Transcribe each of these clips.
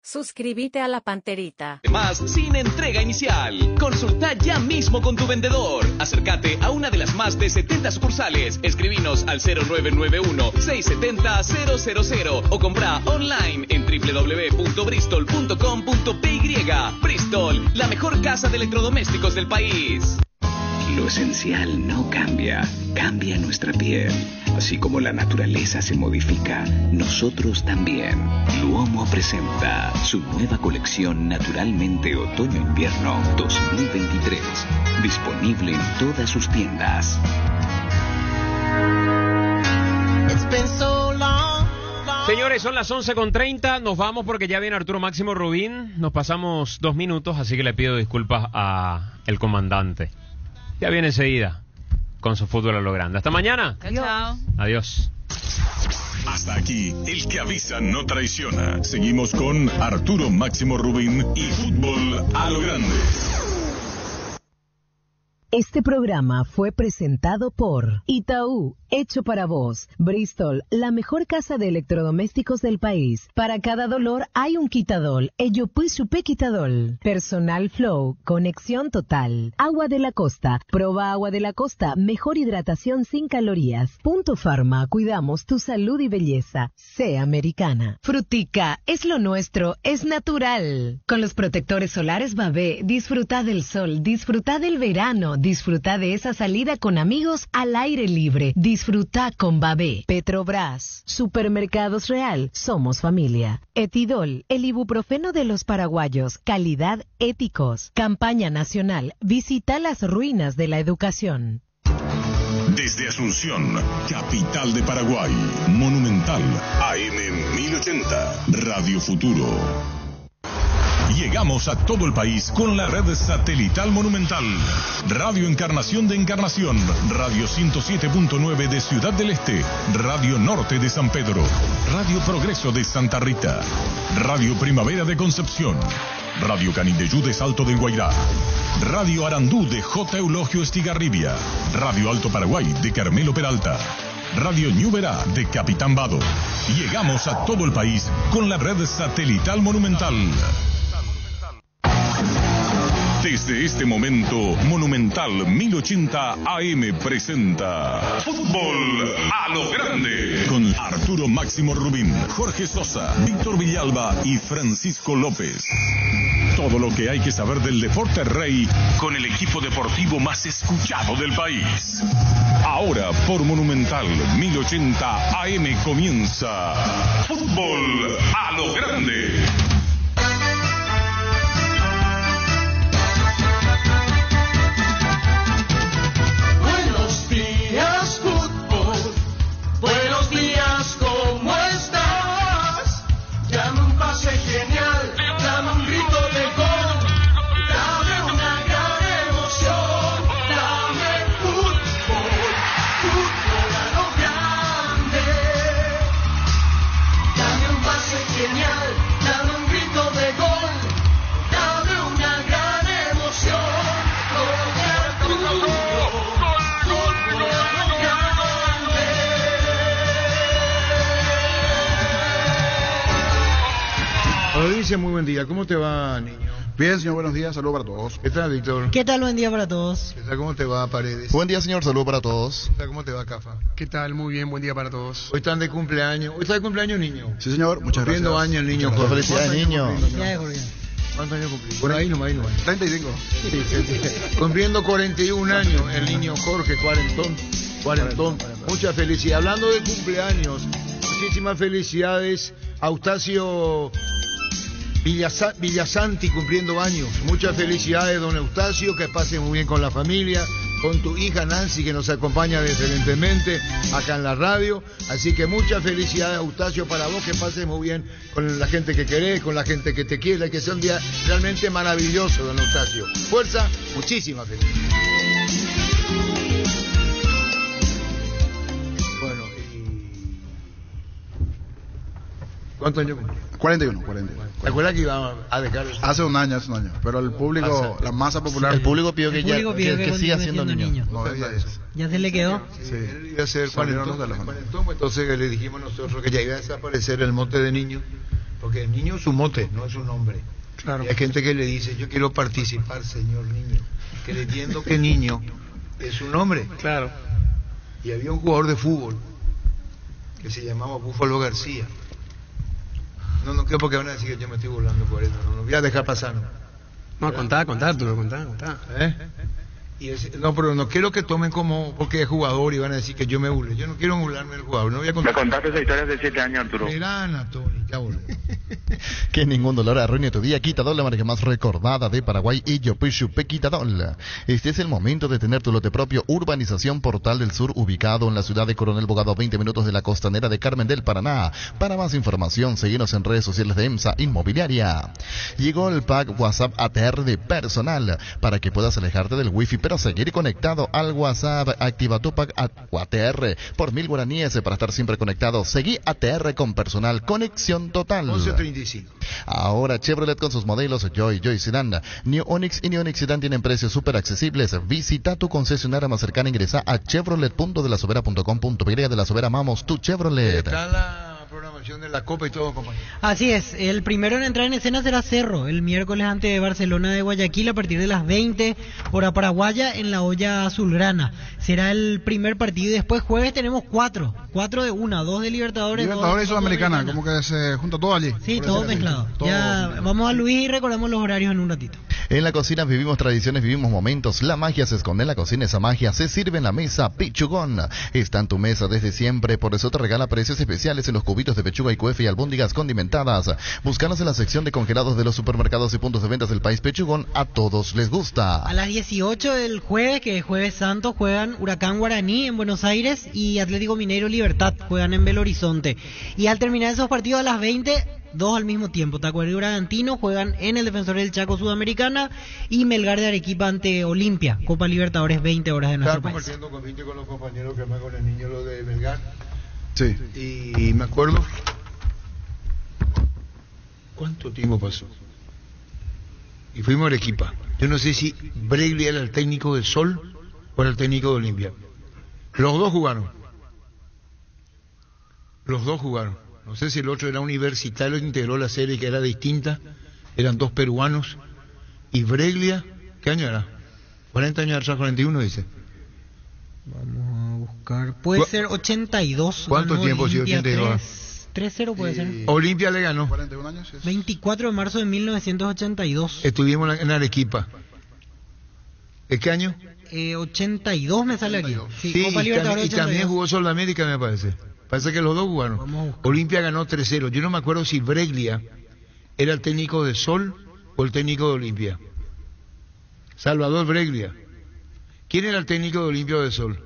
Suscríbete a La Panterita. Más sin entrega inicial. Consulta ya mismo con tu vendedor. Acércate a una de las más de 70 sucursales. Escribinos al 0991-670-000 o compra online en www.bristol.com.py. Bristol, la mejor casa de electrodomésticos del país. Lo esencial no cambia, cambia nuestra piel. Así como la naturaleza se modifica, nosotros también. Luomo presenta su nueva colección Naturalmente Otoño-Invierno 2023. Disponible en todas sus tiendas. Señores, son las 11:30, nos vamos porque ya viene Arturo Máximo Rubín. Nos pasamos 2 minutos, así que le pido disculpas a el comandante. Ya viene enseguida con su fútbol a lo grande. Hasta mañana. Chao. Adiós. Hasta aquí, el que avisa no traiciona. Seguimos con Arturo Máximo Rubín y fútbol a lo grande. Este programa fue presentado por Itaú, hecho para vos. Bristol, la mejor casa de electrodomésticos del país. Para cada dolor hay un quitadol. Ello pues supe quitadol. Personal Flow, conexión total. Agua de la Costa, proba Agua de la Costa, mejor hidratación sin calorías. Punto Pharma, cuidamos tu salud y belleza. Sea americana. Frutica, es lo nuestro, es natural. Con los protectores solares Babé, disfruta del sol, disfruta del verano. Disfruta de esa salida con amigos al aire libre. Disfruta con Babé. Petrobras. Supermercados Real. Somos familia. Etidol. El ibuprofeno de los paraguayos. Calidad, éticos. Campaña nacional. Visita las ruinas de la educación. Desde Asunción, capital de Paraguay. Monumental. AM 1080. Radio Futuro. Llegamos a todo el país con la red satelital Monumental. Radio Encarnación de Encarnación, Radio 107.9 de Ciudad del Este, Radio Norte de San Pedro, Radio Progreso de Santa Rita, Radio Primavera de Concepción, Radio Canindeyú de Salto del Guairá, Radio Arandú de J. Eulogio Estigarribia, Radio Alto Paraguay de Carmelo Peralta, Radio Ñuberá de Capitán Vado. Llegamos a todo el país con la red satelital Monumental. Desde este momento, Monumental 1080 AM presenta Fútbol a lo Grande con Arturo Máximo Rubín, Jorge Sosa, Víctor Villalba y Francisco López. Todo lo que hay que saber del deporte rey con el equipo deportivo más escuchado del país. Ahora por Monumental 1080 AM comienza Fútbol a lo Grande. Buenos días, ¿cómo estás? Dame un pase genial, dame un grito de gol, dame una gran emoción, dame fútbol, fútbol a lo grande. Dame un pase genial, dame un grito de gol, dame una gran emoción, Dice muy buen día, ¿cómo te va, niño? Bien, señor, buenos días, saludos para todos. ¿Qué tal, Víctor? ¿Qué tal? Buen día para todos. ¿Qué tal? ¿Cómo te va, Paredes? Buen día, señor, saludos para todos. ¿Qué tal? ¿Cómo te va, Cafa? ¿Qué tal? Muy bien, buen día para todos. Hoy están de cumpleaños. ¿Hoy está de cumpleaños, niño? Sí, señor, muchas gracias. Cumpliendo años el niño. Felicidades, niño. Felicidades, Jorge. ¿Cuántos años cumplí? Por ahí nomás, 35. Sí. Cumpliendo 41 años el niño Jorge, cuarentón. Mucha felicidad. Hablando de cumpleaños, muchísimas felicidades a Eustacio Villasanti cumpliendo años. Muchas felicidades, don Eustacio, que pase muy bien con la familia, con tu hija Nancy, que nos acompaña excelentemente acá en la radio. Así que muchas felicidades, Eustacio, para vos, que pases muy bien con la gente que querés, con la gente que te quiere, que sea un día realmente maravilloso, don Eustacio. Fuerza, muchísimas felicidades. Bueno, ¿cuántos años cumplís? 41. ¿Te acuerdas que iba a dejar? Hace un año, pero el público, la masa popular... El público pidió que siga siendo niño. No, eso. ¿Ya se le quedó? Sí. Él iba a ser cuarentón, entonces le dijimos nosotros que ya iba a desaparecer el mote de niño, Porque el niño es su mote, no es su nombre. Claro. Y hay gente que le dice, yo quiero participar, señor niño, creyendo que niño es su nombre. Claro. Y había un jugador de fútbol que se llamaba Búfalo García. No creo porque van a decir que yo me estoy burlando por eso. No voy a dejar pasar. No, contá, Arturo, contá. Y no, pero no quiero que tomen como porque es jugador y van a decir que yo me burle. Yo no quiero burlarme del jugador. No voy a contar. Me contaste esa historia hace 7 años, Arturo. Verán, Tony, ya volví. Que ningún dolor arruine tu día. Quitadol, la marca más recordada de Paraguay, y Yopuchupe Quitadol. Este es el momento de tener tu lote propio. Urbanización Portal del Sur, ubicado en la ciudad de Coronel Bogado, 20 minutos de la costanera de Carmen del Paraná. Para más información, seguinos en redes sociales de EMSA Inmobiliaria. Llegó el pack WhatsApp ATR de personal para que puedas alejarte del wifi, pero seguir conectado al WhatsApp. Activa tu pack ATR por 1000 guaraníes para estar siempre conectado. Seguí ATR con personal. Conexión total. 11:35. Ahora Chevrolet con sus modelos Joy Sedan, New Onix y New Onix Sedan tienen precios súper accesibles. Visita tu concesionaria más cercana, ingresa a chevrolet.delasobera.com.py. De la Sobera amamos tu Chevrolet. Está la programación de la Copa y todo, compañero. Así es, el primero en entrar en escena será Cerro, el miércoles ante Barcelona de Guayaquil a partir de las 20, hora paraguaya, en la olla azulgrana. Será el primer partido y después jueves tenemos cuatro de una, 2 de Libertadores. Libertadores y Sudamericana, como que se junta todo allí. Sí, todo mezclado. Ya vamos a Luis y recordamos los horarios en un ratito. En la cocina vivimos tradiciones, vivimos momentos. La magia se esconde en la cocina, esa magia se sirve en la mesa. Pichugón está en tu mesa desde siempre, por eso te regala precios especiales en los cubitos de pechuga y cuefe y albóndigas condimentadas. Búscanos en la sección de congelados de los supermercados y puntos de ventas del país. Pichugón, a todos les gusta. A las 18 del jueves, que es Jueves Santo, juegan Huracán Guaraní en Buenos Aires y Atlético Mineiro Libertad, juegan en Belo Horizonte. Y al terminar esos partidos a las 20, 2 al mismo tiempo. Tacuary y Bragantino juegan en el Defensor del Chaco Sudamericana y Melgar de Arequipa ante Olimpia, Copa Libertadores, 20 horas de nuestro país. Estaba compartiendo con los compañeros que más con el niño lo de Melgar. Sí. Y me acuerdo, ¿cuánto tiempo pasó? Y fuimos a Arequipa. Yo no sé si Breglia era el técnico del Sol o era el técnico de Olimpia. Los dos jugaron. No sé si el otro era universitario, integró la serie que era distinta. Eran 2 peruanos. Y Breglia, ¿qué año era? 40 años atrás, 41 dice. Vamos a buscar. Puede ser 82. ¿Cuánto tiempo si 82? 3-0 puede ser. Olimpia le ganó. 41 años. 24 de marzo de 1982. Estuvimos en Arequipa. ¿De qué año? 82 me sale aquí. Sí, Copa Libertadores y también jugó Sudamérica, me parece. Parece que los dos jugaron. Olimpia ganó 3-0. Yo no me acuerdo si Breglia era el técnico de Sol o el técnico de Olimpia. Salvador Breglia. ¿Quién era el técnico de Olimpia o de Sol?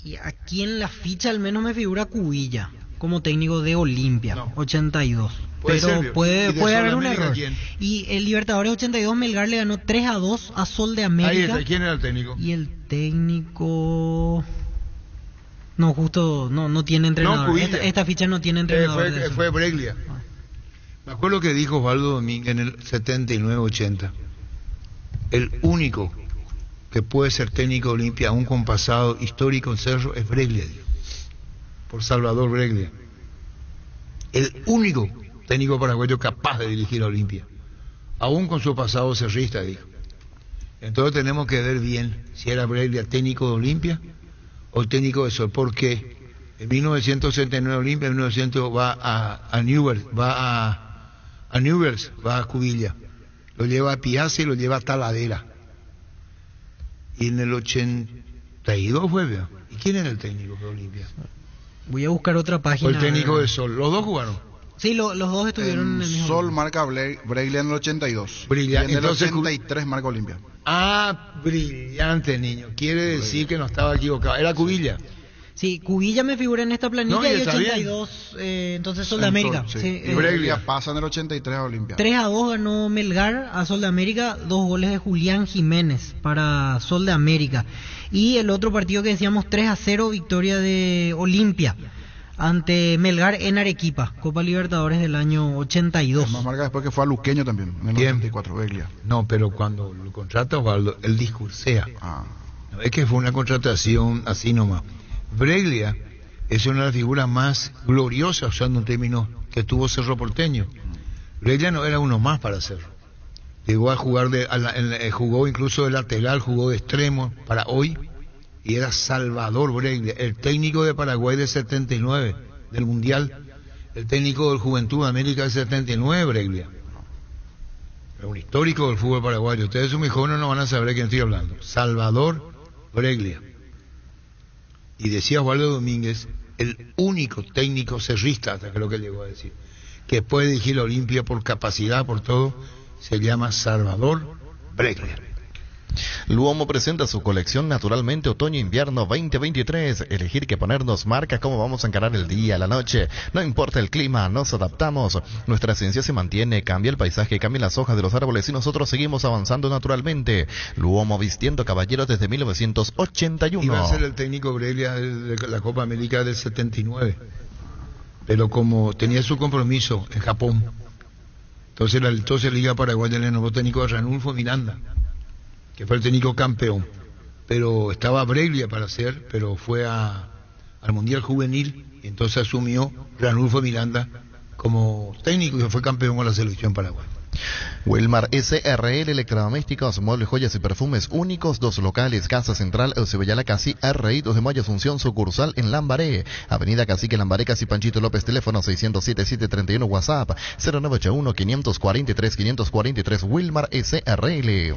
Y aquí en la ficha al menos me figura Cubilla como técnico de Olimpia, no. 82. Pero puede haber un error. ¿Quién? Y el Libertadores 82, Melgar le ganó 3-2 a Sol de América. Ahí está. ¿Quién era el técnico? Y el técnico... No, justo no tiene entrenador. No, esta ficha no tiene entrenador. Fue Breglia. Me acuerdo que dijo Osvaldo Domínguez en el 79-80. El único que puede ser técnico de Olimpia, aún con pasado histórico en Cerro, es Breglia, dijo. Por Salvador Breglia. El único técnico paraguayo capaz de dirigir a Olimpia, aún con su pasado cerrista, dijo. Entonces tenemos que ver bien si era Breglia técnico de Olimpia o el técnico de Sol, porque en 1969 Olimpia, en 1900 va a Newell's, va a Cubilla, lo lleva a Piazza y lo lleva a Taladera. Y en el 82 fue, ¿verdad? ¿Y quién era el técnico de Olimpia? Voy a buscar otra página. O el técnico de Sol. ¿Los dos jugaron? Sí, los dos estuvieron en el mismo. Sol marca Breglia en el 82. Brillante. Y en el 83 marca Olimpia. Ah, brillante, niño. Quiere decir que no estaba equivocado. ¿Era Cubilla? Sí, Cubilla me figura en esta planilla, no, y 82, entonces Sol de América. Sí. Sí, y Breglia pasa en el 83 a Olimpia. 3-2 ganó Melgar a Sol de América, 2 goles de Julián Jiménez para Sol de América. Y el otro partido que decíamos, 3-0, victoria de Olimpia ante Melgar en Arequipa, Copa Libertadores del año 82. Más marca después que fue a Luqueño también, en el 84, Breglia. No, pero cuando lo contrata Osvaldo, él discursea. No es que fue una contratación así nomás. Breglia es una de las figuras más gloriosas, usando un término que tuvo Cerro Porteño. Breglia no era uno más para Cerro. Llegó a jugar, jugó incluso de lateral, jugó de extremo para hoy, y era Salvador Breglia, el técnico de Paraguay del 79, del Mundial, el técnico del Juventud de América del 79, Breglia. Es un histórico del fútbol paraguayo. Ustedes son muy jóvenes, no van a saber de quién estoy hablando. Salvador Breglia. Y decía Osvaldo Domínguez, el único técnico cerrista, hasta que es lo que llegó a decir, que puede dirigir la Olimpia por capacidad, por todo, se llama Salvador Breglia. Luomo presenta su colección Naturalmente Otoño-Invierno 2023. Elegir qué ponernos marca cómo vamos a encarar el día, la noche. No importa el clima, nos adaptamos. Nuestra esencia se mantiene, cambia el paisaje, cambian las hojas de los árboles y nosotros seguimos avanzando naturalmente. Luomo vistiendo caballeros desde 1981. Iba a ser el técnico Breglia de la Copa América del 79. Pero como tenía su compromiso en Japón, entonces la Liga Paraguaya le nombró técnico a Ranulfo Miranda, que fue el técnico campeón, pero estaba Breglia para ser, pero fue al Mundial Juvenil, y entonces asumió Ranulfo Miranda como técnico y fue campeón con la selección paraguaya. Wilmar SRL Electrodomésticos, muebles, joyas y perfumes únicos, 2 locales, Casa Central, Eusebio Casi, RI, 2 de Mayo, Asunción, sucursal en Lambaré, Avenida Cacique Lambaré, Casi Panchito López, teléfono 607-731, WhatsApp 0981-543-543, Wilmar SRL.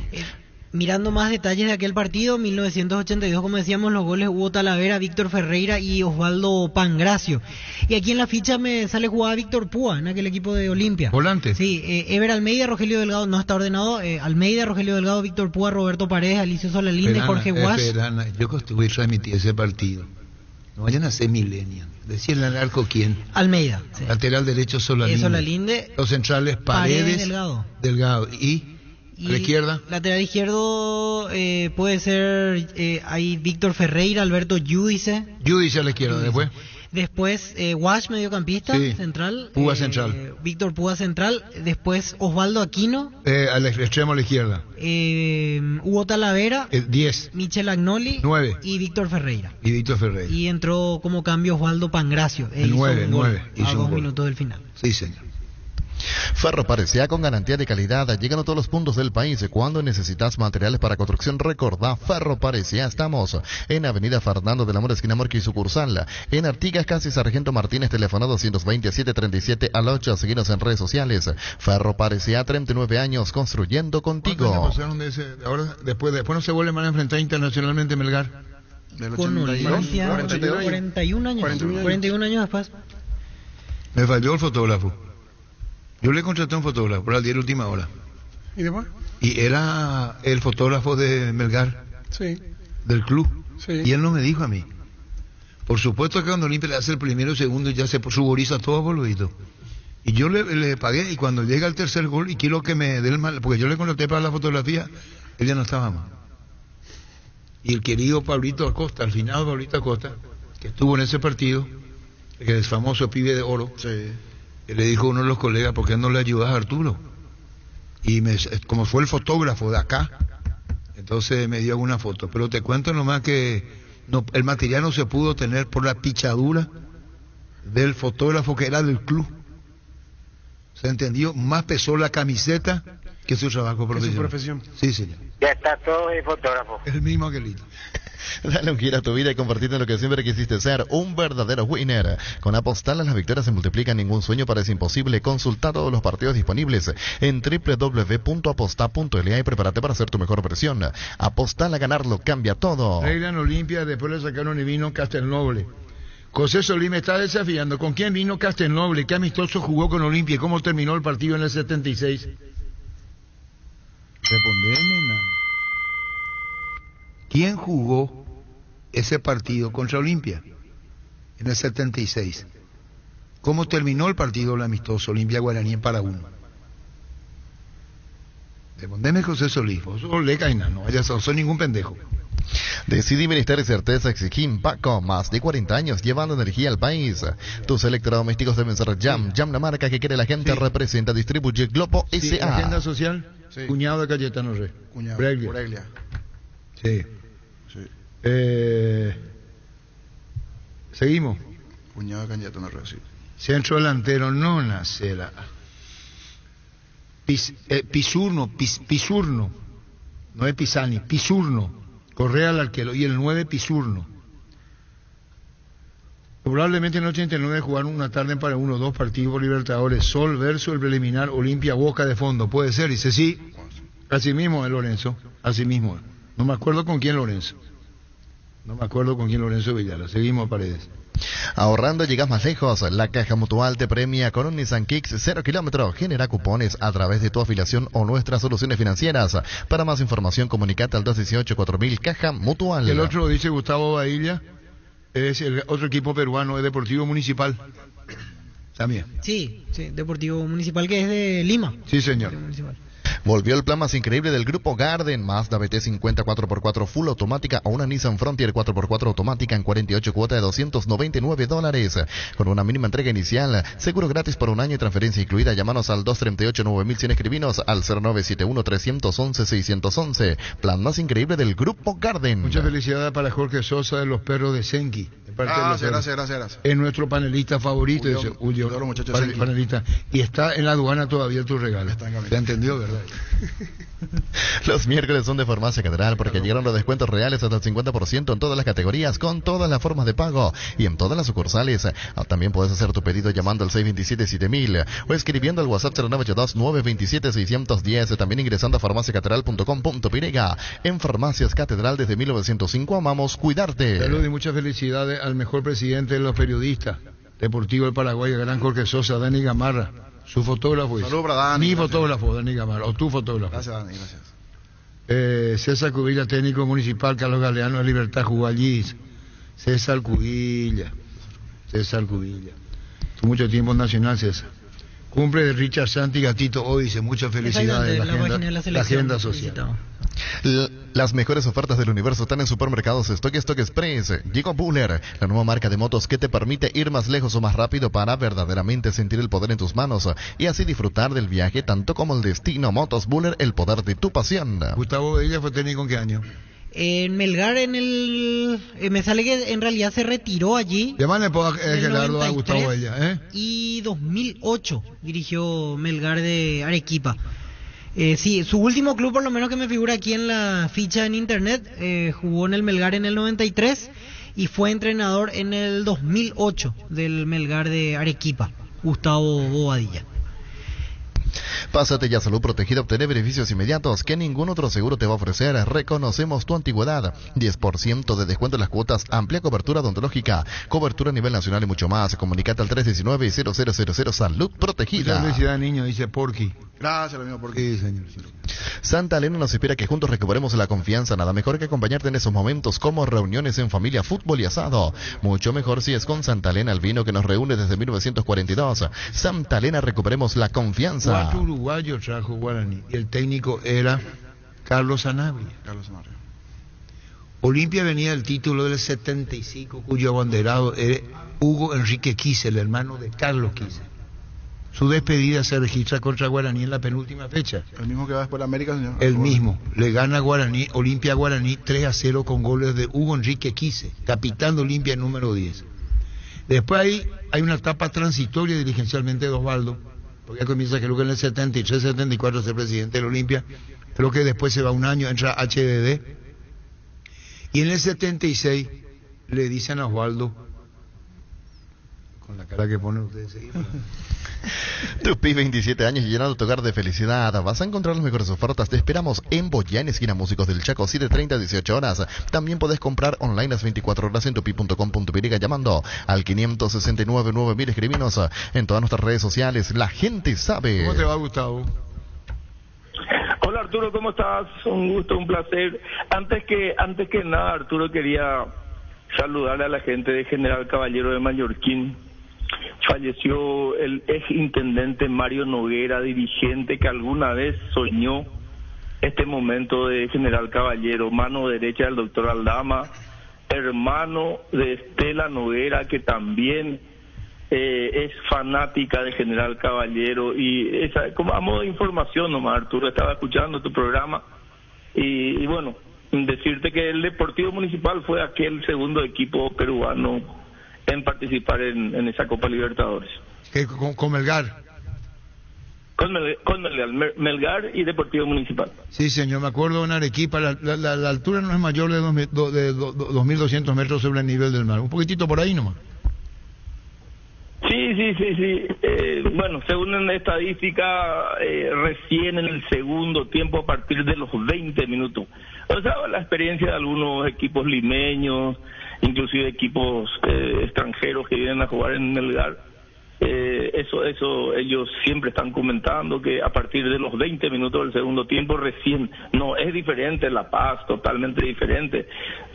Mirando más detalles de aquel partido, 1982, como decíamos, los goles Hugo Talavera, Víctor Ferreira y Osvaldo Pangracio. Y aquí en la ficha me sale jugada Víctor Púa, en aquel equipo de Olimpia. ¿Volante? Sí, Ever Almeida, Rogelio Delgado, no está ordenado, Almeida, Rogelio Delgado, Víctor Púa, Roberto Paredes, Alicio Solalinde, Jorge Guas. Yo estuve transmitiendo ese partido. No vayan a ser millennials. Decían al arco quién. Almeida. Sí. Lateral derecho Solalinde. Los centrales Paredes, Delgado. Y a la izquierda. Lateral izquierdo puede ser hay Víctor Ferreira, Alberto Yudice. Yudice a la izquierda, después. Después Wash, mediocampista, central. Púa central. Víctor Púa central. Después Osvaldo Aquino. Al extremo a la izquierda. Hugo Talavera. 10. Michel Agnoli. 9. Y Víctor Ferreira. Y entró como cambio Osvaldo Pangracio. El 9. A 2 minutos del final. Sí, señor. Ferro Parecía, con garantía de calidad, llegan a todos los puntos del país. Cuando necesitas materiales para construcción, recordá Ferro Parecía. Estamos en Avenida Fernando del Amor, esquina Morqui, sucursal. En Artigas, casi Sargento Martínez, teléfono 227-37 al 8. Seguinos en redes sociales. Ferro Parecía, 39 años construyendo contigo. Ahora, después no se vuelve más a enfrentar internacionalmente Melgar. Con Olimpia, 41 años después. Me falló el fotógrafo. Yo le contraté a un fotógrafo al diario Última Hora. ¿Y después? Y era el fotógrafo de Melgar. Sí. Del club. Sí. Y él no me dijo a mí. Por supuesto que cuando Olimpia le hace el primero y segundo ya se suboriza todo boludito. Y yo le pagué, y cuando llega el tercer gol y quiero que me dé el mal, porque yo le contraté para la fotografía, él ya no estaba más. Y el querido Pablito Acosta, al final Pablito Acosta, que estuvo en ese partido, que es famoso pibe de oro, le dijo a uno de los colegas, ¿por qué no le ayudas a Arturo? Y como fue el fotógrafo de acá, entonces me dio alguna foto. Pero te cuento nomás que el material no se pudo tener por la pichadura del fotógrafo que era del club. ¿Se entendió? Más pesó la camiseta que su trabajo profesional. Su profesión. Sí, señor. Ya está todo el fotógrafo. El mismo aquelito. Dale un giro a tu vida y convertirte en lo que siempre quisiste ser, un verdadero winner. Con Apostal las victorias se multiplican, ningún sueño parece imposible. Consulta todos los partidos disponibles en www.apostal.la y prepárate para ser tu mejor versión. Apostal, a ganarlo cambia todo. Regla en Olimpia, después le sacaron y vino Castelnoble. José Solí me está desafiando. ¿Con quién vino Castelnoble? ¿Qué amistoso jugó con Olimpia? ¿Y cómo terminó el partido en el 76? Respondeme, nada. ¿Quién jugó ese partido contra Olimpia en el 76? ¿Cómo terminó el partido el amistoso Olimpia Guaraní en Paraguay? Respondeme, José Solís. Vos sos lecaina, no vayas a ser ningún pendejo. Decidí Ministerio de Certeza Exigim Paco, más de 40 años llevando energía al país. Tus electrodomésticos deben ser Jam. Jam, la marca que quiere la gente, representa, distribuye Globo S.A. Agenda social, cuñado de Cayetano Rey. Cuñado. Breglia. Sí. Seguimos. Cuñado de Cayetano Rey, sí. Centro delantero, no Nacela. Pisurno, no es Pisani, Pisurno. Correa al arquero. Y el 9, Pisurno. Probablemente en el 89 jugaron una tarde para 1-2 partidos por Libertadores. Sol versus el preliminar Olimpia Boca de fondo. Puede ser, dice sí. Así mismo es Lorenzo. Así mismo. No me acuerdo con quién Lorenzo. Villara. Seguimos, Paredes. Ahorrando llegas más lejos. La Caja Mutual te premia con un Nissan Kicks 0 kilómetro. Genera cupones a través de tu afiliación o nuestras soluciones financieras. Para más información, comunicate al 218-4000 Caja Mutual. El otro, dice Gustavo Bailla, es el otro equipo peruano, es Deportivo Municipal. También. Sí, Deportivo Municipal, que es de Lima. Sí, señor. Volvió el plan más increíble del Grupo Garden. Mazda BT50 4x4 full automática o una Nissan Frontier 4x4 automática en 48 cuotas de $299. Con una mínima entrega inicial, seguro gratis por un año y transferencia incluida. Llámanos al 238-9100, escribinos al 0971-311-611. Plan más increíble del Grupo Garden. Muchas felicidades para Jorge Sosa de los Perros de Senki. Gracias. Es nuestro panelista favorito, dice Julio. Panelista. Y está en la aduana todavía tu regalo. ¿Te entendió, verdad? Los miércoles son de Farmacia Catedral porque llegaron los descuentos reales hasta el 50% en todas las categorías, con todas las formas de pago y en todas las sucursales. También puedes hacer tu pedido llamando al 627-7000 o escribiendo al WhatsApp 0982-927-610. También ingresando a farmaciacatedral.com.py. En Farmacias Catedral desde 1905 amamos cuidarte. Salud y muchas felicidades al mejor presidente de los periodistas deportivo del Paraguay, el gran Jorge Sosa, Dani Gamarra. Su fotógrafo. Salud para Dani. Mi fotógrafo, Dani Gamarra, o tu fotógrafo. Gracias, Dani, gracias. César Cubilla, técnico municipal, Carlos Galeano de Libertad, jugó allí. César Cubilla. Mucho tiempo en Nacional, César. Cumple de Richard Santi Gatito hoy, dice muchas felicidades. La agenda social. Las mejores ofertas del universo están en Supermercados Stock Express. Llegó Buller, la nueva marca de motos que te permite ir más lejos o más rápido para verdaderamente sentir el poder en tus manos y así disfrutar del viaje tanto como el destino. Motos Buller, el poder de tu pasión. Gustavo Bella fue técnico ¿en qué año? En Melgar, me sale que en realidad se retiró allí. Llámale Gerardo a Gustavo Bella, Y 2008 dirigió Melgar de Arequipa. Sí, su último club, por lo menos que me figura aquí en la ficha en internet, jugó en el Melgar en el 93 y fue entrenador en el 2008 del Melgar de Arequipa, Gustavo Bobadilla. Pásate ya a Salud Protegida, obtener beneficios inmediatos que ningún otro seguro te va a ofrecer. Reconocemos tu antigüedad. 10% de descuento en las cuotas, amplia cobertura odontológica, cobertura a nivel nacional y mucho más. Comunicate al 319-0000 Salud Protegida. Muchas felicidades, niño, dice Porky. Gracias, amigo Porky. Sí, señor. Santa Elena nos espera que juntos recuperemos la confianza. Nada mejor que acompañarte en esos momentos como reuniones en familia, fútbol y asado. Mucho mejor si es con Santa Elena, el vino que nos reúne desde 1942. Santa Elena, recuperemos la confianza. 4 uruguayos trajo Guaraní y el técnico era Carlos Sanabria. Olimpia venía del título del 75, cuyo abanderado era Hugo Enrique Quise, el hermano de Carlos Quise. Su despedida se registra contra Guaraní en la penúltima fecha. ¿El mismo que va después de América, señor? El mismo. Le gana Guaraní, Olimpia Guaraní 3-0 con goles de Hugo Enrique Quise, capitán de Olimpia número 10. Después ahí hay una etapa transitoria dirigencialmente de Osvaldo, porque ya comienza creo que en el 73-74 ser presidente del Olimpia. Creo que después se va un año, entra HDD. Y en el 76 le dicen a Osvaldo, con la cara que ponen ustedes seguimos. Tupi, 27 años y llenando tu hogar de felicidad. Vas a encontrar las mejores ofertas. Te esperamos en Boyán, esquina Músicos del Chaco, 7:30 18 horas. También podés comprar online las 24 horas en tupi.com.py llamando al 569-9000. Escribinos en todas nuestras redes sociales. La gente sabe. ¿Cómo te va, Gustavo? Hola, Arturo, ¿cómo estás? Un gusto, un placer. Antes que nada, Arturo, quería saludarle a la gente de General Caballero de Mallorquín. Falleció el ex intendente Mario Noguera, dirigente que alguna vez soñó este momento de General Caballero, mano derecha del doctor Aldama, hermano de Estela Noguera, que también es fanática de General Caballero. Y esa, como a modo de información nomás, Arturo, estaba escuchando tu programa y bueno, decirte que el Deportivo Municipal fue aquel segundo equipo peruano en participar en esa Copa Libertadores. Con Melgar. Con Melgar y Deportivo Municipal. Sí, señor, me acuerdo en Arequipa, la altura no es mayor de 2.200 metros sobre el nivel del mar, un poquitito por ahí nomás. Sí. Bueno, según la estadística, recién en el segundo tiempo, a partir de los 20 minutos. O sea, la experiencia de algunos equipos limeños, inclusive equipos extranjeros que vienen a jugar en Melgar, eso ellos siempre están comentando que a partir de los 20 minutos del segundo tiempo recién, no, es diferente La Paz, totalmente diferente.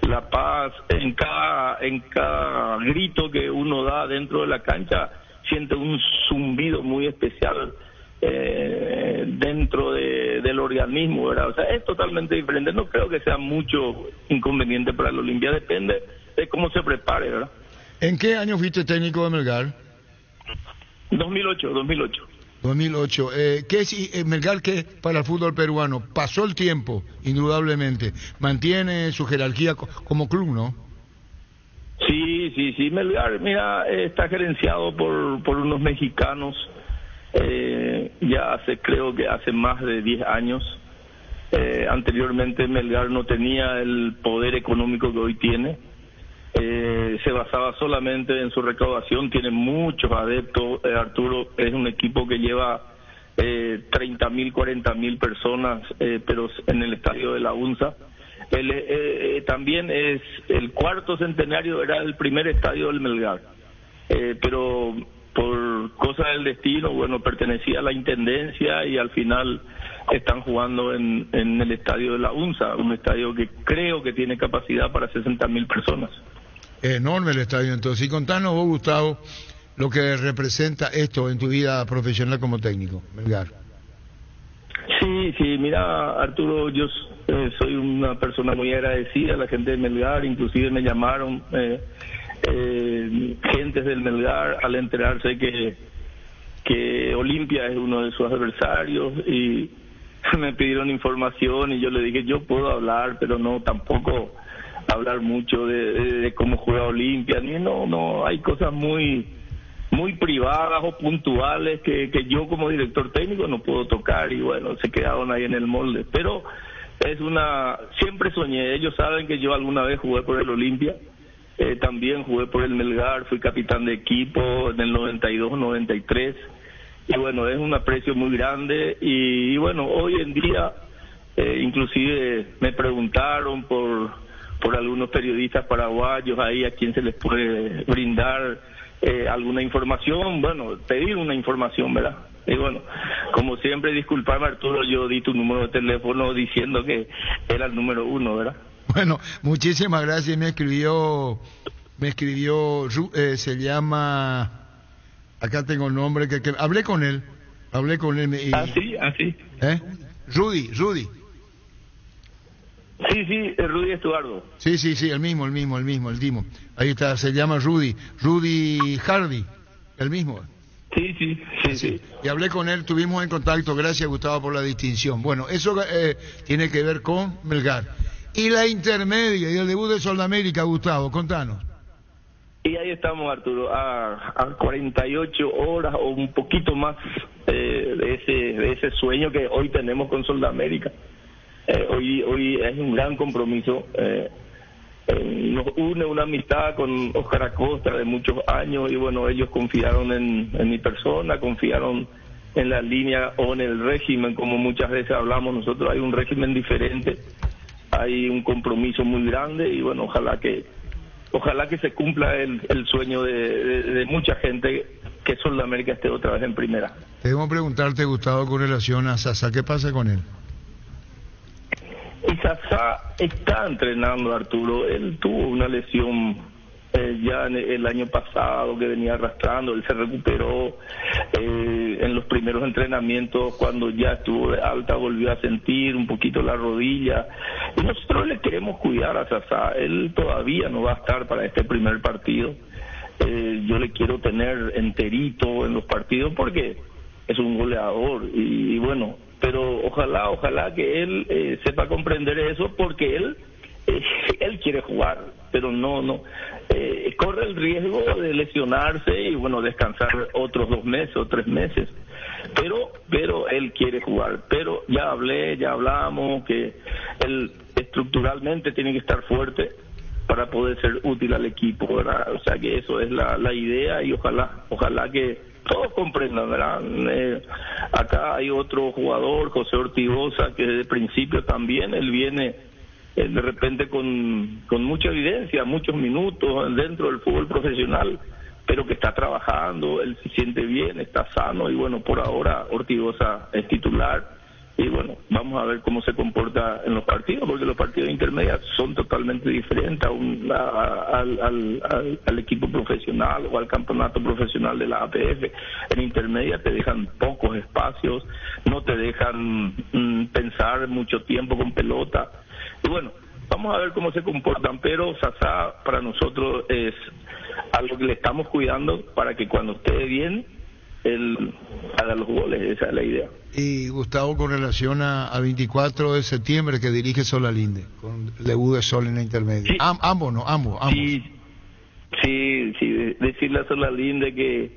La Paz, en cada grito que uno da dentro de la cancha, siente un zumbido muy especial dentro del organismo, ¿verdad? O sea, es totalmente diferente. No creo que sea mucho inconveniente para la Olimpia, depende de cómo se prepare, ¿verdad? ¿En qué año fuiste técnico de Melgar? 2008. 2008. ¿Qué es Melgar que para el fútbol peruano? Pasó el tiempo, indudablemente. Mantiene su jerarquía como club, ¿no? Sí. Melgar, mira, está gerenciado por unos mexicanos. Creo que hace más de 10 años. Anteriormente Melgar no tenía el poder económico que hoy tiene. Se basaba solamente en su recaudación, tiene muchos adeptos. Arturo, es un equipo que lleva 30.000, 40.000 personas, pero en el estadio de la UNSA. También es el cuarto centenario, era el primer estadio del Melgar, pero por cosas del destino, bueno, pertenecía a la intendencia y al final están jugando en el estadio de la UNSA, un estadio que creo que tiene capacidad para 60.000 personas. Enorme el estadio, entonces. Y contanos vos, Gustavo, lo que representa esto en tu vida profesional como técnico, Melgar. Sí, mira, Arturo, yo soy una persona muy agradecida a la gente de Melgar, inclusive me llamaron gentes del Melgar al enterarse que Olimpia es uno de sus adversarios y me pidieron información y yo le dije, yo puedo hablar, pero no tampoco hablar mucho de cómo juega Olimpia, no, hay cosas muy privadas o puntuales que yo como director técnico no puedo tocar y bueno, se quedaron ahí en el molde, pero siempre soñé, ellos saben que yo alguna vez jugué por el Olimpia, también jugué por el Melgar, fui capitán de equipo en el 92, 93 y bueno, es un aprecio muy grande y bueno, hoy en día inclusive me preguntaron por algunos periodistas paraguayos ahí a quien se les puede brindar alguna información, bueno, pedir una información, ¿verdad? Y bueno, como siempre, disculparme, Arturo, yo di tu número de teléfono diciendo que era el número 1, ¿verdad? Bueno, muchísimas gracias. Me escribió, se llama, acá tengo el nombre, que hablé con él. Y, ¿Sí? Rudy. Sí, Rudy Estuardo. Sí, el mismo, el Dimo. Ahí está, se llama Rudy Hardy, el mismo. Sí. Y hablé con él, tuvimos en contacto, gracias Gustavo por la distinción. Bueno, eso tiene que ver con Melgar. Y la intermedia y el debut de Sudamérica, Gustavo, contanos. Y ahí estamos, Arturo, a 48 horas o un poquito más de ese sueño que hoy tenemos con Sudamérica. Hoy es un gran compromiso, nos une una amistad con Óscar Acosta de muchos años y bueno, ellos confiaron en mi persona, confiaron en la línea o en el régimen, como muchas veces hablamos nosotros, hay un régimen diferente, hay un compromiso muy grande y bueno, ojalá que se cumpla el sueño de mucha gente, que Sudamérica esté otra vez en primera. Debemos preguntarte, Gustavo, con relación a Sasa, ¿qué pasa con él? Y Sasa está entrenando, Arturo. Él tuvo una lesión ya el año pasado que venía arrastrando. Él se recuperó en los primeros entrenamientos. Cuando ya estuvo de alta volvió a sentir un poquito la rodilla. Y nosotros le queremos cuidar a Sasa. Él todavía no va a estar para este primer partido. Yo le quiero tener enterito en los partidos porque es un goleador. Y bueno, pero ojalá que él sepa comprender eso porque él quiere jugar. pero no. Corre el riesgo de lesionarse y bueno, descansar otros 2 meses o 3 meses. Pero él quiere jugar. Pero ya hablamos que él estructuralmente tiene que estar fuerte para poder ser útil al equipo, ¿verdad? O sea que eso es la idea y ojalá que todos comprendan, ¿verdad? Acá hay otro jugador, José Ortigosa, que desde el principio también él viene de repente con mucha evidencia, muchos minutos dentro del fútbol profesional, pero que está trabajando, él se siente bien, está sano y bueno, por ahora Ortigosa es titular. Y bueno, vamos a ver cómo se comporta en los partidos, porque los partidos intermedios son totalmente diferentes al equipo profesional o al campeonato profesional de la APF. En intermedia te dejan pocos espacios, no te dejan pensar mucho tiempo con pelota. Y bueno, vamos a ver cómo se comportan, pero Sasá para nosotros es algo que le estamos cuidando para que cuando esté bien, él haga los goles, esa es la idea. Y Gustavo, con relación a 24 de septiembre que dirige Solalinde, con el debut de Sol en la intermedia. Sí. Ambos. Sí, decirle a Solalinde que,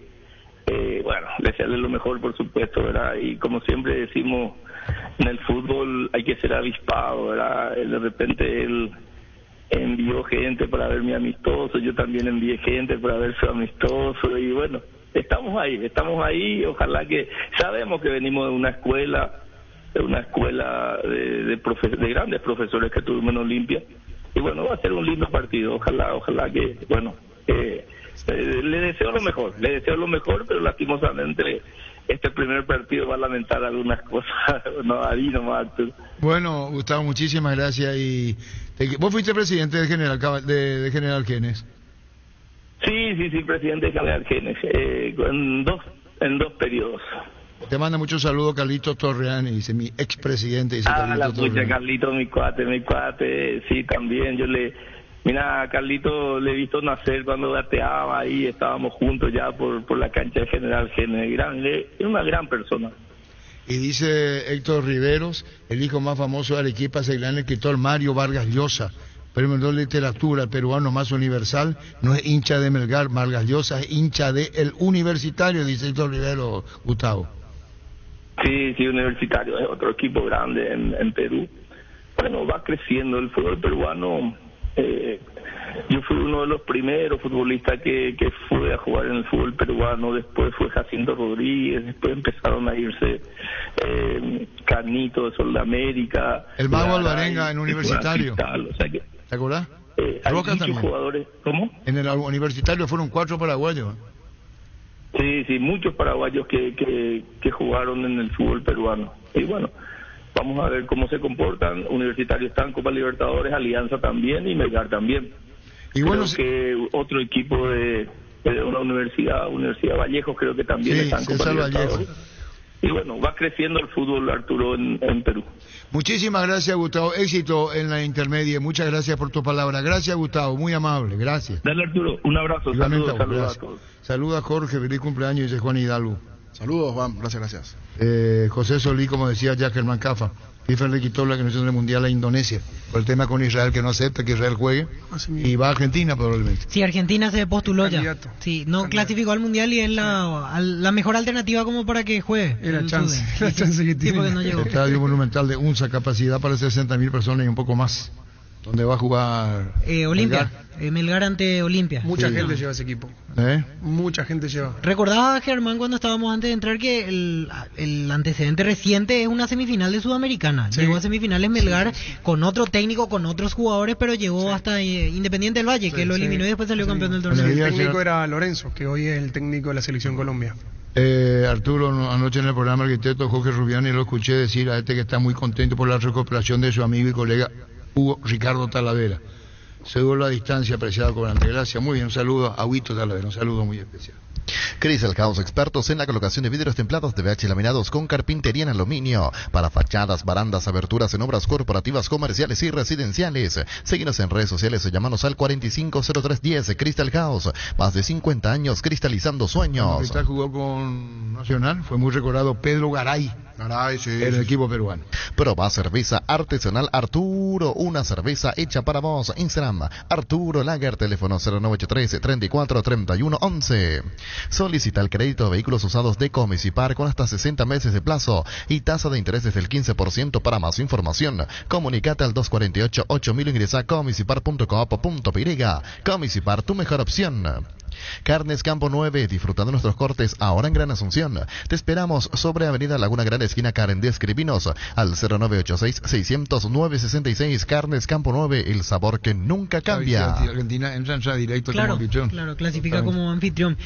bueno, desearle lo mejor, por supuesto, ¿verdad? Y como siempre decimos, en el fútbol hay que ser avispado, ¿verdad? De repente él envió gente para ver mi amistoso, yo también envié gente para ver su amistoso, y bueno, estamos ahí, ojalá que, sabemos que venimos de una escuela de grandes profesores que tuvimos en Olimpia, y bueno, va a ser un lindo partido, ojalá que, bueno, le deseo lo mejor, pero lastimosamente este primer partido va a lamentar algunas cosas, no, ahí nomás. Bueno, Gustavo, muchísimas gracias. Y vos fuiste presidente de General Genes. Sí, presidente de General Genes, en dos periodos. Te manda muchos saludos Carlitos Torreani, dice mi expresidente. Carlitos, mi cuate, sí, también. Mira, a Carlitos le he visto nacer cuando gateaba ahí, estábamos juntos ya por la cancha de General Genes. Es una gran persona. Y dice Héctor Riveros, el hijo más famoso de Arequipa, se el escritor Mario Vargas Llosa, premio de literatura, el peruano más universal, no es hincha de Melgar, Vargas Llosa es hincha de El Universitario, dice Héctor Riveros, Gustavo. Sí, Universitario es otro equipo grande en Perú. Bueno, va creciendo el fútbol peruano. Yo fui uno de los primeros futbolistas que fue a jugar en el fútbol peruano, después fue Jacinto Rodríguez, después empezaron a irse Canito de Sol de América, el Mago Alvarenga en Universitario, o sea que, ¿te acordás? Hay muchos jugadores. ¿Cómo? En el Universitario fueron 4 paraguayos. Sí, muchos paraguayos que jugaron en el fútbol peruano. Y bueno, vamos a ver cómo se comportan. Universitario está en Copa Libertadores, Alianza también y Melgar también. Y bueno, creo que otro equipo de una Universidad Vallejo, creo que también está en Copa Libertadores. Y bueno, va creciendo el fútbol, Arturo, en Perú. Muchísimas gracias, Gustavo. Éxito en la intermedia. Muchas gracias por tu palabra. Gracias, Gustavo. Muy amable. Gracias. Dale, Arturo. Un abrazo. Saludos a todos. Saluda a Jorge. Feliz cumpleaños, dice Juan Hidalgo. Saludos, Juan. Gracias. José Solí, como decía Jack Germán Cafa, FIFA le quitó la organización del Mundial a Indonesia por el tema con Israel, que no acepta que Israel juegue, y va a Argentina probablemente. Sí, Argentina se postuló ya. Sí, no clasificó al Mundial y es la mejor alternativa como para que juegue. La chance que tiene. Porque no llegó. Estadio Monumental de UNSA, capacidad para 60.000 personas y un poco más. Donde va a jugar Olimpia, Melgar ante Olimpia. Mucha gente lleva ese equipo. Mucha gente lleva. Recordaba, Germán, cuando estábamos antes de entrar, que el antecedente reciente es una semifinal de Sudamericana. Sí. Llegó a semifinales Melgar con otro técnico, con otros jugadores, pero llegó hasta Independiente del Valle, que lo eliminó y después salió campeón del torneo. El técnico era Lorenzo, que hoy es el técnico de la Selección Colombia. Arturo, anoche en el programa arquitecto Jorge Rubiani lo escuché decir a que está muy contento por la recuperación de su amigo y colega Hugo Ricardo Talavera. Seguro la distancia, apreciado comandante. Gracias, muy bien, un saludo a Huito Talavera, un saludo muy especial. Crystal House, expertos en la colocación de vidrios templados de BH laminados con carpintería en aluminio para fachadas, barandas, aberturas en obras corporativas, comerciales y residenciales. Síguenos en redes sociales o llámanos al 450310. Crystal House, más de 50 años cristalizando sueños. Cristal jugó con Nacional, fue muy recordado Pedro Garay, sí, en el equipo peruano. Proba cerveza artesanal Arturo, una cerveza hecha para vos. Instagram, Arturo Lager, teléfono 0983-343111. Solicita el crédito de vehículos usados de Comisipar con hasta 60 meses de plazo y tasa de interés del 15%. Para más información, comunicate al 248-8000, ingresa a comisipar.coop.py. Comisipar, tu mejor opción. Carnes Campo 9, disfrutando nuestros cortes ahora en Gran Asunción. Te esperamos sobre Avenida Laguna Grande, esquina Carendí. Escribinos al 0986-600-966. Carnes Campo 9, el sabor que nunca cambia. Argentina entra ya directo como anfitrión. Claro, clasifica como anfitrión.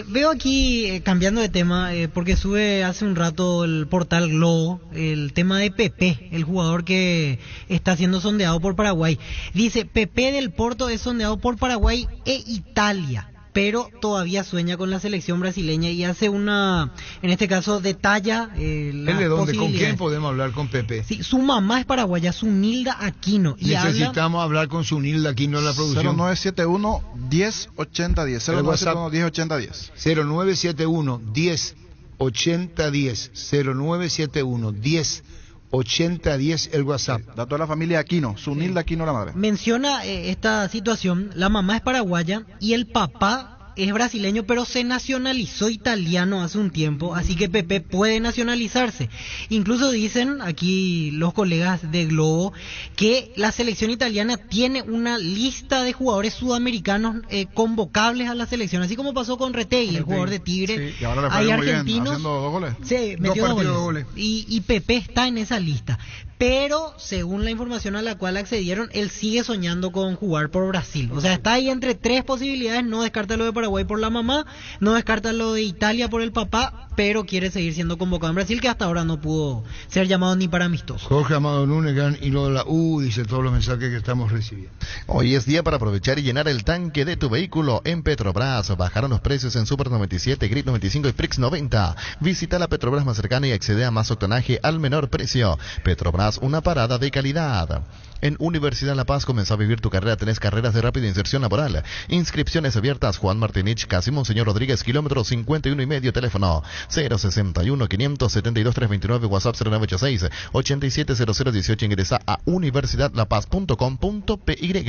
Veo aquí, cambiando de tema, porque sube hace un rato el portal Globo, el tema de Pepe, el jugador que está siendo sondeado por Paraguay. Dice, Pepe del Porto es sondeado por Paraguay e Italia, pero todavía sueña con la selección brasileña y hace una, en este caso, detalla las ¿De dónde? ¿Con posibilidades. quién podemos hablar con Pepe? Sí, su mamá es paraguaya, Zunilda Aquino. Y necesitamos hablar con Zunilda Aquino en la producción. 0971-108010. 0971-108010. 0971-108010. 0971-108010, el WhatsApp. Dato de la familia Aquino, Zunilda Aquino la madre. Menciona esta situación, la mamá es paraguaya y el papá es brasileño, pero se nacionalizó italiano hace un tiempo, así que Pepe puede nacionalizarse. Incluso dicen aquí los colegas de Globo que la selección italiana tiene una lista de jugadores sudamericanos convocables a la selección, así como pasó con Retegui, el jugador de Tigre. Sí, y ahora le fue Hay muy argentinos, bien, haciendo 2 goles. Sí, metió 2 goles. Y Pepe está en esa lista. Pero, según la información a la cual accedieron, él sigue soñando con jugar por Brasil. O sea, está ahí entre 3 posibilidades, no descarta lo de Paraguay por la mamá, no descarta lo de Italia por el papá, pero quiere seguir siendo convocado en Brasil, que hasta ahora no pudo ser llamado ni para amistoso. Jorge Amado Núñez y lo de la U, dice todos los mensajes que estamos recibiendo. Hoy es día para aprovechar y llenar el tanque de tu vehículo en Petrobras. Bajaron los precios en Super 97, Grip 95 y Prix 90. Visita la Petrobras más cercana y accede a más octanaje al menor precio. Petrobras, una parada de calidad. En Universidad La Paz comenzó a vivir tu carrera. Tenés carreras de rápida inserción laboral. Inscripciones abiertas. Juan Martinich, casi Monseñor Rodríguez, kilómetro 51 y medio. Teléfono 061-572-329. WhatsApp 0986-870018. Ingresa a universidadlapaz.com.py.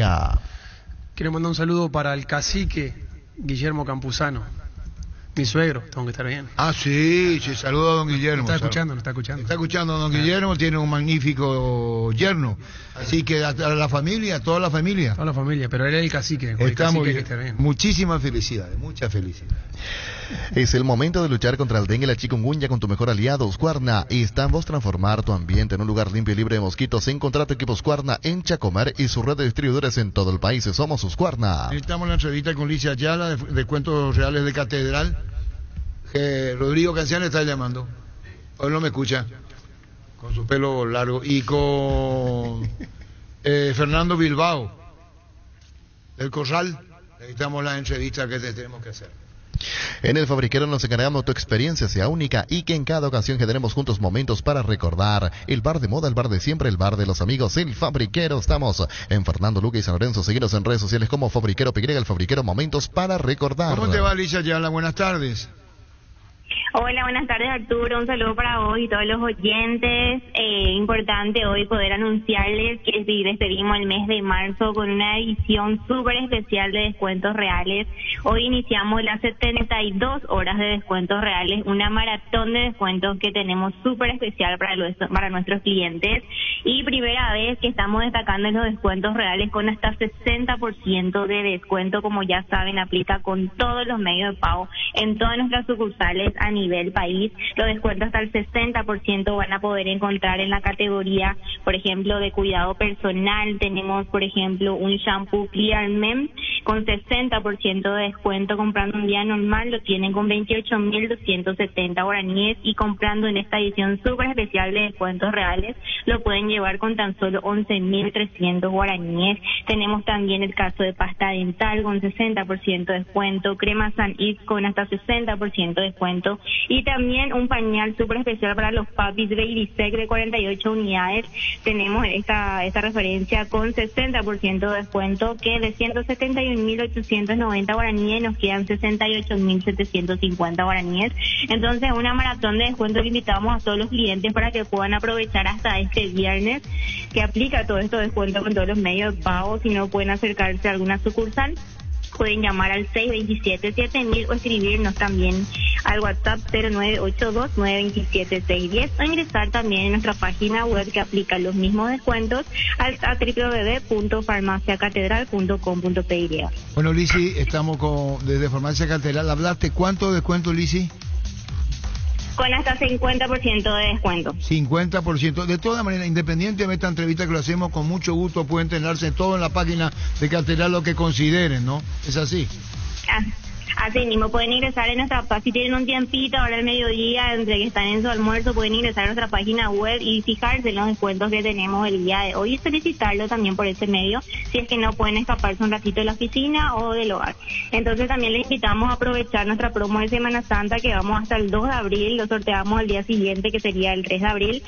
Quiero mandar un saludo para el cacique Guillermo Campuzano, mi suegro, tengo que estar bien. Ah, sí, saludo a don Guillermo. No está escuchando. Está escuchando a don Guillermo, tiene un magnífico yerno. Así que a la familia, a toda la familia. Toda la familia, pero él es el cacique. Estamos bien. Que estar bien. Muchísimas felicidades, muchas felicidades. Es el momento de luchar contra el dengue y la chikungunya con tu mejor aliado, Husqvarna. Y estamos transformar tu ambiente en un lugar limpio y libre de mosquitos. Encontrá tu equipo Husqvarna en Chacomar y su red de distribuidores en todo el país. Somos Husqvarna. Estamos en la entrevista con Licia Ayala, de Cuentos Reales de Catedral. Que Rodrigo Canciano está llamando. Hoy no me escucha. Con su pelo largo. Y con Fernando Bilbao, del Corral. Necesitamos la entrevista que tenemos que hacer. En El Fabriquero nos encargamos de tu experiencia sea única y que en cada ocasión generemos juntos momentos para recordar. El bar de moda, el bar de siempre, el bar de los amigos, El Fabriquero. Estamos en Fernando Luque y San Lorenzo. Seguinos en redes sociales como Fabriquero PY, El Fabriquero, momentos para recordar. ¿Cómo te va, Alicia Ayala? Buenas tardes. Hola, buenas tardes, Arturo. Un saludo para vos y todos los oyentes. Importante hoy poder anunciarles que despedimos el mes de marzo con una edición súper especial de descuentos reales. Hoy iniciamos las 72 horas de descuentos reales, una maratón de descuentos que tenemos súper especial para nuestros clientes. Y primera vez que estamos destacando en los descuentos reales con hasta 60% de descuento, como ya saben, aplica con todos los medios de pago en todas nuestras sucursales a nivel país. Los descuentos hasta el 60% van a poder encontrar en la categoría, por ejemplo, de cuidado personal. Tenemos, por ejemplo, un shampoo Clear Men con 60% de descuento. Comprando un día normal lo tienen con 28.270 guaraníes, y comprando en esta edición súper especial de descuentos reales lo pueden llevar con tan solo 11.300 guaraníes. Tenemos también el caso de pasta dental con 60% de descuento, crema San Is con hasta 60% de descuento, y también un pañal súper especial para los papis Baby Sec de 48 unidades. Tenemos esta referencia con 60% de descuento, que de 171 61.890 guaraníes, nos quedan 68.750 guaraníes. Entonces, una maratón de descuento que invitamos a todos los clientes para que puedan aprovechar hasta este viernes, que aplica todo esto descuento con todos los medios de pago. Si no, pueden acercarse a alguna sucursal, pueden llamar al 627-7000 o escribirnos también al WhatsApp 0982-927-610 o ingresar también en nuestra página web que aplica los mismos descuentos a www.farmaciacatedral.com.py. Bueno, Lisi, estamos desde Farmacia Catedral. ¿Hablaste cuánto descuento, Lisi? Con hasta 50% de descuento. 50%. De todas maneras, independientemente de esta entrevista que lo hacemos, con mucho gusto pueden tenerse todo en la página de Catedral lo que consideren, ¿no? ¿Es así? Así mismo, pueden ingresar en nuestra página, si tienen un tiempito ahora al mediodía, entre que están en su almuerzo, pueden ingresar a nuestra página web y fijarse en los descuentos que tenemos el día de hoy y solicitarlo también por ese medio, si es que no pueden escaparse un ratito de la oficina o del hogar. Entonces también les invitamos a aprovechar nuestra promo de Semana Santa, que vamos hasta el 2 de abril, lo sorteamos el día siguiente, que sería el 3 de abril.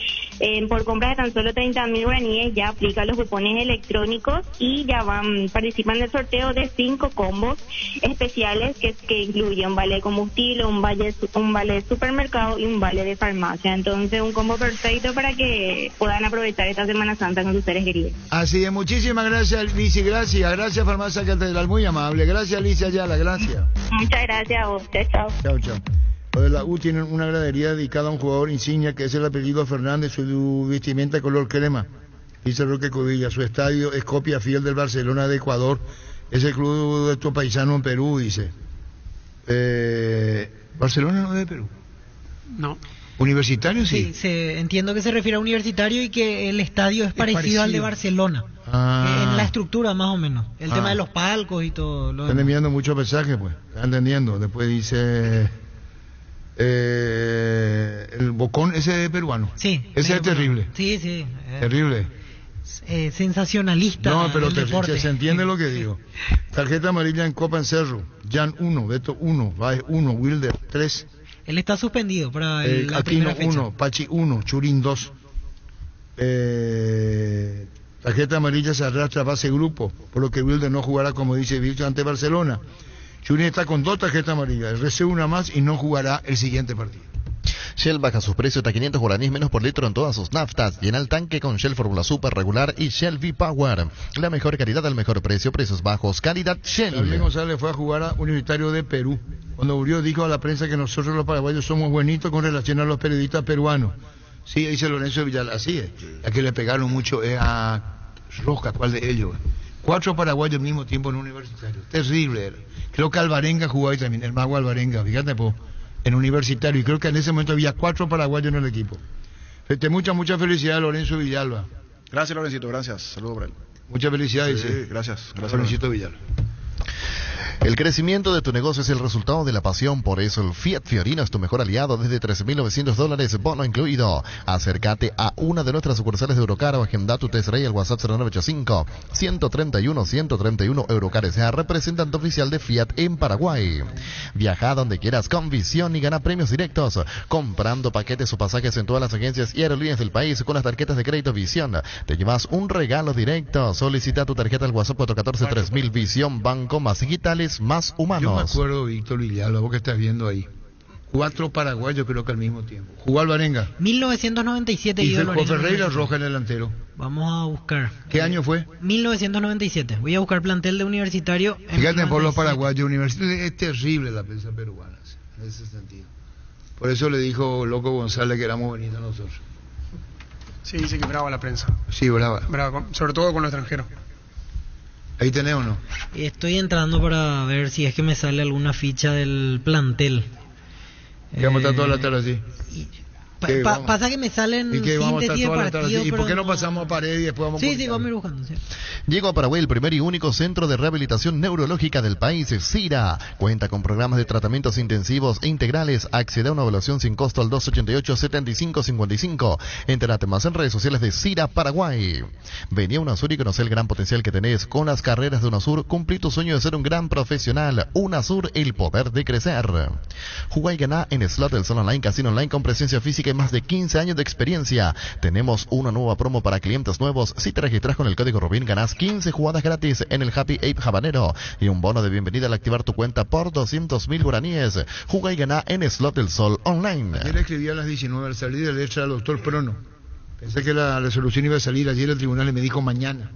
Por compras de tan solo 30.000 guaraníes ya aplica los cupones electrónicos y ya participan del sorteo de 5 combos especiales que incluye un vale de combustible, un vale de supermercado y un vale de farmacia. Entonces, un combo perfecto para que puedan aprovechar esta Semana Santa con sus seres queridos. Así es, muchísimas gracias, Lizy, gracias Farmacia Catedral, muy amable. Gracias, Lizy Ayala, gracias. Muchas gracias a vos, chao. Chao. Los de la U tienen una gradería dedicada a un jugador insignia que es el apellido Fernández, su vestimenta color crema. Dice Roque Codilla, su estadio es copia fiel del Barcelona de Ecuador, es el club de tu paisano en Perú, dice. Barcelona no es de Perú. No. ¿Universitario sí? Sí, entiendo que se refiere a Universitario y que el estadio es parecido al de Barcelona. En la estructura más o menos. El tema de los palcos y todo. Están enviando muchos mensajes, pues. Están entendiendo. Después dice... el Bocón, ese es peruano. Sí. Ese es terrible. Sí. Terrible. Sensacionalista. No, pero se entiende lo que digo. Tarjeta amarilla en Copa en Cerro. Jan 1, Beto 1, Baez 1, Wilder 3. Él está suspendido para la Aquino primera fecha. 1, Pachi 1, Churín 2. Tarjeta amarilla se arrastra a base grupo, por lo que Wilder no jugará, como dice Víctor, ante Barcelona. Churín está con 2 tarjetas amarillas, recibe una más y no jugará el siguiente partido. Shell baja sus precios hasta 500 guaraníes menos por litro en todas sus naftas. Llena el tanque con Shell Fórmula Super regular y Shell V-Power. La mejor calidad al mejor precio, precios bajos, calidad Shell. David González fue a jugar a Universitario de Perú. Cuando murió dijo a la prensa que nosotros los paraguayos somos buenitos con relación a los periodistas peruanos. Sí, dice Lorenzo Villar, así es. La que le pegaron mucho es a Rojas, ¿cuál de ellos? 4 paraguayos al mismo tiempo en Universitario. Terrible era. Creo que Alvarenga jugó ahí también, el mago Alvarenga, fíjate, en Universitario, y creo que en ese momento había 4 paraguayos en el equipo. Mucha felicidad, Lorenzo Villalba. Gracias, Lorencito, gracias. Saludos para él. Muchas felicidades. Sí, gracias. Lorencito Villalba. El crecimiento de tu negocio es el resultado de la pasión, por eso el Fiat Fiorino es tu mejor aliado desde $13.900, bono incluido. Acércate a una de nuestras sucursales de Eurocar o agenda tu test drive al WhatsApp 0985-131 Eurocar sea representante oficial de Fiat en Paraguay. Viaja donde quieras con Visión y gana premios directos, comprando paquetes o pasajes en todas las agencias y aerolíneas del país con las tarjetas de crédito Visión. Te llevas un regalo directo. Solicita tu tarjeta al WhatsApp 414-3000 Visión, banco más digitales más humanos. Yo me acuerdo, Víctor Villalba, vos que estás viendo ahí. 4 paraguayos creo que al mismo tiempo. Jugó Alvarenga. 1997. Y Juan Ferreira Roja en el delantero. Vamos a buscar. ¿Qué año fue? 1997. Voy a buscar plantel de Universitario. Fíjate por los paraguayos. Universitario es terrible la prensa peruana, en ese sentido. Por eso le dijo Loco González que éramos bonitos nosotros. Sí, dice que brava la prensa. Sí, brava. Sobre todo con los extranjeros. ¿Ahí tenés o no? Estoy entrando para ver si es que me sale alguna ficha del plantel. Que vamos a estar toda la tarde así. Pasa que me salen síntesis de partido. ¿Y por qué no pasamos a pared y después vamos a... Sí, vamos a ir buscando. Sí. Llegó a Paraguay el primer y único centro de rehabilitación neurológica del país, CIRA. Cuenta con programas de tratamientos intensivos e integrales. Accede a una evaluación sin costo al 288-7555. Entérate más en redes sociales de CIRA Paraguay. Vení a UNASUR y conoce el gran potencial que tenés. Con las carreras de UNASUR, cumplí tu sueño de ser un gran profesional. UNASUR, el poder de crecer. Jugá y ganá en Slot, el Sol Online, casino online con presencia física más de 15 años de experiencia. Tenemos una nueva promo para clientes nuevos. Si te registras con el código Rubin, ganás 15 jugadas gratis en el Happy Ape Habanero y un bono de bienvenida al activar tu cuenta por 200.000 guaraníes. Juga y gana en Slot del Sol Online. Ayer escribí a las 19 al salir de letra al doctor Prono. Pensé que la resolución iba a salir ayer al tribunal y me dijo mañana.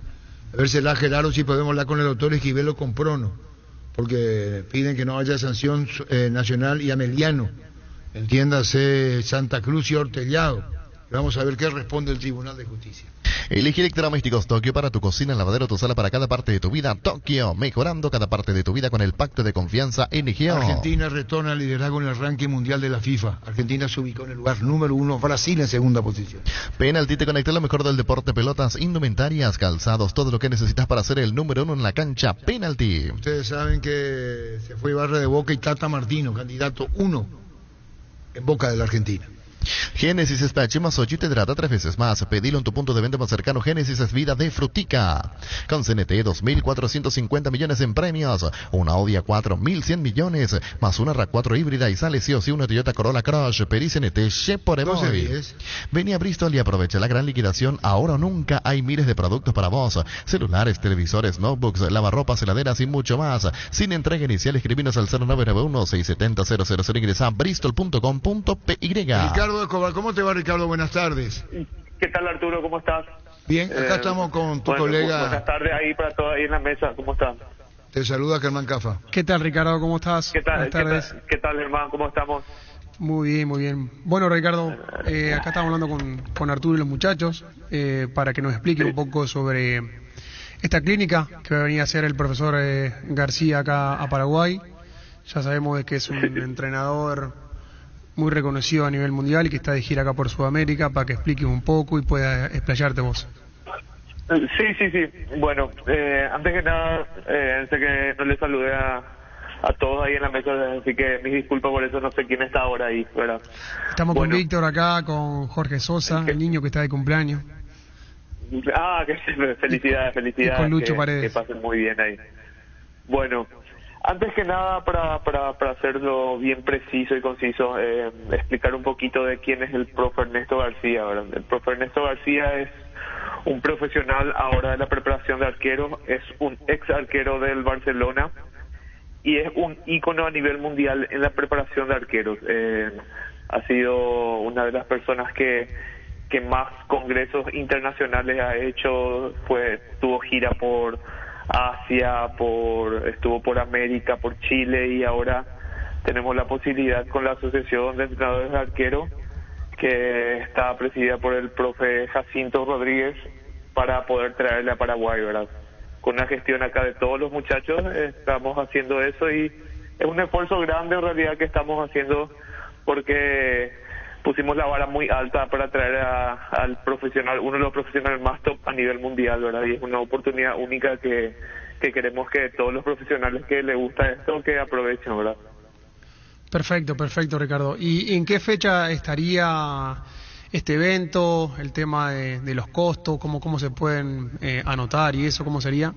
A ver si Gerardo, si podemos hablar con el doctor Esquivel o con Prono, porque piden que no haya sanción nacional y ameliano, entiéndase Santa Cruz y Hortellado. Vamos a ver qué responde el Tribunal de Justicia. Elegir electrodomésticos Tokio para tu cocina, lavadero, tu sala, para cada parte de tu vida. Tokio, mejorando cada parte de tu vida con el pacto de confianza NGO. Argentina retorna al liderazgo en el ranking mundial de la FIFA. Argentina se ubicó en el lugar número 1, Brasil en segunda posición. Penalty te conecta lo mejor del deporte, pelotas, indumentarias, calzados, todo lo que necesitas para ser el número 1 en la cancha. Penalty. Ustedes saben que se fue Barra de Boca y Tata Martino, candidato 1 en Boca de la Argentina. Génesis Espacio más 8 te hidrata 3 veces más. Pedilo en tu punto de venta más cercano. Génesis es vida de frutica. Con CNT 2.450 millones en premios. Una Audi A4 1.100 millones. Más una RAV4 híbrida y sale sí o sí una Toyota Corolla Cross. Pedí CNT Shepard Emoy. Ven a Bristol y aprovecha la gran liquidación. Ahora o nunca hay miles de productos para vos. Celulares, televisores, notebooks, lavarropas, heladeras y mucho más. Sin entrega inicial, escribinos al 0991-670-000. Ingresa a bristol.com.py. Ricardo Escobar, ¿cómo te va, Ricardo? Buenas tardes. ¿Qué tal, Arturo? ¿Cómo estás? Bien, acá estamos con tu colega. Buenas tardes ahí para todos ahí en la mesa. ¿Cómo están? Te saluda Germán Cafa. ¿Qué tal, Ricardo? ¿Cómo estás? ¿Qué tal? Buenas tardes. ¿Qué tal, Germán? ¿Cómo estamos? Muy bien, muy bien. Bueno, Ricardo, acá estamos hablando con Arturo y los muchachos para que nos explique un poco sobre esta clínica que va a venir a hacer el profesor García acá a Paraguay. Ya sabemos de que es un entrenador muy reconocido a nivel mundial y que está de gira acá por Sudamérica, para que expliques un poco y pueda explayarte vos. Sí. Bueno, antes que nada, sé que no le saludé a todos ahí en la mesa, así que mis disculpas por eso, no sé quién está ahora ahí, ¿verdad? Estamos con Víctor acá, con Jorge Sosa, el niño que está de cumpleaños. Ah, felicidades. Y con Lucho Paredes. Que pasen muy bien ahí. Bueno, antes que nada, para hacerlo bien preciso y conciso, explicar un poquito de quién es el profe Ernesto García, ¿verdad? El profe Ernesto García es un profesional ahora de la preparación de arqueros, es un ex arquero del Barcelona y es un ícono a nivel mundial en la preparación de arqueros. Ha sido una de las personas que más congresos internacionales ha hecho, tuvo gira por Asia, estuvo por América, por Chile, y ahora tenemos la posibilidad con la Asociación de Entrenadores de Arqueros, que está presidida por el profe Jacinto Rodríguez, para poder traerle a Paraguay, ¿verdad? Con una gestión acá de todos los muchachos estamos haciendo eso, y es un esfuerzo grande en realidad que estamos haciendo, porque pusimos la vara muy alta para traer al profesional, uno de los profesionales más top a nivel mundial, ¿verdad? Y es una oportunidad única que queremos que todos los profesionales que les gusta esto, que aprovechen, ¿verdad? Perfecto, Ricardo. ¿Y en qué fecha estaría este evento, el tema de los costos, cómo se pueden anotar y eso, cómo sería?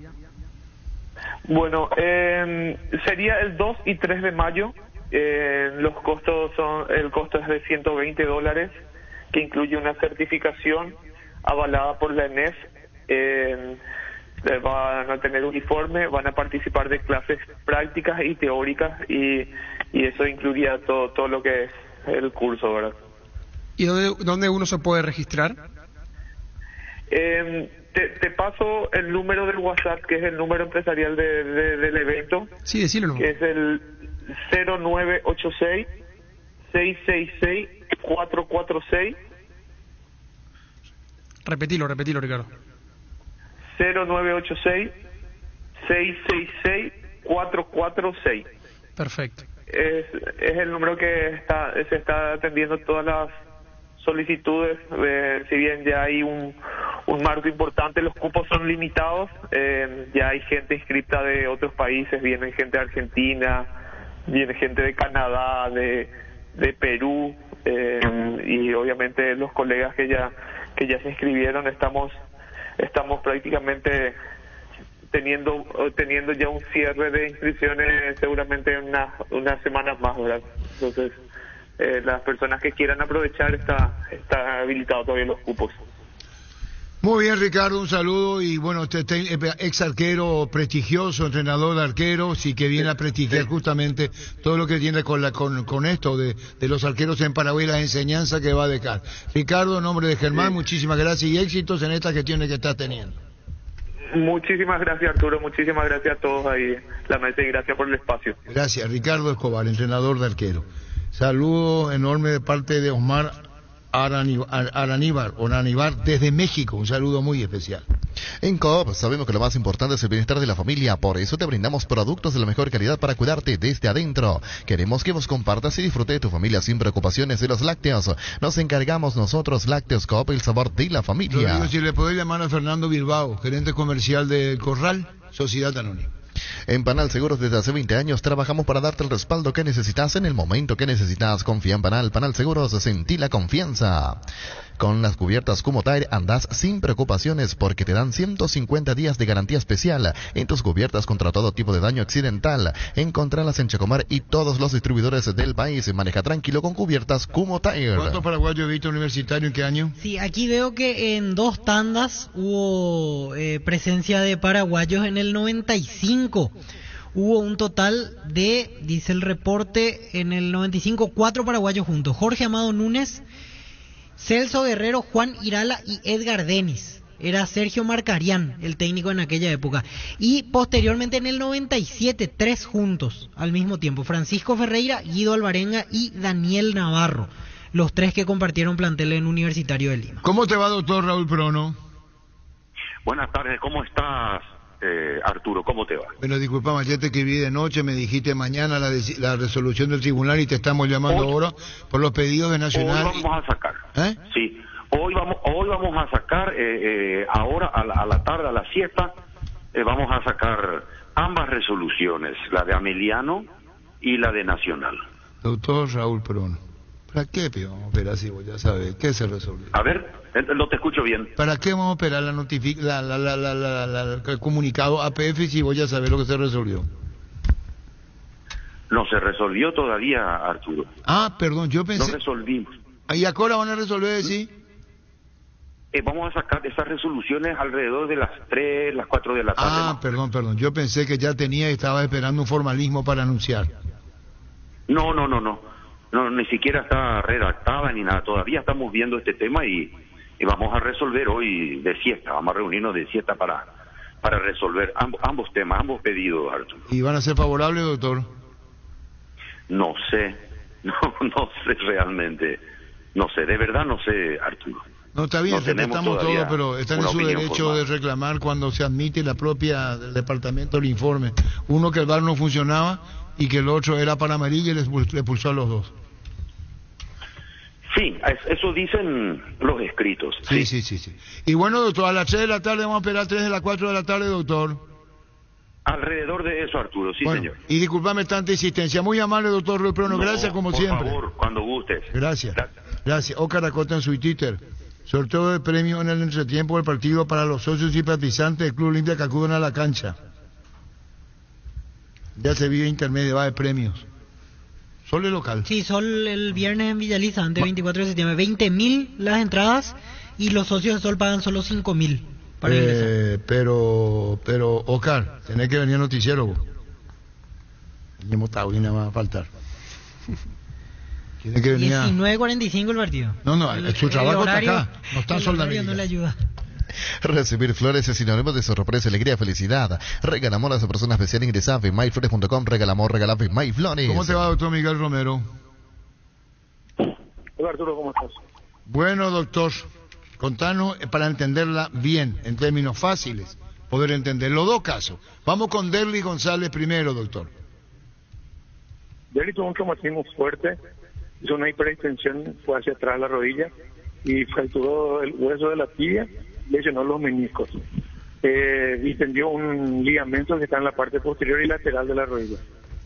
Bueno, sería el 2 y 3 de mayo. Los costos el costo es de $120, que incluye una certificación avalada por la ENEF. Van a tener uniforme, van a participar de clases prácticas y teóricas, y eso incluiría todo lo que es el curso, ¿verdad? ¿Y dónde uno se puede registrar? Te paso el número del WhatsApp, que es el número empresarial del evento. Sí, decílo. Que es el 0986-666-446. Repetilo, Ricardo. 0986-666-446. Perfecto. Es el número que se está atendiendo todas las solicitudes. Si bien ya hay un marco importante, los cupos son limitados. Ya hay gente inscrita de otros países, viene gente de Argentina, viene gente de Canadá, de Perú, y obviamente los colegas que ya se inscribieron, estamos prácticamente teniendo ya un cierre de inscripciones seguramente en unas semanas más, ¿verdad? Entonces las personas que quieran aprovechar está habilitado todavía los cupos. Muy bien, Ricardo, un saludo. Y bueno, usted ex arquero prestigioso, entrenador de arqueros, y que viene a prestigiar justamente todo lo que tiene con esto de los arqueros en Paraguay, las enseñanzas que va a dejar. Ricardo, en nombre de Germán, muchísimas gracias y éxitos en esta gestión que estás teniendo. Muchísimas gracias, Arturo, muchísimas gracias a todos ahí en la mesa y gracias por el espacio. Gracias, Ricardo Escobar, entrenador de arquero. Saludo enorme de parte de Osmar Araníbar desde México, un saludo muy especial. En Coop sabemos que lo más importante es el bienestar de la familia, por eso te brindamos productos de la mejor calidad para cuidarte desde adentro. Queremos que vos compartas y disfrutes de tu familia sin preocupaciones de los lácteos. Nos encargamos nosotros, Lácteos Coop, el sabor de la familia. Rodrigo, si le puedo llamar a Fernando Bilbao, gerente comercial del Corral, Sociedad Anónima. En Panal Seguros desde hace 20 años trabajamos para darte el respaldo que necesitas en el momento que necesitas. Confía en Panal Seguros, sentí la confianza. Con las cubiertas Kumotire andás sin preocupaciones porque te dan 150 días de garantía especial en tus cubiertas contra todo tipo de daño accidental. Encontralas en Chacomar y todos los distribuidores del país. Maneja tranquilo con cubiertas Kumotire. ¿Cuántos paraguayos viste universitario en qué año? Sí, aquí veo que en 2 tandas hubo presencia de paraguayos en el 95. Hubo un total de, dice el reporte, en el 95, 4 paraguayos juntos. Jorge Amado Núñez, Celso Guerrero, Juan Irala y Edgar Denis. Era Sergio Marcarián el técnico en aquella época. Y posteriormente en el 97, 3 juntos al mismo tiempo. Francisco Ferreira, Guido Alvarenga y Daniel Navarro. Los 3 que compartieron plantel en Universitario de Lima. ¿Cómo te va, doctor Raúl Prono? Buenas tardes, ¿cómo estás, Arturo? ¿Cómo te va? Bueno, disculpa, ayer te escribí de noche, me dijiste mañana la resolución del tribunal y te estamos llamando ahora por los pedidos de Nacional. Hoy vamos a sacar. Sí, hoy vamos a sacar, ahora a la tarde, a la siesta, vamos a sacar ambas resoluciones, la de Ameliano y la de Nacional. Doctor Raúl Prono, ¿para qué vamos a operar si vos ya sabes qué se resolvió? A ver, no te escucho bien. ¿Para qué vamos a operar el comunicado APF si vos ya sabés lo que se resolvió? No se resolvió todavía, Arturo. Ah, perdón, yo pensé... No resolvimos. ¿Y ahora van a resolver, sí? Vamos a sacar esas resoluciones alrededor de las 3, las 4 de la tarde. Ah, perdón. Yo pensé que ya tenía y estaba esperando un formalismo para anunciar. No, ni siquiera está redactada ni nada. Todavía estamos viendo este tema y vamos a resolver hoy de siesta. Vamos a reunirnos de siesta para resolver ambos temas, ambos pedidos, Arturo. ¿Y van a ser favorables, doctor? No sé, no sé realmente. No sé, de verdad no sé, Arturo. No, está bien, respetamos todo, pero está en su derecho de reclamar cuando se admite del departamento el informe. Uno que el VAR no funcionaba y que el otro era para amarilla y le expulsó a los dos. Sí, eso dicen los escritos. Sí. Y bueno, doctor, a las 3 de la tarde vamos a esperar 3 de las 4 de la tarde, doctor. Alrededor de eso, Arturo, sí, bueno, señor. Y disculpame tanta insistencia. Muy amable, doctor Raúl Prono. Gracias, como siempre. Por favor, cuando gustes. Gracias. Oscar Acosta en su Twitter. Sorteo de premio en el entretiempo del partido para los socios y simpatizantes del Club Olimpia que acuden a la cancha. Ya se vio intermedio, va de premios. Sol el local. Sí, Sol el viernes en Villaliza, antes 24 de septiembre. 20.000 las entradas y los socios de Sol pagan solo 5.000 para ingresar. Pero, Oscar, tenés que venir al noticiero vos. Ni Motagüina va a faltar. Tiene que venir 19:45 el partido. No, su trabajo está acá. No está en Soldamérica. No le ayuda. Recibir flores es sinónimo de sorpresa, alegría, felicidad. Regala amor a esa persona especial. Ingresa a myflores.com. Regala amor, regala MyFlores. ¿Cómo te va, doctor Miguel Romero? Hola, Arturo, ¿cómo estás? Bueno, doctor, contanos para entenderla bien, en términos fáciles, poder entender los dos casos. Vamos con Derly González primero, doctor. Derly tuvo un traumatismo fuerte, hizo una hiperextensión, fue hacia atrás la rodilla y fracturó el hueso de la tibia, lesionó los meniscos. Distendió un ligamento que está en la parte posterior y lateral de la rodilla.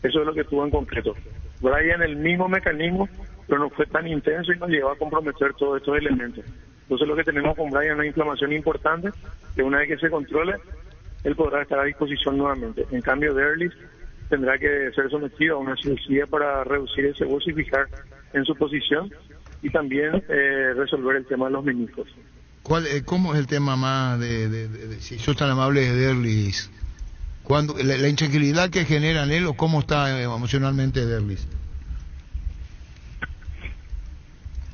Eso es lo que tuvo en concreto. Brian, el mismo mecanismo, pero no fue tan intenso y nos llevó a comprometer todos estos elementos. Entonces lo que tenemos con Brian es una inflamación importante, que una vez que se controle, él podrá estar a disposición nuevamente. En cambio, Derlis tendrá que ser sometido a una cirugía para reducir ese hueso y fijar en su posición y también resolver el tema de los meniscos. ¿Cómo es el tema más si sos tan amable de Derlis? La intranquilidad que genera en él o cómo está emocionalmente Derlis?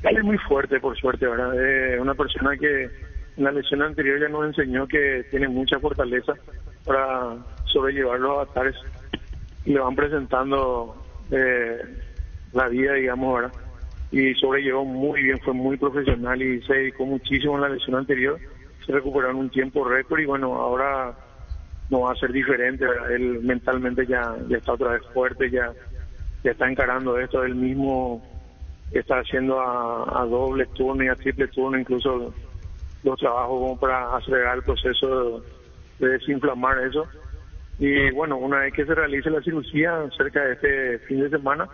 Él es muy fuerte, por suerte, ¿verdad? Una persona que en la lesión anterior ya nos enseñó que tiene mucha fortaleza para sobrellevar los avatares y le van presentando la vida, digamos, ¿verdad? Y sobrellevó muy bien, fue muy profesional y se dedicó muchísimo en la lesión anterior, se recuperó en un tiempo récord y bueno, ahora no va a ser diferente, ¿verdad? Él mentalmente ya está otra vez fuerte, ya está encarando esto, él mismo está haciendo a doble turno y a triple turno, incluso los trabajos como para acelerar el proceso de desinflamar eso. Y bueno, una vez que se realice la cirugía, cerca de este fin de semana,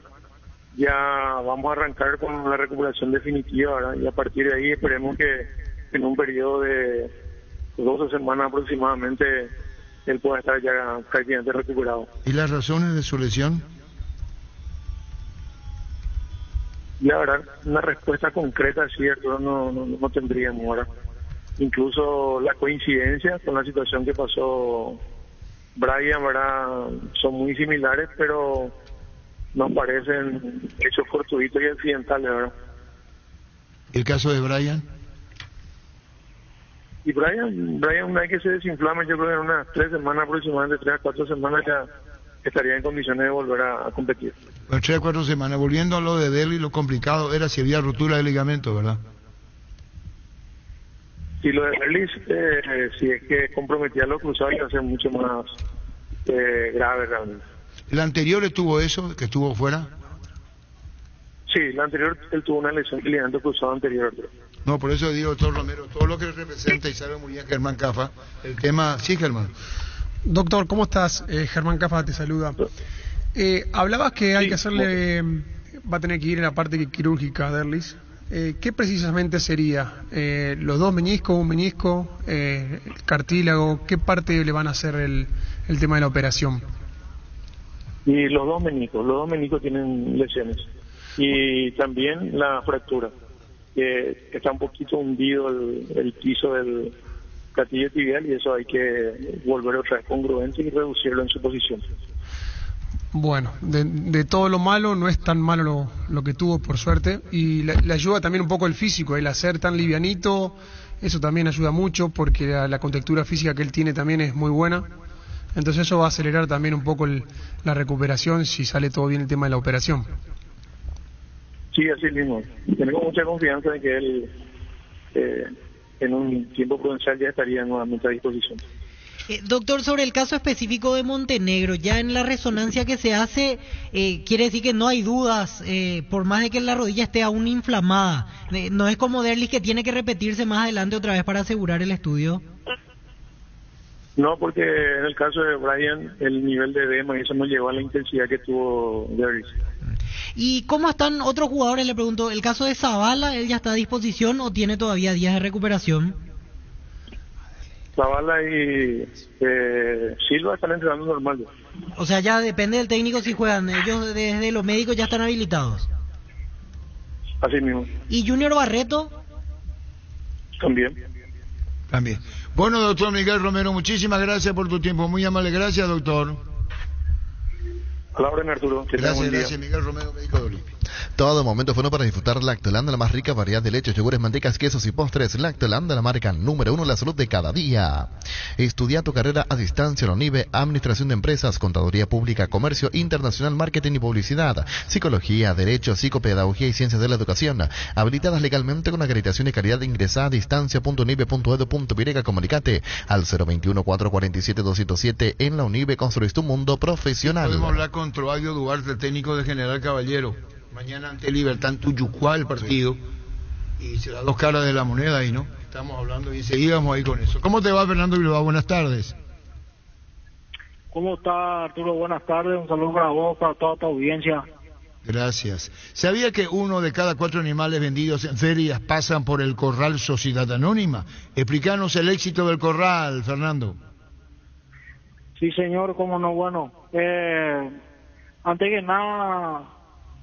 ya vamos a arrancar con la recuperación definitiva, ¿verdad? Y a partir de ahí esperemos que en un periodo de 12 semanas aproximadamente él pueda estar ya prácticamente recuperado. ¿Y las razones de su lesión? La verdad, una respuesta concreta, cierto, no tendríamos ahora. Incluso la coincidencia con la situación que pasó Brian, ¿verdad? Son muy similares, pero nos parecen hechos fortuitos y accidentales, ¿verdad? ¿El caso de Brian? Y Brian una vez que se desinflame, yo creo que en unas 3 semanas aproximadamente, 3 a 4 semanas ya estaría en condiciones de volver a competir. Bueno, 3 a 4 semanas. Volviendo a lo de Derlis, lo complicado era si había ruptura de ligamento, ¿verdad? Y lo de Derlis, si es que comprometía los cruzados, iba a ser mucho más grave realmente. ¿El anterior estuvo eso, que estuvo fuera? Sí, el anterior, él tuvo una lesión de ligamento cruzado anterior. No, por eso digo, doctor Romero, todo lo que representa y sabe muy bien Germán Cafa, el tema... Sí, Germán. Doctor, ¿cómo estás? Germán Cafa te saluda. Hablabas que hay que hacerle... Va a tener que ir en la parte quirúrgica a Derlis. ¿Qué precisamente sería? ¿Los 2 meniscos, un menisco, el cartílago? ¿Qué parte le van a hacer el tema de la operación? Y los dos meniscos tienen lesiones. Y también la fractura, que está un poquito hundido el piso del castillo tibial y eso hay que volver otra vez congruente y reducirlo en su posición. Bueno, de todo lo malo no es tan malo lo que tuvo, por suerte, y le ayuda también un poco el físico, el hacer tan livianito, eso también ayuda mucho porque la contextura física que él tiene también es muy buena, entonces eso va a acelerar también un poco la recuperación si sale todo bien el tema de la operación. Sí, así mismo. Tenemos mucha confianza en que él en un tiempo prudencial ya estaría nuevamente a disposición. Doctor, sobre el caso específico de Montenegro, ya en la resonancia que se hace, quiere decir que no hay dudas, por más de que la rodilla esté aún inflamada. No es como Derlis que tiene que repetirse más adelante otra vez para asegurar el estudio. No, porque en el caso de Brian, el nivel de edema y eso no llegó a la intensidad que tuvo Derlis. ¿Y cómo están otros jugadores? Le pregunto, ¿el caso de Zavala, él ya está a disposición o tiene todavía días de recuperación? Zavala y Silva están entrenando normal. O sea, ya depende del técnico si juegan. Ellos desde los médicos ya están habilitados. Así mismo. ¿Y Junior Barreto? También. Bueno, doctor Miguel Romero, muchísimas gracias por tu tiempo. Muy amable. Gracias, doctor. A la orden, Arturo. Gracias, Miguel Romero, médico de Olimpia. Todo momento bueno para disfrutar Lactolanda, la más rica variedad de leches, yogures, mantecas, quesos y postres. Lactolanda, la marca número 1, la salud de cada día. Estudia tu carrera a distancia en la UNIBE, Administración de Empresas, Contaduría Pública, Comercio Internacional, Marketing y Publicidad, Psicología, Derecho, Psicopedagogía y Ciencias de la Educación. Habilitadas legalmente con acreditación y calidad. Ingresa a distancia.unibe.edu.y. Comunicate al 021-447-207. En la UNIBE construís tu mundo profesional. Podemos hablar con Troadio Duarte, técnico de General Caballero. Mañana ante Libertad en Tuyucuá el partido. Y será 2 caras de la moneda ahí, ¿no? Estamos hablando y seguimos ahí con eso. ¿Cómo te va, Fernando Bilbao? Buenas tardes. ¿Cómo está, Arturo? Buenas tardes. Un saludo para vos, para toda tu audiencia. Gracias. ¿Sabía que 1 de cada 4 animales vendidos en ferias pasan por el Corral Sociedad Anónima? Explícanos el éxito del Corral, Fernando. Sí, señor, cómo no. Bueno, antes que nada,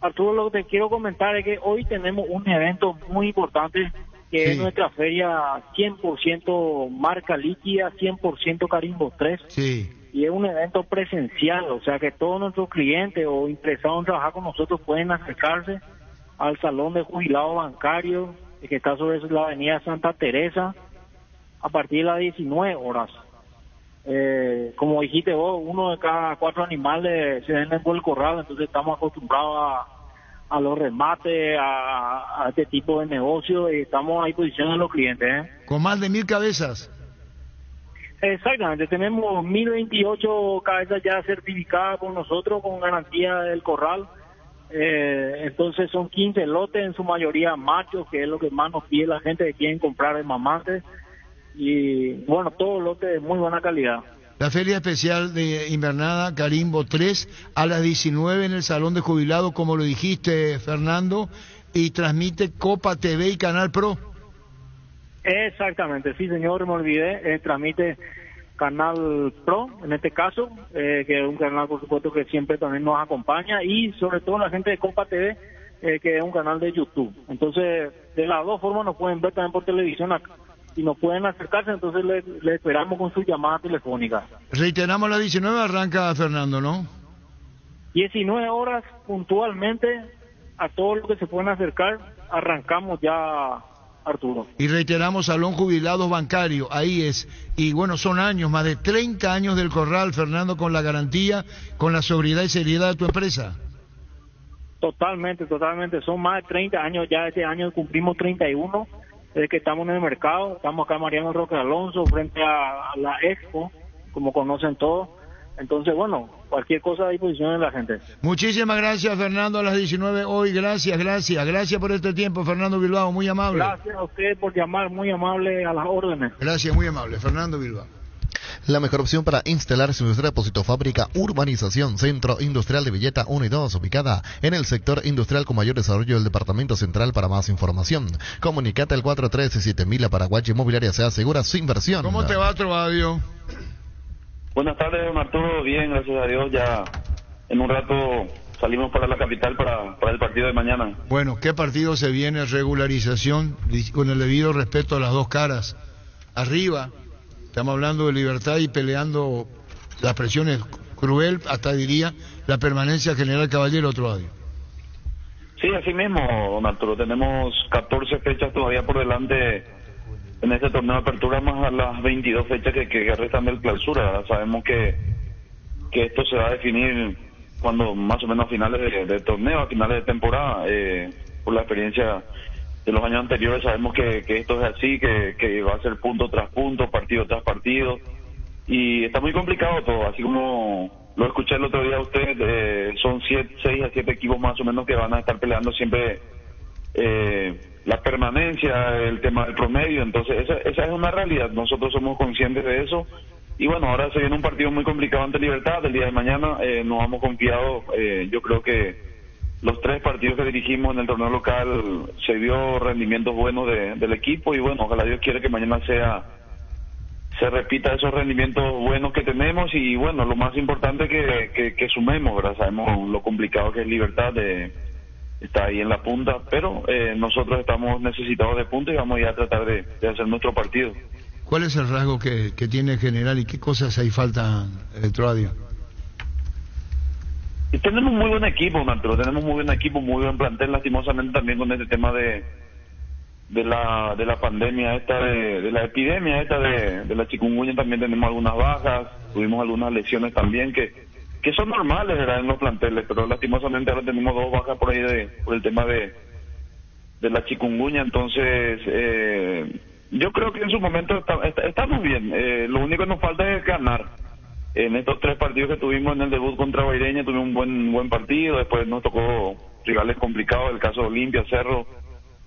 Arturo, lo que te quiero comentar es que hoy tenemos un evento muy importante que es nuestra feria 100% marca líquida, 100% Carimbo 3. Sí. Y es un evento presencial, o sea que todos nuestros clientes o interesados en trabajar con nosotros pueden acercarse al Salón de Jubilados Bancarios, que está sobre la avenida Santa Teresa, a partir de las 19 horas. Como dijiste vos, 1 de cada 4 animales se venden por el corral, entonces estamos acostumbrados a los remates, a este tipo de negocio, y estamos a disposición de los clientes. Con más de 1000 cabezas. Exactamente, tenemos 1028 cabezas ya certificadas por nosotros con garantía del corral. Entonces son 15 lotes, en su mayoría machos, que es lo que más nos pide la gente que quieren comprar en mamantes. Y bueno, todos lotes de muy buena calidad. La feria especial de invernada Carimbo 3 a las 19 en el Salón de Jubilados, como lo dijiste, Fernando, y transmite Copa TV y Canal Pro. Exactamente, sí señor, me olvidé, transmite Canal Pro, en este caso, que es un canal por supuesto que siempre también nos acompaña, y sobre todo la gente de Copa TV, que es un canal de YouTube. Entonces, de las dos formas nos pueden ver también por televisión acá. Si nos pueden acercarse, entonces le esperamos con su llamada telefónica. Reiteramos, las 19 arranca, Fernando, ¿no? 19 horas puntualmente, a todos los que se pueden acercar, arrancamos ya, Arturo. Y reiteramos, Salón Jubilados Bancario, ahí es. Y bueno, son años, más de 30 años del corral, Fernando, con la garantía, con la sobriedad y seriedad de tu empresa. Totalmente, son más de 30 años ya, este año cumplimos 31. Desde que estamos en el mercado, estamos acá en Mariano Roque Alonso, frente a la Expo, como conocen todos. Entonces, bueno, cualquier cosa a disposición de la gente. Muchísimas gracias, Fernando, a las 19 hoy. Gracias por este tiempo, Fernando Bilbao, muy amable. Gracias a usted por llamar, muy amable, a las órdenes. Gracias, muy amable, Fernando Bilbao. La mejor opción para instalar su depósito fábrica Urbanización Centro Industrial de Villeta 1 y 2, ubicada en el sector industrial con mayor desarrollo del departamento central. Para más información, comunicate al 413-7000 a Paraguay Inmobiliaria, se asegura su inversión. ¿Cómo te va, Trovadio? Buenas tardes, don Arturo, bien, gracias a Dios, ya en un rato salimos para la capital para el partido de mañana. Bueno, ¿qué partido se viene? Regularización, con el debido respeto a las dos caras. Arriba, estamos hablando de libertad y peleando las presiones cruel, hasta diría, la permanencia general Caballero, otro audio. Sí, así mismo, don Arturo, tenemos 14 fechas todavía por delante en este torneo de apertura, más a las 22 fechas que restan del clausura. Sabemos que esto se va a definir cuando más o menos a finales de torneo, a finales de temporada, por la experiencia de los años anteriores sabemos que esto es así, que va a ser punto tras punto, partido tras partido, y está muy complicado todo, así como lo escuché el otro día a usted, son 6 a 7 equipos más o menos que van a estar peleando siempre la permanencia, el tema del promedio, entonces esa es una realidad, nosotros somos conscientes de eso, y bueno, ahora se viene un partido muy complicado ante Libertad, el día de mañana nos hemos confiado, yo creo que los 3 partidos que dirigimos en el torneo local se vio rendimientos buenos del equipo y bueno, ojalá Dios quiera que mañana se repita esos rendimientos buenos que tenemos y bueno, lo más importante que sumemos, ¿verdad? Sabemos lo complicado que es Libertad, está ahí en la punta, pero nosotros estamos necesitados de puntos y vamos ya a tratar de hacer nuestro partido. ¿Cuál es el rasgo que tiene el general y qué cosas ahí faltan, Troadio? Y tenemos muy buen equipo, Arturo, tenemos muy buen equipo, muy buen plantel, lastimosamente también con este tema de la pandemia esta, de la epidemia esta de la chikungunya también tenemos algunas bajas, tuvimos algunas lesiones también que son normales, ¿verdad?, en los planteles, pero lastimosamente ahora tenemos 2 bajas por ahí por el tema de la chikungunya, entonces yo creo que en su momento estamos bien, lo único que nos falta es ganar. En estos 3 partidos que tuvimos en el debut contra Baireña tuvimos un buen partido, después nos tocó rivales complicados, el caso de Olimpia, Cerro,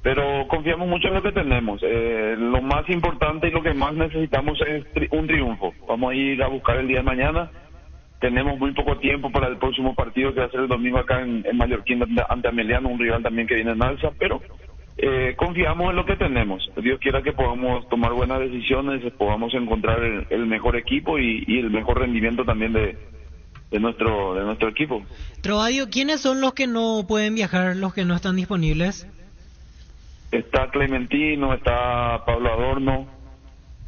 pero confiamos mucho en lo que tenemos. Lo más importante y lo que más necesitamos es un triunfo. Vamos a ir a buscar el día de mañana, tenemos muy poco tiempo para el próximo partido que va a ser el domingo acá en Mallorquín ante Ameliano, un rival también que viene en alza, pero confiamos en lo que tenemos. Dios quiera que podamos tomar buenas decisiones, podamos encontrar el mejor equipo y el mejor rendimiento también de nuestro equipo. Trovadio, ¿quiénes son los que no pueden viajar, los que no están disponibles? Está Clementino, está Pablo Adorno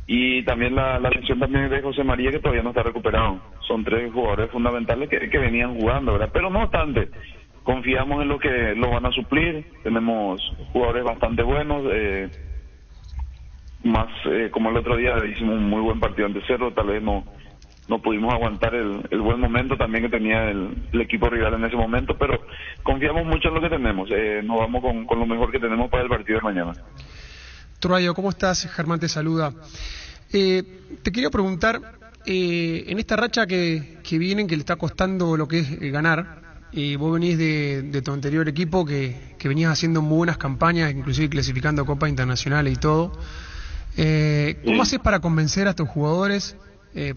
y también la lesión también de José María, que todavía no está recuperado. Son 3 jugadores fundamentales que venían jugando, ¿verdad? Pero no obstante, confiamos en lo que lo van a suplir. Tenemos jugadores bastante buenos, como el otro día hicimos un muy buen partido ante Cerro, tal vez no pudimos aguantar el buen momento también que tenía el equipo rival en ese momento, pero confiamos mucho en lo que tenemos. Nos vamos con lo mejor que tenemos para el partido de mañana. Trovadio, ¿cómo estás? Germán te saluda. Te quería preguntar, en esta racha que vienen, que le está costando lo que es ganar, vos venís de tu anterior equipo que venías haciendo muy buenas campañas, inclusive clasificando a Copas Internacionales y todo. ¿Cómo haces para convencer a tus jugadores,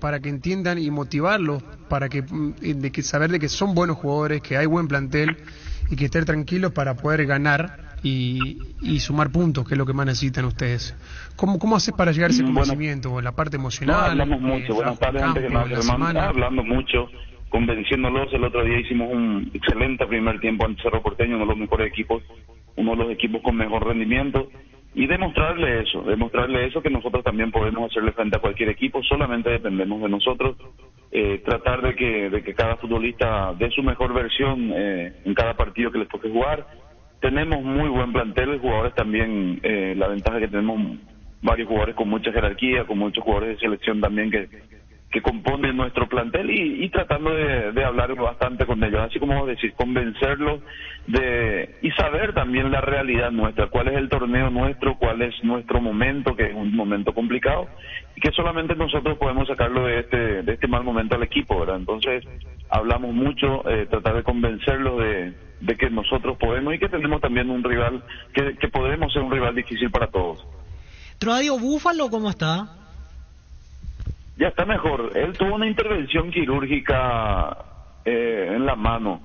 para que entiendan y motivarlos, para que saber de que son buenos jugadores, que hay buen plantel y que estén tranquilos para poder ganar y sumar puntos, que es lo que más necesitan ustedes? ¿Cómo haces para llegar a ese convencimiento, la parte emocional? Hablamos mucho, buenas tardes, antes que nada, hablando mucho, convenciéndolos. El otro día hicimos un excelente primer tiempo ante Cerro Porteño, uno de los mejores equipos, uno de los equipos con mejor rendimiento, y demostrarle eso, que nosotros también podemos hacerle frente a cualquier equipo, solamente dependemos de nosotros. Tratar de que cada futbolista dé su mejor versión en cada partido que les toque jugar. Tenemos muy buen plantel, jugadores también, la ventaja que tenemos varios jugadores con mucha jerarquía, con muchos jugadores de selección también que componen nuestro plantel, y tratando de hablar bastante con ellos, así como decir, convencerlos y saber también la realidad nuestra, cuál es el torneo nuestro, cuál es nuestro momento, que es un momento complicado, y que solamente nosotros podemos sacarlo de este mal momento al equipo, ¿verdad? Entonces, hablamos mucho, tratar de convencerlos de que nosotros podemos y que tenemos también un rival, que podemos ser un rival difícil para todos. Trovadio, Búfalo, ¿cómo está? Ya está mejor. Él tuvo una intervención quirúrgica en la mano.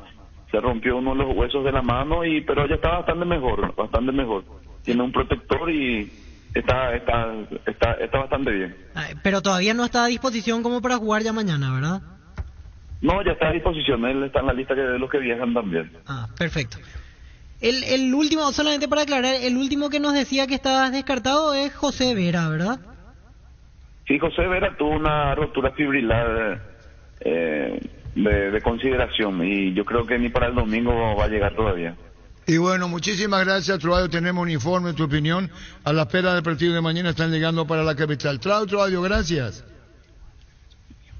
Se rompió uno de los huesos de la mano, pero ya está bastante mejor. Tiene un protector y está bastante bien. Pero todavía no está a disposición como para jugar ya mañana, ¿verdad? No, ya está a disposición. Él está en la lista de los que viajan también. Perfecto. El último, solamente para aclarar, el último que nos decía que estaba descartado es José Vera, ¿verdad? Sí, José Vera tuvo una rotura fibrilar de consideración, y yo creo que ni para el domingo va a llegar todavía. Y bueno, muchísimas gracias, Trovadio. Tenemos un informe, tu opinión. A la espera del partido de mañana están llegando para la capital. Trovadio, gracias.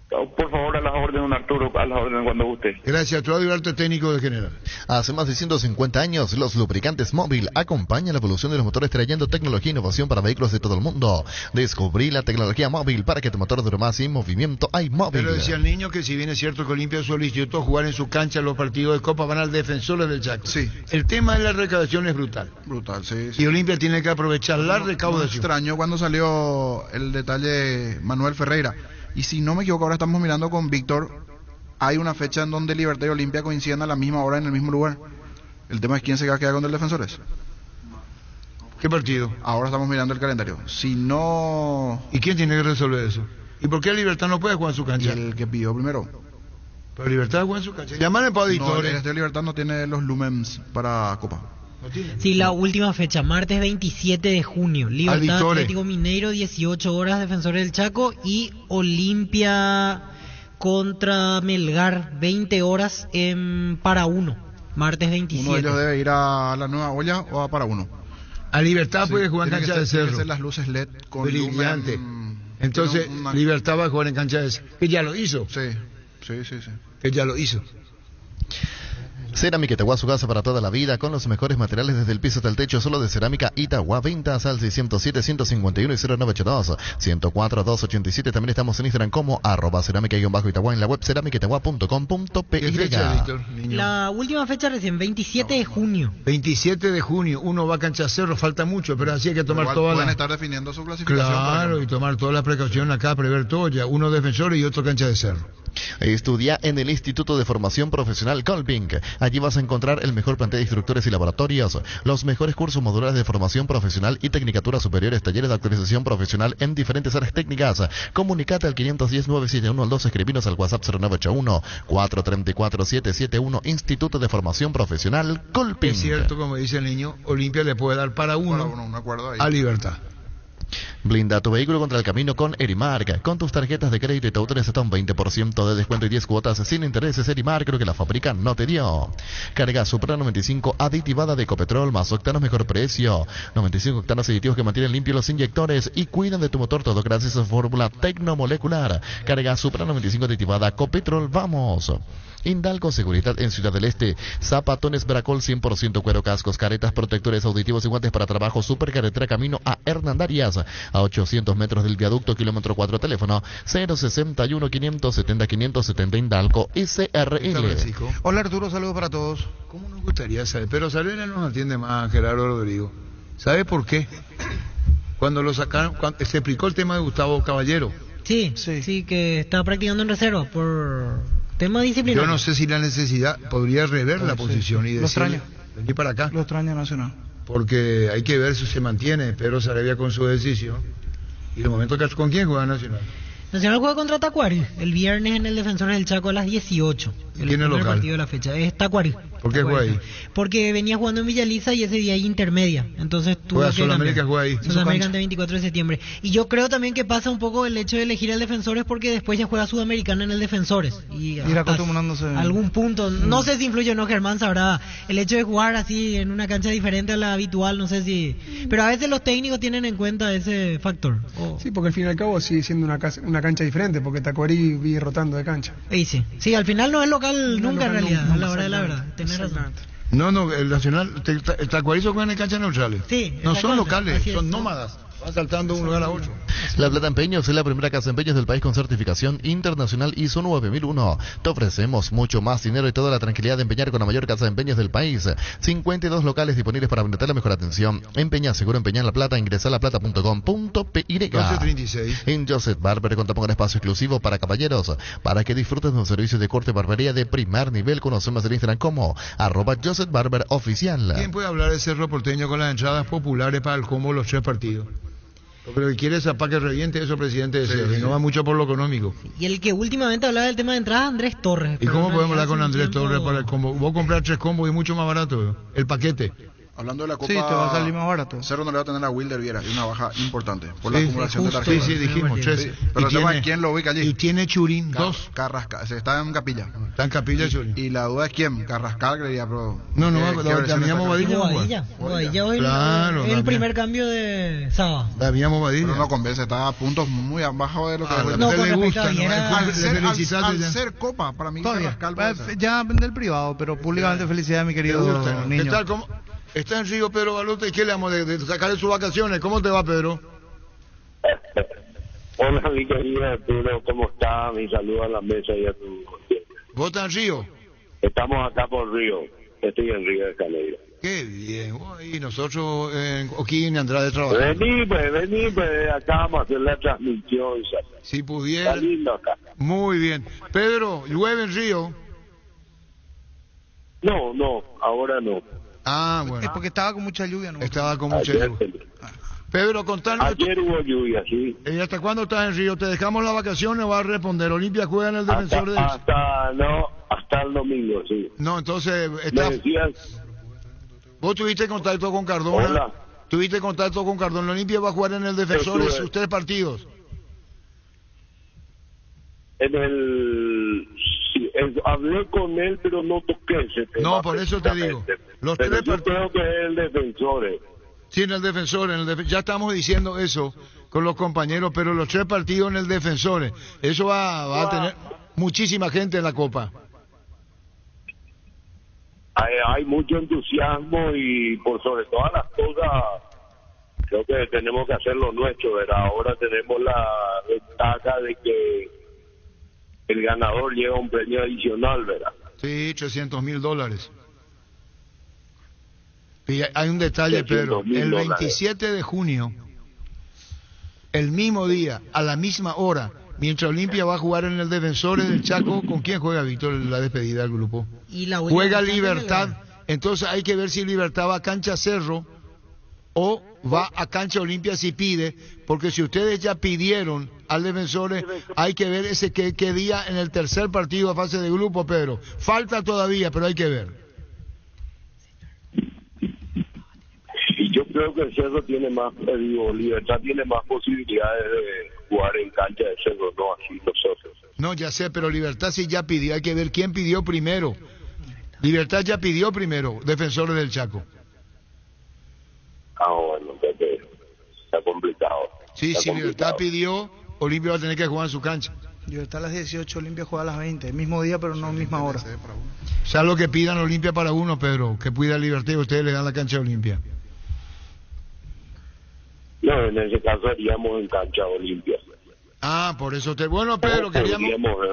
Por favor, a las órdenes, Arturo, a las órdenes cuando guste. Gracias, Trovadio, alto técnico de General. Hace más de 150 años, los lubricantes Móvil acompañan la evolución de los motores, trayendo tecnología e innovación para vehículos de todo el mundo. Descubrí la tecnología Móvil para que tu motor dure más, y en movimiento hay Móvil. Pero decía el niño que si bien es cierto que Olimpia solicitó jugar en su cancha los partidos de Copa, van al Defensores del Chaco. Sí. El tema de la recaudación es brutal. Sí. Y Olimpia tiene que aprovechar la recaudación. No extraño cuando salió el detalle Manuel Ferreira. Y si no me equivoco, ahora estamos mirando con Víctor, hay una fecha en donde Libertad y Olimpia coinciden a la misma hora en el mismo lugar. El tema es quién se va a quedar con el Defensores. ¿Qué partido? Ahora estamos mirando el calendario. Si no... ¿Y quién tiene que resolver eso? ¿Y por qué Libertad no puede jugar en su cancha? El que pidió primero. Pero Libertad juega en su cancha. Llamarle para auditores. No, Libertad no tiene los lumens para Copa. Sí, la última fecha, martes 27 de junio. Libertad Atlético Mineiro, 18 horas, Defensores del Chaco. Y Olimpia contra Melgar, 20 horas en Para Uno, martes 27. Uno de ellos debe ir a la Nueva Olla o a Para Uno. A Libertad puede jugar en cancha de Cerro. Tiene que ser las luces LED con brillante. Entonces, Libertad va a jugar en cancha de Cerro. Que ya lo hizo. Sí. Que ya lo hizo. Cerámica Itagua, su casa para toda la vida, con los mejores materiales desde el piso hasta el techo, solo de Cerámica Itagua. Ventas al 607-151 y 0982 104-287. También estamos en Instagram como @cerámica_Itagua, en la web cerámicaitagua.com.py. ¿Qué fecha, Víctor? La última fecha recién, 27 de junio. 27 de junio, uno va a cancha Cerro, falta mucho, pero así hay que tomar todas pueden estar definiendo su clasificación. Claro, y tomar toda la precaución acá, prever todo ya, uno Defensor y otro cancha de Cerro. Estudia en el Instituto de Formación Profesional Colping. Allí vas a encontrar el mejor plantel de instructores y laboratorios, los mejores cursos modulares de formación profesional y tecnicaturas superiores, talleres de actualización profesional en diferentes áreas técnicas. Comunicate al 510-971-2, escribinos al WhatsApp 0981-434-771, Instituto de Formación Profesional Colping. Es cierto, como dice el niño, Olimpia le puede dar para uno un acuerdo ahí. a Libertad. Blinda tu vehículo contra el camino con Erimark. Con tus tarjetas de crédito y te autores hasta un 20% de descuento y 10 cuotas sin intereses. Erimark, lo que la fábrica no te dio. Carga Supra 95 aditivada de Ecopetrol más octanos mejor precio. 95 octanos aditivos que mantienen limpios los inyectores y cuidan de tu motor, todo gracias a fórmula tecnomolecular. Carga Supra 95 aditivada Copetrol, vamos. Indalco Seguridad en Ciudad del Este. Zapatones Bracol 100% cuero, cascos, caretas, protectores auditivos y guantes para trabajo. Supercarretera camino a Hernandarias, a 800 metros del viaducto, kilómetro 4, teléfono 061 570 570 Indalco SRL. Hola Arturo, saludos para todos. ¿Cómo nos gustaría saber? Pero Salena no nos atiende más, Gerardo Rodrigo. ¿Sabe por qué? Cuando lo sacaron, cuando se explicó el tema de Gustavo Caballero. Sí, que está practicando en reserva por tema disciplinario. Yo no sé si la necesidad podría rever la posición y Lo decir, extraño. vení para acá. Lo extraña Nacional. Porque hay que ver si se mantiene Pedro Sarabia con su decisión. Y el momento que ¿con quién juega Nacional? Nacional juega contra Tacuary el viernes en el Defensores del Chaco a las 18. ¿Quién es el primer local? partido de la fecha es Tacuary. ¿Por qué juega ahí? Porque venía jugando en Villaliza y ese día hay intermedia. Entonces tuvo Juega que Sudamérica, cambiar. juega ahí. Sudamérica ante 24 de septiembre. Y yo creo también que pasa un poco el hecho de elegir al Defensores porque después ya juega Sudamericana en el Defensores. Y Ir acostumbrándose. algún punto, no sé si influye o no, Germán sabrá. El hecho de jugar así en una cancha diferente a la habitual, no sé si... Pero a veces los técnicos tienen en cuenta ese factor. Sí, porque al fin y al cabo sigue siendo una cancha diferente, porque Tacuary vive rotando de cancha. Sí, al final no es local No es nunca local en realidad, nunca, a la hora de la verdad. Tenés razón. Exactamente. No, el Nacional, el Tacuarizo juega en canchas neutrales. Sí, no son exactamente, locales, así es. son nómadas. Van saltando de un lugar a otro. La Plata Empeños es la primera casa de empeños del país con certificación internacional ISO 9001. Te ofrecemos mucho más dinero y toda la tranquilidad de empeñar con la mayor casa de empeños del país. 52 locales disponibles para brindarte la mejor atención. Empeña seguro, empeña en La Plata, ingresa a laplata.com.py. 1236. En Joseph Barber contamos con espacio exclusivo para caballeros, para que disfrutes de un servicio de corte y barbería de primer nivel. Conocemos el Instagram como @Joseph Barber Oficial. ¿Quién puede hablar de Cerro Porteño con las entradas populares para el combo los 3 partidos? Porque lo que quiere es para que reviente eso, presidente, y no va mucho por lo económico. Y el que últimamente hablaba del tema de entrada, Andrés Torres. ¿Y cómo podemos hablar con Andrés Torres para el combo? Vos comprar 3 combos y mucho más barato, el paquete. Hablando de la Copa, Sí, te va a salir más barato. Cerro no le va a tener a Wilder Viera, y una baja importante por la acumulación de Sí, tarjetas. sí, dijimos 3. Sí, pero sepa quién lo ubica allí. Y tiene Churín, 2. Carrascal, está en Capilla. Está en Capilla Churín. Y la duda es quién, Carrascal, creería, pero... No, Damián Bobadilla hoy Claro, el primer cambio de Saba. Damián Bobadilla. Pero no convence, está a puntos muy abajo de lo que... No, con respecto a Viera, Al ser Copa, para mí Carrascal... Ya del privado, pero públicamente felicidades, mi querido niño. ¿Qué tal? ¿Cómo? Está en Río Pedro Baluta y ¿qué le damos de sacarle sus vacaciones? ¿Cómo te va, Pedro? Hola, mi querido Arturo, ¿cómo está? Mi saludo a la mesa y a tu... ¿Vos estás en Río? Estamos acá por Río, estoy en Río de Janeiro. Qué bien, y nosotros en Oquín y Andrade trabajamos. Vení, pues, acá vamos a hacer la transmisión. Si pudiera. Está lindo acá. Muy bien. Pedro, ¿llueve en Río? No, ahora no. Ah, bueno. Es porque estaba con mucha lluvia, ¿no? Estaba con mucha Ayer, lluvia. Pedro, contanos. Ayer hubo lluvia, sí. ¿Y hasta cuándo estás en Río? ¿Te dejamos las vacaciones o vas a responder? ¿Olimpia juega en el Defensor de...? Hasta el domingo, sí. No, entonces... Me decías... ¿Vos tuviste contacto con Cardona? Hola. ¿Tuviste contacto con Cardona? ¿Olimpia va a jugar en el Defensor sus 3 partidos? En el... Sí, hablé con él, pero no toqué ese tema. No, por eso te digo. Los pero 3 yo creo que es el Defensor. Sí, en el Defensor. Ya estamos diciendo eso con los compañeros, pero los 3 partidos en el Defensor. Eso va a tener muchísima gente en la Copa. Hay mucho entusiasmo y por sobre todas las cosas creo que tenemos que hacer lo nuestro, ¿verdad? Ahora tenemos la ventaja de que el ganador lleva un premio adicional, ¿verdad? Sí, $300,000. Y hay un detalle, Pedro. El 27 de junio, el mismo día, a la misma hora, mientras Olimpia va a jugar en el Defensores del Chaco, ¿con quién juega Víctor la despedida del grupo? Y la Juega Libertad, entonces hay que ver si Libertad va a cancha Cerro o va a cancha Olimpia si pide, porque si ustedes ya pidieron al Defensores, hay que ver ese qué día en el tercer partido a fase de grupo, Pedro. Falta todavía, pero hay que ver. Y yo creo que el Cerro tiene más, Libertad tiene más posibilidades de jugar en cancha de Cerro, no así nosotros. No, ya sé, pero Libertad sí ya pidió, hay que ver quién pidió primero. Libertad ya pidió primero, Defensores del Chaco. Ah, bueno, entonces está complicado. Sí, si Libertad pidió, Olimpia va a tener que jugar en su cancha. Libertad a las 18, Olimpia juega a las 20, mismo día pero no misma hora. O sea, lo que pidan Olimpia para uno, Pedro, que pida Libertad y ustedes le dan la cancha a Olimpia. No, en ese caso haríamos en cancha Olimpia. Ah, por eso bueno, Pedro, queríamos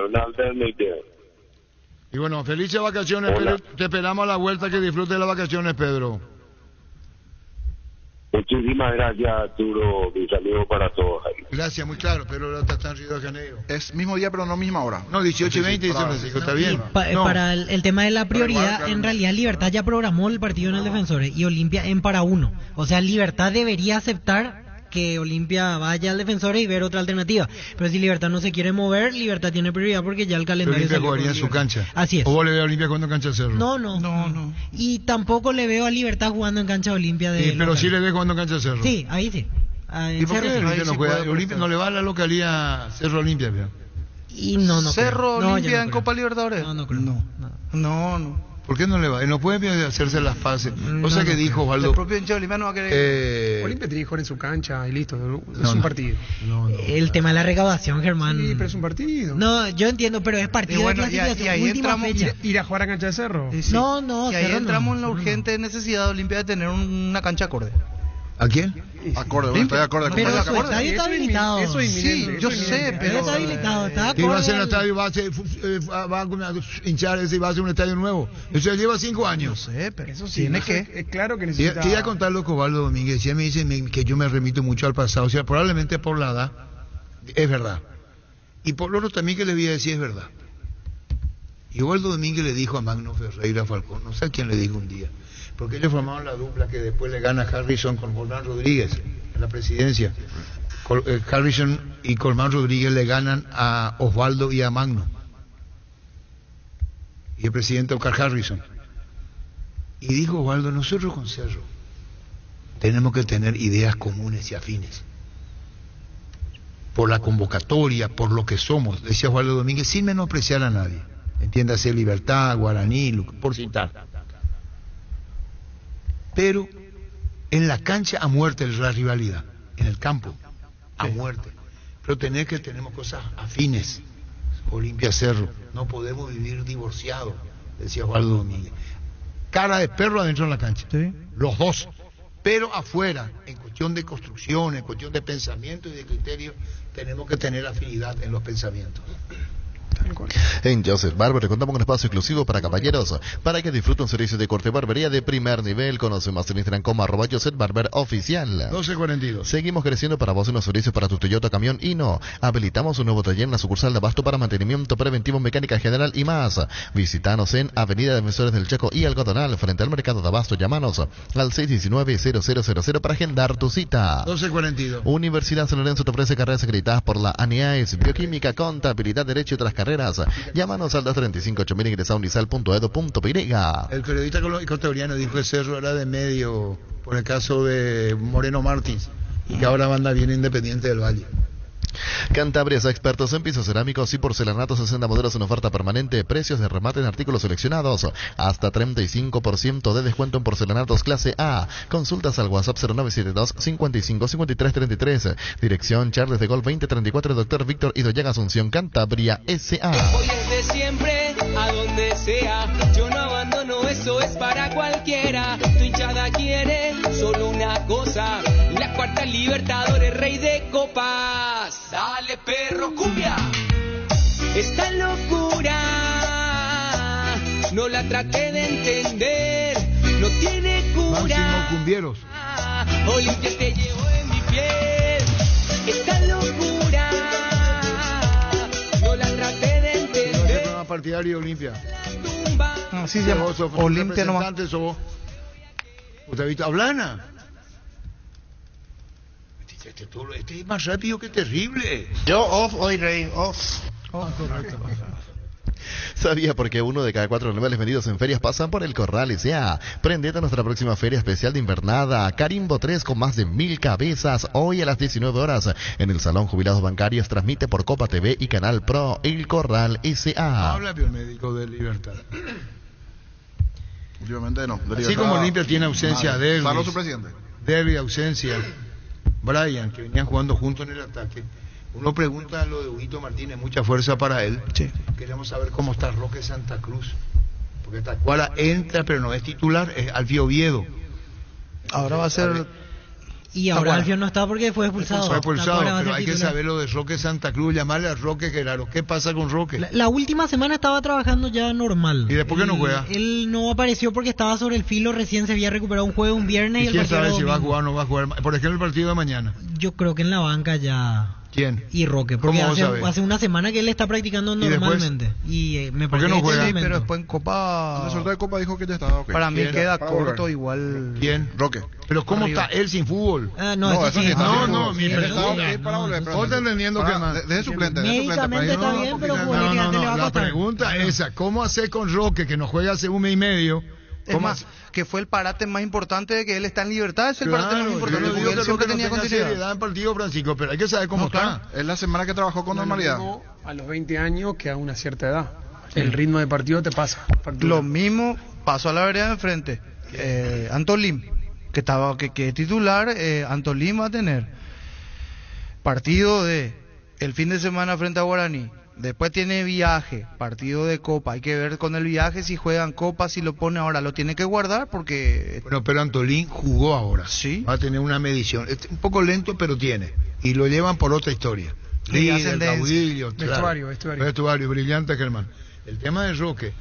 una alternativa. Y bueno, felices vacaciones, Pedro. Te esperamos a la vuelta, que disfrutes de las vacaciones, Pedro. Muchísimas gracias, Arturo. Un saludo para todos ahí. Gracias, muy claro, pero está en Río de Janeiro. Es mismo día, pero no misma hora. No, 18 y 20, dice Francisco, está bien. Para el tema de la prioridad, en realidad Libertad ya programó el partido en el Defensores y Olimpia en para uno. O sea, Libertad debería aceptar que Olimpia vaya al Defensores y ver otra alternativa. Pero si Libertad no se quiere mover, Libertad tiene prioridad porque ya el calendario... Olimpia jugaría en su cancha. Así es. ¿O vos le ves a Olimpia jugando en cancha de Cerro? No. Y tampoco le veo a Libertad jugando en cancha de Olimpia. Pero sí le ves jugando en cancha de Cerro. Sí, ahí sí. ¿Y por qué Olimpia no juega? Olimpia no le va a la localidad Cerro Olimpia, ¿verdad? Y no Cerro creo. Olimpia en Copa Libertadores. No creo. No. ¿Por qué no le va? No puede hacerse las fases. O sea que dijo Osvaldo. El propio hincha Olimpia no va a querer. Olimpia tiene que jugar en su cancha y listo. Es un partido. El tema de la recaudación, Germán. Sí, pero es un partido. No, yo entiendo, pero es partido bueno, de clasificación. y ahí Última entramos, fecha. Ir a jugar a cancha de Cerro. Sí. No, y ahí Cerro entramos en la urgente necesidad de Olimpia de tener una cancha acorde. ¿A quién? Acorde, estoy de acuerdo. Pero su estadio está habilitado. Eso es Sí, inminente. yo sé, pero está habilitado. Está ¿Qué va a hacer el acorde estadio? Va a hinchar ese y va a hacer un estadio nuevo. Eso ya lleva 5 años. No sé, pero Eso sí, tiene eso que. es claro que necesita... Quería contarlo con Osvaldo Domínguez. Ya me dicen que yo me remito mucho al pasado. O sea, probablemente por la edad. Es verdad. Y por lo otro también que le voy a decir es verdad. Y Osvaldo Domínguez le dijo a Magno Ferreira Falcón, no sé a quién le dijo un día, porque ellos formaron la dupla que después le gana Harrison con Colmán Rodríguez en la presidencia. Harrison y Colmán Rodríguez le ganan a Osvaldo y a Magno. Y el presidente Oscar Harrison. Y dijo Osvaldo, nosotros con Cerro tenemos que tener ideas comunes y afines. Por la convocatoria, por lo que somos, decía Osvaldo Domínguez, sin menospreciar a nadie. Entiéndase Libertad, Guaraní, por citar. Pero en la cancha a muerte la rivalidad, en el campo a muerte. Pero tenemos cosas afines. Olimpia Cerro, no podemos vivir divorciados, decía Osvaldo Domínguez. Cara de perro adentro en la cancha, los dos. Pero afuera, en cuestión de construcción, en cuestión de pensamiento y de criterio, tenemos que tener afinidad en los pensamientos. En Joseph Barber contamos con un espacio exclusivo para caballeros, para que disfruten un servicio de corte y barbería de primer nivel. Conoce más en Instagram como @JosephBarberOficial. 12:42. Seguimos creciendo para vos en los servicios para tu Toyota, camión y no. Habilitamos un nuevo taller en la sucursal de Abasto para mantenimiento preventivo, mecánica general y más. Visítanos en Avenida Defensores del Chaco y Algodonal, frente al mercado de Abasto. Llámanos al 619-0000 para agendar tu cita. 12:42. Universidad San Lorenzo te ofrece carreras acreditadas por la ANIAES, bioquímica, contabilidad, derecho y otras carreras. Llámanos al 235-8000, ingresa a unisal.edu.py. El periodista ecuatoriano dijo que Cerro era de medio por el caso de Moreno Martins y que ahora anda bien Independiente del Valle. Cantabria es expertos en pisos cerámicos y porcelanatos, 60 modelos en oferta permanente, precios de remate en artículos seleccionados, hasta 35% de descuento en porcelanatos clase A. Consultas al WhatsApp 0972 55 53 33. Dirección Charles de Gaulle 2034, Dr. Víctor Idoyaga, Asunción, Cantabria S.A. Voy desde siempre, a donde sea, yo no abandono, eso es para cualquiera. Tu hinchada quiere solo una cosa, la cuarta Libertadores, rey de copas. Dale perro, cumbia. Esta locura no la traté de entender, no tiene cura. Máximo Cumbieros. Olimpia te llevo en mi piel. Esta locura partidario de Olimpia? Así se llama. Olimpia nomás. ¿Usted ha visto a Blana? Este es más rápido que terrible. Yo off hoy, Rey, off. ¿Sabía por qué 1 de cada 4 animales vendidos en ferias pasan por el Corral S.A.? Prendete a nuestra próxima feria especial de invernada, Carimbo 3 con más de 1000 cabezas, hoy a las 19 horas en el Salón Jubilados Bancarios. Transmite por Copa TV y Canal Pro, el Corral S.A. Habla biomédico de Libertad. Últimamente no. Así como Olimpia tiene ausencia de Salvo su presidente. Derby, ausencia. Brian, que venían jugando juntos en el ataque. Uno pregunta a lo de Huguito Martínez, mucha fuerza para él. Sí. Queremos saber cómo está Roque Santa Cruz. Porque Tacuara entra, pero no es titular, es Alfio Oviedo. Ahora va a ser... Y ahora Alfio no está porque fue expulsado. Fue expulsado, Tacuara va a pero ser hay que titular. saber lo de Roque Santa Cruz, llamarle a Roque Gerardo. ¿Qué pasa con Roque? La última semana estaba trabajando ya normal. ¿Y después qué no juega? Él no apareció porque estaba sobre el filo, recién se había recuperado un juego un viernes y el quién partido sabe era si va a domingo. jugar o no va a jugar? Por ejemplo, el partido de mañana. Yo creo que en la banca ya... ¿Quién? Y Roque, porque ¿Cómo vos sabés? hace una semana que él está practicando ¿Y después? normalmente. Y me ¿Por qué parece no que juega? este Sí, momento. pero después en Copa... El resultado de Copa dijo que ya estaba ok. Para mí ¿Quién? queda Para corto volver. igual. ¿Quién? Roque. Pero ¿cómo Arriba. está él sin fútbol? No, eso eso sí sí está está bien. bien. No, mi Sí, pregunta sí, es para volver. ¿Vos estás entendiendo que más? De suplente. Médicamente está bien, pero futbolísticamente le va a La costar. pregunta es esa, ¿cómo hacer con Roque, que nos juega hace un mes y medio? Es ¿Cómo más, que fue el parate más importante de que él está en libertad, es el Claro, parate más importante yo porque digo él que siempre Roque tenía no tenga continuidad. seriedad en partido, Francisco, pero hay que saber cómo No, está. claro. Es la semana que trabajó con normalidad. A los 20 años que a una cierta edad. El ritmo de partido te pasa. Lo mismo pasó a la vereda de enfrente. Antolín, que es titular, Antolín va a tener partido de el fin de semana frente a Guaraní. Después tiene viaje, partido de Copa. Hay que ver con el viaje si juegan Copa, si lo pone ahora. Lo tiene que guardar porque... Bueno, pero Antolín jugó ahora. Sí. Va a tener una medición. Es un poco lento, pero tiene. Y lo llevan por otra historia. Y Líder, ascendencia. caudillo, Vestuario. Vestuario, brillante, Germán. El tema de Roque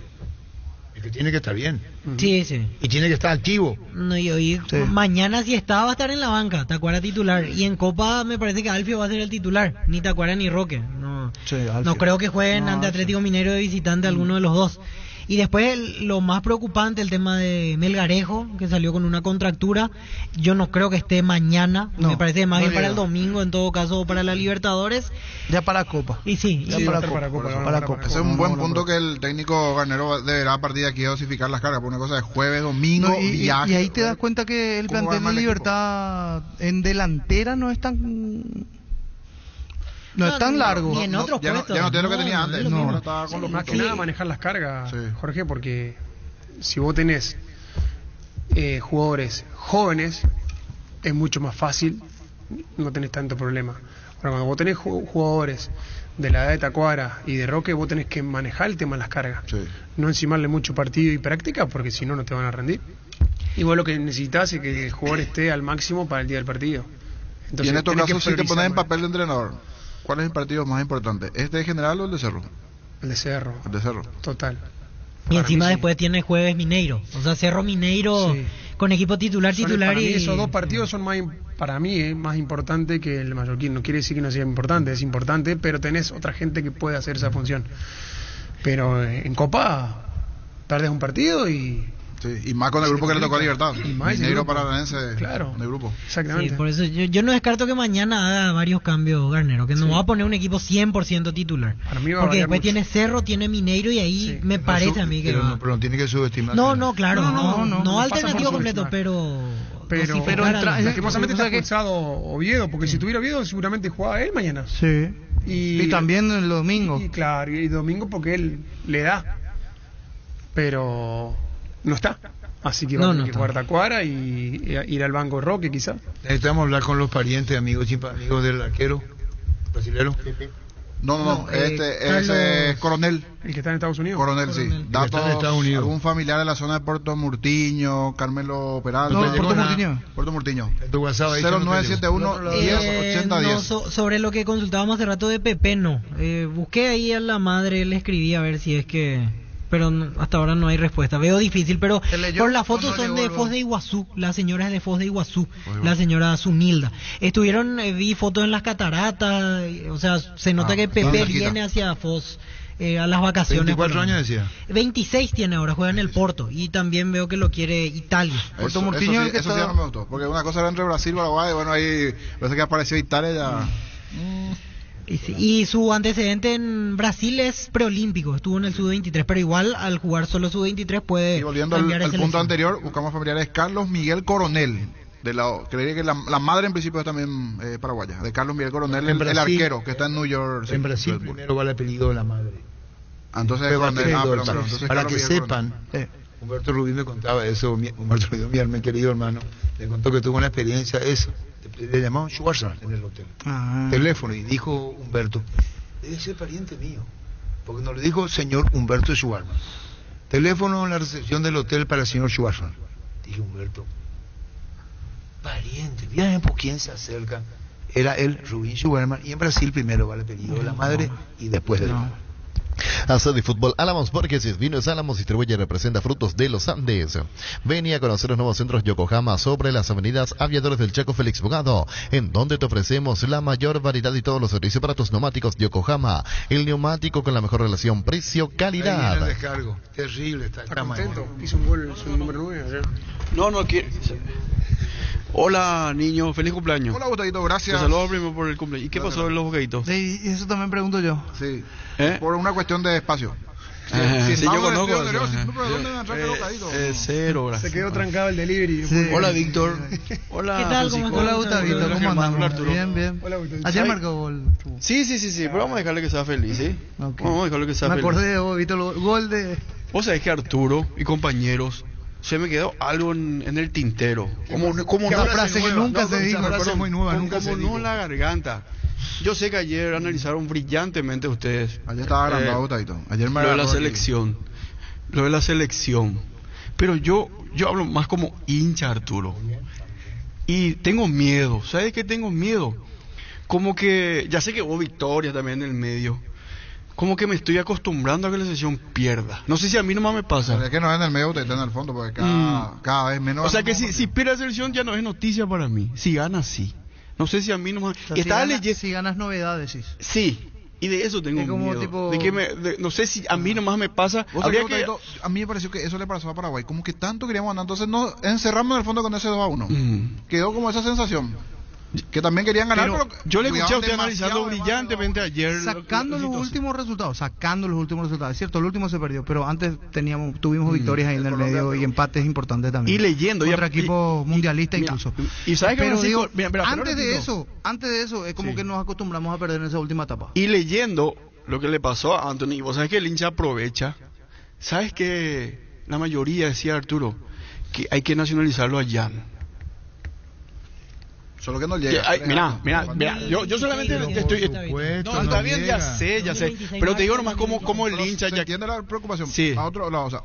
es que tiene que estar bien. Sí, sí. Y tiene que estar activo. No, y hoy, Sí. mañana si está va a estar en la banca, Tacuara titular. Y en Copa me parece que Alfio va a ser el titular, ni Tacuara ni Roque. No, Sí, Alfio. no creo que jueguen No, ante Alfio. Atlético Minero de visitante alguno de los dos. Y después lo más preocupante, el tema de Melgarejo, que salió con una contractura. Yo no creo que esté mañana, No, me parece más no bien para llega. el domingo, en todo caso, o para la Libertadores. Ya para Copa. Y sí, Ya y- para va a estar Copa. para Copa, Para para Copa. Ese es un buen punto que el técnico Garnero deberá a partir de aquí dosificar las cargas. Por una cosa de jueves, domingo, No, y viaje. ahí te das cuenta que el ¿Cómo va a plantel armar de el Libertad en delantera no es tan... No es tan largo. Y en otros ya puestos. no tiene lo que tenía antes. es lo No, mismo. ahora está con los Más que puntos. nada manejar las cargas, Sí. Jorge, porque si vos tenés jugadores jóvenes, es mucho más fácil, no tenés tanto problema. Ahora, cuando vos tenés jugadores de la edad de Tacuara y de Roque, vos tenés que manejar el tema de las cargas. Sí. No encimarle mucho partido y práctica, porque si no, no te van a rendir. Y vos lo que necesitas es que el jugador esté al máximo para el día del partido. Y en estos tenés que casos, si te priorizar pones en más. papel de entrenador, ¿cuál es el partido más importante? ¿Este de General o el de Cerro? El de Cerro, El de Cerro. total. Y Para encima mí sí. después tiene jueves Mineiro. O sea, Cerro Mineiro Sí. con equipo titular Para mí y... esos dos partidos son para mí más importante que el Mallorquín. No quiere decir que no sea importante, es importante, pero tenés otra gente que puede hacer esa función. Pero en Copa perdés un partido y... Sí, y más con el grupo que le tocó a Libertad. Y más ese Mineiro grupo. Paranaense Claro. en el grupo. Exactamente. Sí, por eso yo no descarto que mañana haga varios cambios Garnero, que no va a poner un equipo 100% titular. Para mí va a Porque variar después mucho. tiene Cerro, tiene Mineiro y ahí me parece a mí que pero va. no tiene que subestimar. No, claro, No, no pasa alternativo por completo, subestimar. pero Pero dosificar al- lastimosamente está ¿sabes qué? expulsado Oviedo, porque si tuviera Oviedo seguramente jugaba él mañana. Sí. Y también el domingo. Y claro, y domingo porque él le da. Pero no está. Así que va No, a tener no que está. jugar Tacuara y ir al banco Roque quizá. Necesitamos hablar con los parientes, amigos y amigos del arquero brasilero. No, Carlos- ese es Coronel. El que está en Estados Unidos. Coronel, sí. Coronel. El que está en Datos, Estados Unidos. algún familiar de la zona de Puerto Murtiño, Carmelo Peralta. No, llegó Puerto nada. Murtiño. Puerto Murtiño. En tu WhatsApp ahí 0971 10 80 no, 10. sobre lo que consultábamos hace rato de Pepe, no. Busqué ahí a la madre, le escribí a ver si es que... Pero hasta ahora no hay respuesta. Veo difícil, pero ¿Se leyó? por las fotos ¿Cuándo son llegó de el Foz de Iguazú. La señora es de Foz de Iguazú. La señora Zunilda. Estuvieron, vi fotos en las cataratas. O sea, se nota que está Pepe cerquita. viene hacia Foz. a las vacaciones. 24 años decía. 26 tiene ahora, juega en el Porto. Y también veo que lo quiere Italia. Eso sí no me gustó. Porque una cosa era entre Brasil y Paraguay. Bueno, ahí parece que apareció Italia ya. Y su antecedente en Brasil es preolímpico, estuvo en el sub-23, pero igual al jugar solo sub-23 puede. Y volviendo al punto anterior, buscamos familiares. Carlos Miguel Coronel, creería que la madre en principio es también paraguaya, de Carlos Miguel Coronel, el arquero que está en New York. En Brasil primero va el apellido de la madre. Entonces, para que sepan, Humberto Rubín me contaba eso, Humberto Rubín, mi querido hermano, le contó que tuvo una experiencia esa. Le llamaban Schwarzman en el hotel. Teléfono, y dijo Humberto, debe ser pariente mío, porque nos le dijo señor Humberto Schwarzman. Teléfono en la recepción del hotel para el señor Schwarzman. Dije Humberto, pariente, ¿vienen por quién se acerca? Era él, Rubín Schwarzman, y en Brasil primero va el apellido de la madre y después del padre. Asado y Fútbol Álamos, porque si es vinos Álamos, distribuye y representa frutos de los Andes. Ven a conocer los nuevos centros Yokohama sobre las avenidas Aviadores del Chaco Félix Bogado, en donde te ofrecemos la mayor variedad y todos los servicios para tus neumáticos Yokohama, el neumático con la mejor relación precio-calidad. El descargo, terrible está contento, hizo un gol, su número 9 ayer. No quiere. Hola niño, feliz cumpleaños. Hola Gustavo, gracias. Te saludo primero por el cumpleaños. ¿Y qué pasó en los bocaditos? Sí, eso también pregunto yo. Sí, por una cuestión de espacio. Sí, yo conozco cero. Se quedó trancado el delivery. Sí. Hola Víctor. Hola. ¿Qué tal? Hola Gustavito, ¿cómo andamos? Bien. Hola, ayer marcó gol. Sí, pero vamos a dejarle que sea feliz, ¿sí? Okay. Vamos a dejarle que sea feliz. Me acordé de vos, Víctor, gol de... Vos sabés que Arturo y compañeros, se me quedó algo en el tintero. Como una frase que nunca se dijo. Una frase muy nueva, nunca se dijo. Como no en la garganta. Yo sé que ayer analizaron brillantemente ustedes. Ayer estaba agrandado, Gustavo. Ayer me lo de la selección. Lo de la selección. Pero yo hablo más como hincha, Arturo. Y tengo miedo. ¿Sabes qué tengo miedo? Como que, ya sé que hubo victoria también en el medio. Como que me estoy acostumbrando a que la selección pierda. No sé si a mí nomás me pasa. Pero es que no es en el medio, te está en el fondo, porque cada vez menos. O sea que si pierde la selección ya no es noticia para mí. Si gana, sí. No sé si a mí nomás. O sea, si ganas novedades, sí. Sí. Y de eso tengo miedo. Tipo... De que no sé si a mí nomás me pasa. A mí me pareció que eso le pasó a Paraguay. Como que tanto queríamos ganar. Entonces nos encerramos en el fondo con ese 2-1. Quedó como esa sensación. Que también querían ganar, pero yo le escuché a usted analizando brillantemente ayer. Sacando los últimos resultados. Es cierto, el último se perdió, pero antes tuvimos victorias ahí en el medio y empates importantes también. Y leyendo. Contra equipos mundialistas incluso. Y sabes que antes de eso, es como que nos acostumbramos a perder en esa última etapa. Y leyendo lo que le pasó a Anthony, vos sabes que el hincha aprovecha. Sabes que la mayoría, decía Arturo, que hay que nacionalizarlo a Jan. Solo que no llega. Mira, yo solamente estoy. No, está bien, ya sé. Pero te digo nomás como el hincha. ¿Se entiende la preocupación? Sí. A otro lado, o sea,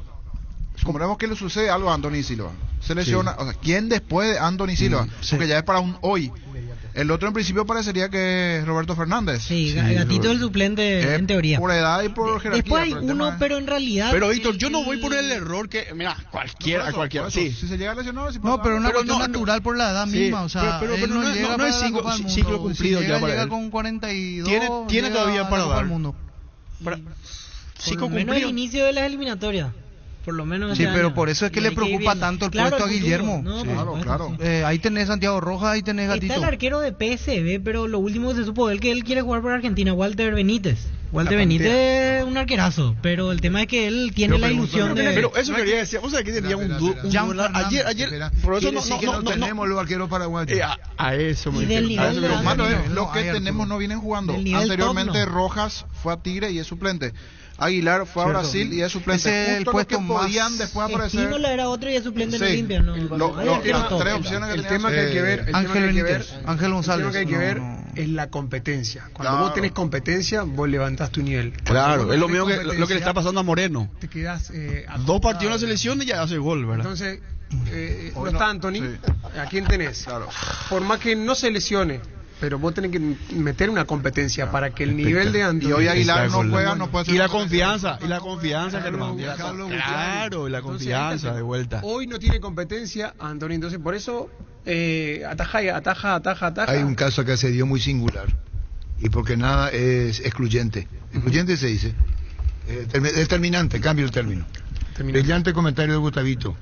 suponemos que le sucede algo a Anthony Silva. Se lesiona, o sea, ¿quién después de Anthony Silva? Porque ya es para un hoy. El otro en principio parecería que es Roberto Fernández. Sí, Gatito el suplente en teoría. Por edad y por jerarquía. Después hay uno, pero en realidad... Pero Víctor, yo no voy por el error que... Mira, cualquiera. Sí. Si se llega a lesionar... No, pero una cuestión natural por la edad misma. O sea, pero no es ciclo cumplido ya para él. Llega con 42... Tiene todavía para dar. Ciclo cumplido. El inicio de las eliminatorias. Por lo menos sí, pero por eso es que le preocupa tanto el puesto a Guillermo. Claro. Ahí tenés Santiago Rojas, ahí tenés Gatito. Está el arquero de PSV, pero lo último que se supo de él que él quiere jugar por Argentina, Walter Benítez. Walter Benítez es un arquerazo, pero el tema es que él tiene la ilusión de... Pero eso quería decir, vos sabés que tenía un ayer, por eso no tenemos los arqueros paraguayos. A eso me Los que tenemos no vienen jugando. Anteriormente Rojas fue a Tigre y es suplente. Aguilar fue a Brasil y es suplente. El puesto que podían después aparecer. Espínola era otro y es suplente en Olimpia. Las tres opciones que el tema que hay que ver, Ángel González. Lo que hay que ver es la competencia. Cuando vos tenés competencia, vos levantás tu nivel. Claro, es lo mismo que lo que le está pasando a Moreno. Te quedás 2 partidos en la selección y ya hace gol, ¿verdad? Entonces, no está Anthony. ¿A quién tenés? Claro. Por más que no se lesione, pero vos tenés que meter una competencia para que el nivel de Anthony... Y hoy Aguilar no juega, no puede ser... Y la confianza, Germán. Claro, y la confianza de vuelta. Hoy no tiene competencia Anthony, entonces por eso ataja. Hay un caso que se dio muy singular, y porque nada es excluyente. Excluyente se dice. Determinante, cambio el término. Brillante comentario de Gustavito.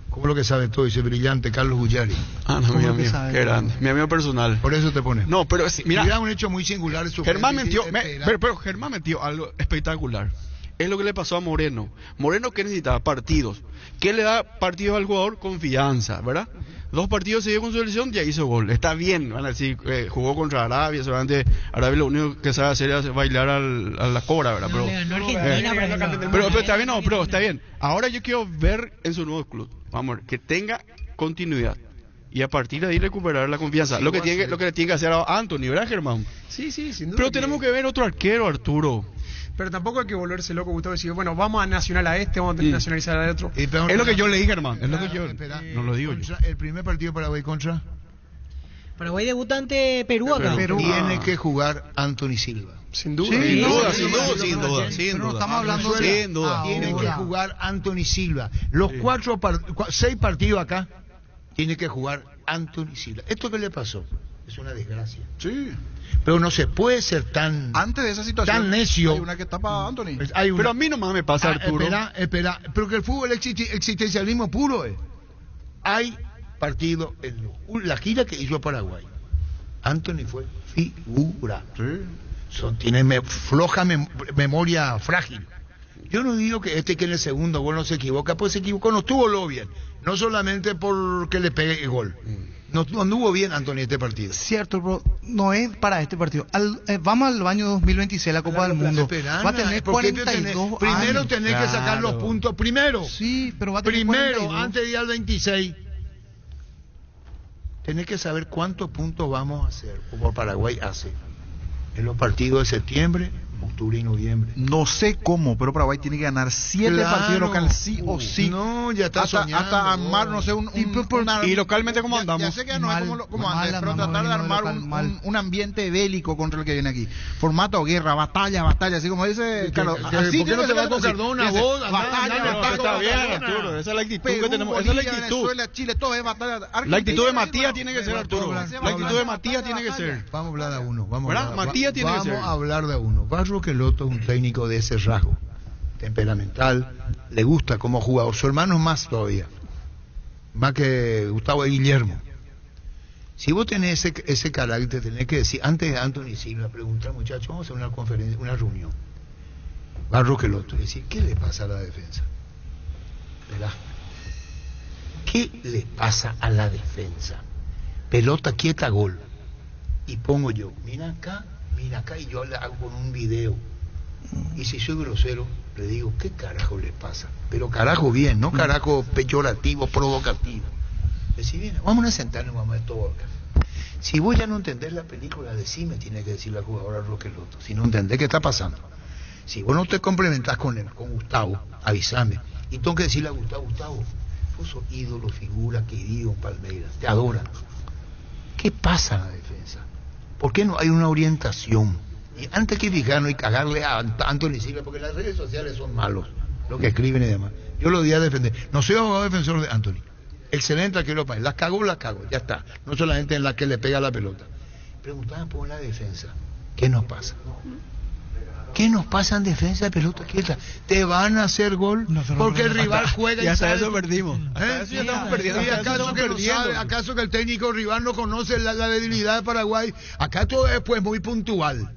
¿Cómo lo que sabe todo? Dice brillante Carlos Gullari. Ah, no, mi amigo, qué grande. Mi amigo personal. Por eso te pone. No, pero mira, un hecho muy singular. Germán metió, pero Germán metió algo espectacular. Es lo que le pasó a Moreno. Moreno, ¿qué necesitaba? Partidos. ¿Qué le da partidos al jugador? Confianza, ¿verdad? 2 partidos seguidos con su selección, ya hizo gol. Está bien, van a decir, jugó contra Arabia, seguramente Arabia lo único que sabe hacer es bailar a la cobra, ¿verdad? No, Pero está bien, no, pero está bien. Ahora yo quiero ver en su nuevo club, vamos, que tenga continuidad. Y a partir de ahí recuperar la confianza. Sí, lo que le tiene que hacer a Anthony, ¿verdad, Germán? Sí, sin duda. Pero tenemos que ver otro arquero, Arturo. Pero tampoco hay que volverse loco, Gustavo, y decir, bueno, vamos a nacional a este, vamos a nacionalizar al otro. Es lo que yo le dije, hermano. Es lo que yo no lo digo yo. El primer partido Paraguay contra Paraguay debuta ante Perú acá. Tiene que jugar Anthony Silva. Sin duda. Sin duda. Estamos hablando sin duda. Tiene que jugar Anthony Silva. Los 6 partidos acá tiene que jugar Anthony Silva. ¿Esto qué le pasó? Es una desgracia. Sí. Pero no se puede ser tan antes de esa situación tan necio. Hay una que tapa a Anthony. Pero a mí nomás me pasa, Arturo. Espera, pero que el fútbol es existencialismo puro. Hay partido en la gira que hizo Paraguay. Anthony fue figura. Sí. Tiene floja memoria frágil. Yo no digo que que en el segundo gol no se equivoca, pues se equivocó, no estuvo lo bien. No solamente porque le pegue el gol. No anduvo bien Anthony este partido. Cierto, pero no es para este partido. Vamos al año 2026, la Copa del Mundo. Va a tener 42 años. Primero tenés que sacar los puntos. Primero. Sí, pero va a tener primero, 42. antes de ir al 26, tenés que saber cuántos puntos vamos a hacer, como Paraguay hace. En los partidos de septiembre, octubre y noviembre. No sé cómo, pero Paraguay tiene que ganar 7 partidos locales sí o sí. No, ya está soñando. Hasta armar, no sé, y localmente cómo andamos. Ya sé que no es como antes, pero tratar de armar un ambiente bélico contra el que viene aquí. Formato guerra, batalla, así como dice Carlos. ¿Por qué no te va con Cardona, vos? Batalla, está bien, Arturo. Esa es la actitud que tenemos. Esa es la actitud. Venezuela, Chile, todo es batalla. La actitud de Matías tiene que ser, Arturo. La actitud de Matías tiene que ser. Vamos a hablar de uno. Matías tiene que ser. Vamos a hablar de uno. Barro Queloto es un técnico de ese rasgo, temperamental, le gusta como jugador, su hermano es más todavía, más que Gustavo y Guillermo. Si vos tenés ese carácter, tenés que decir, antes de Anthony Silva, preguntar, muchachos, vamos a hacer una conferencia, una reunión, Barro Queloto, y decir, ¿qué le pasa a la defensa? ¿Verdad? ¿Qué le pasa a la defensa? Pelota quieta, gol. Y pongo yo, mira acá, y yo le hago con un video. Y si soy grosero, le digo, ¿qué carajo le pasa? Pero carajo bien, no carajo peyorativo, provocativo. Decir, bien, vamos a sentarnos, vamos a ver todo acá. Si vos ya no entendés la película, decime, tiene que decir la jugadora Roqueloto. Si no entendés qué está pasando. Si vos no te complementás con él, con Gustavo, avísame. Y tengo que decirle a Gustavo, vos sos ídolo, figura, querido en Palmeiras, te adoran. ¿Qué pasa en la defensa? ¿Por qué no hay una orientación? Y antes que fijarnos y cagarle a Anthony Silva, porque las redes sociales son malos, lo que escriben y demás. Yo lo di a defender. No soy abogado defensor de Anthony. Excelente arquero para él. Las cago, ya está. No solamente en la que le pega la pelota. Preguntaban por la defensa. ¿Qué nos pasa? ¿Qué nos pasa en defensa de pelota quieta? Te van a hacer gol porque el rival juega y hasta eso perdimos. Hasta eso ya estamos perdiendo. ¿Acaso que el técnico rival no conoce la debilidad de Paraguay? Acá todo es pues muy puntual.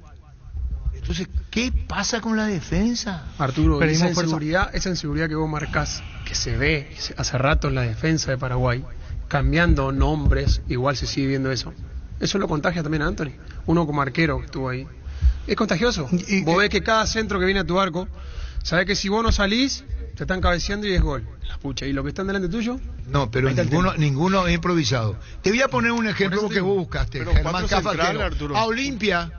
Entonces, ¿qué pasa con la defensa? Arturo, esa inseguridad que vos marcás, que se ve hace rato en la defensa de Paraguay, cambiando nombres, igual se sigue viendo eso. Eso lo contagia también a Anthony. Uno como arquero que estuvo ahí. Es contagioso. Vos ves que cada centro que viene a tu arco, sabés que si vos no salís, te están cabeceando y es gol. La pucha, ¿y lo que están delante tuyo? No, pero ninguno es improvisado. Te voy a poner un ejemplo que vos buscaste. Germán Cafatero. A Olimpia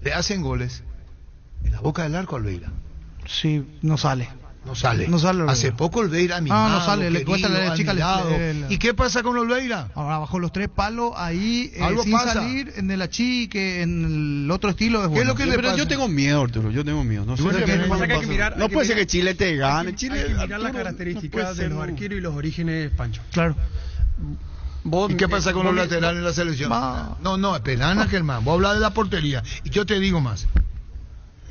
le hacen goles en la boca del arco a Olveira. Sí, no sale. Hace poco Olveira mimado, no sale, le cuesta la chica. ¿Y qué pasa con Olveira? Ahora bajo los 3 palos, ahí sin pasa. salir, en el achique, en el otro estilo es bueno. ¿Qué es lo que le pasa? Yo tengo miedo, Arturo, No puede ser que Chile te gane. Hay que mirar las características de los arqueros y los orígenes, Pancho. Claro. ¿Y qué pasa con los laterales en la selección? No, esperana, Germán. Vos hablas de la portería. Y yo te digo más.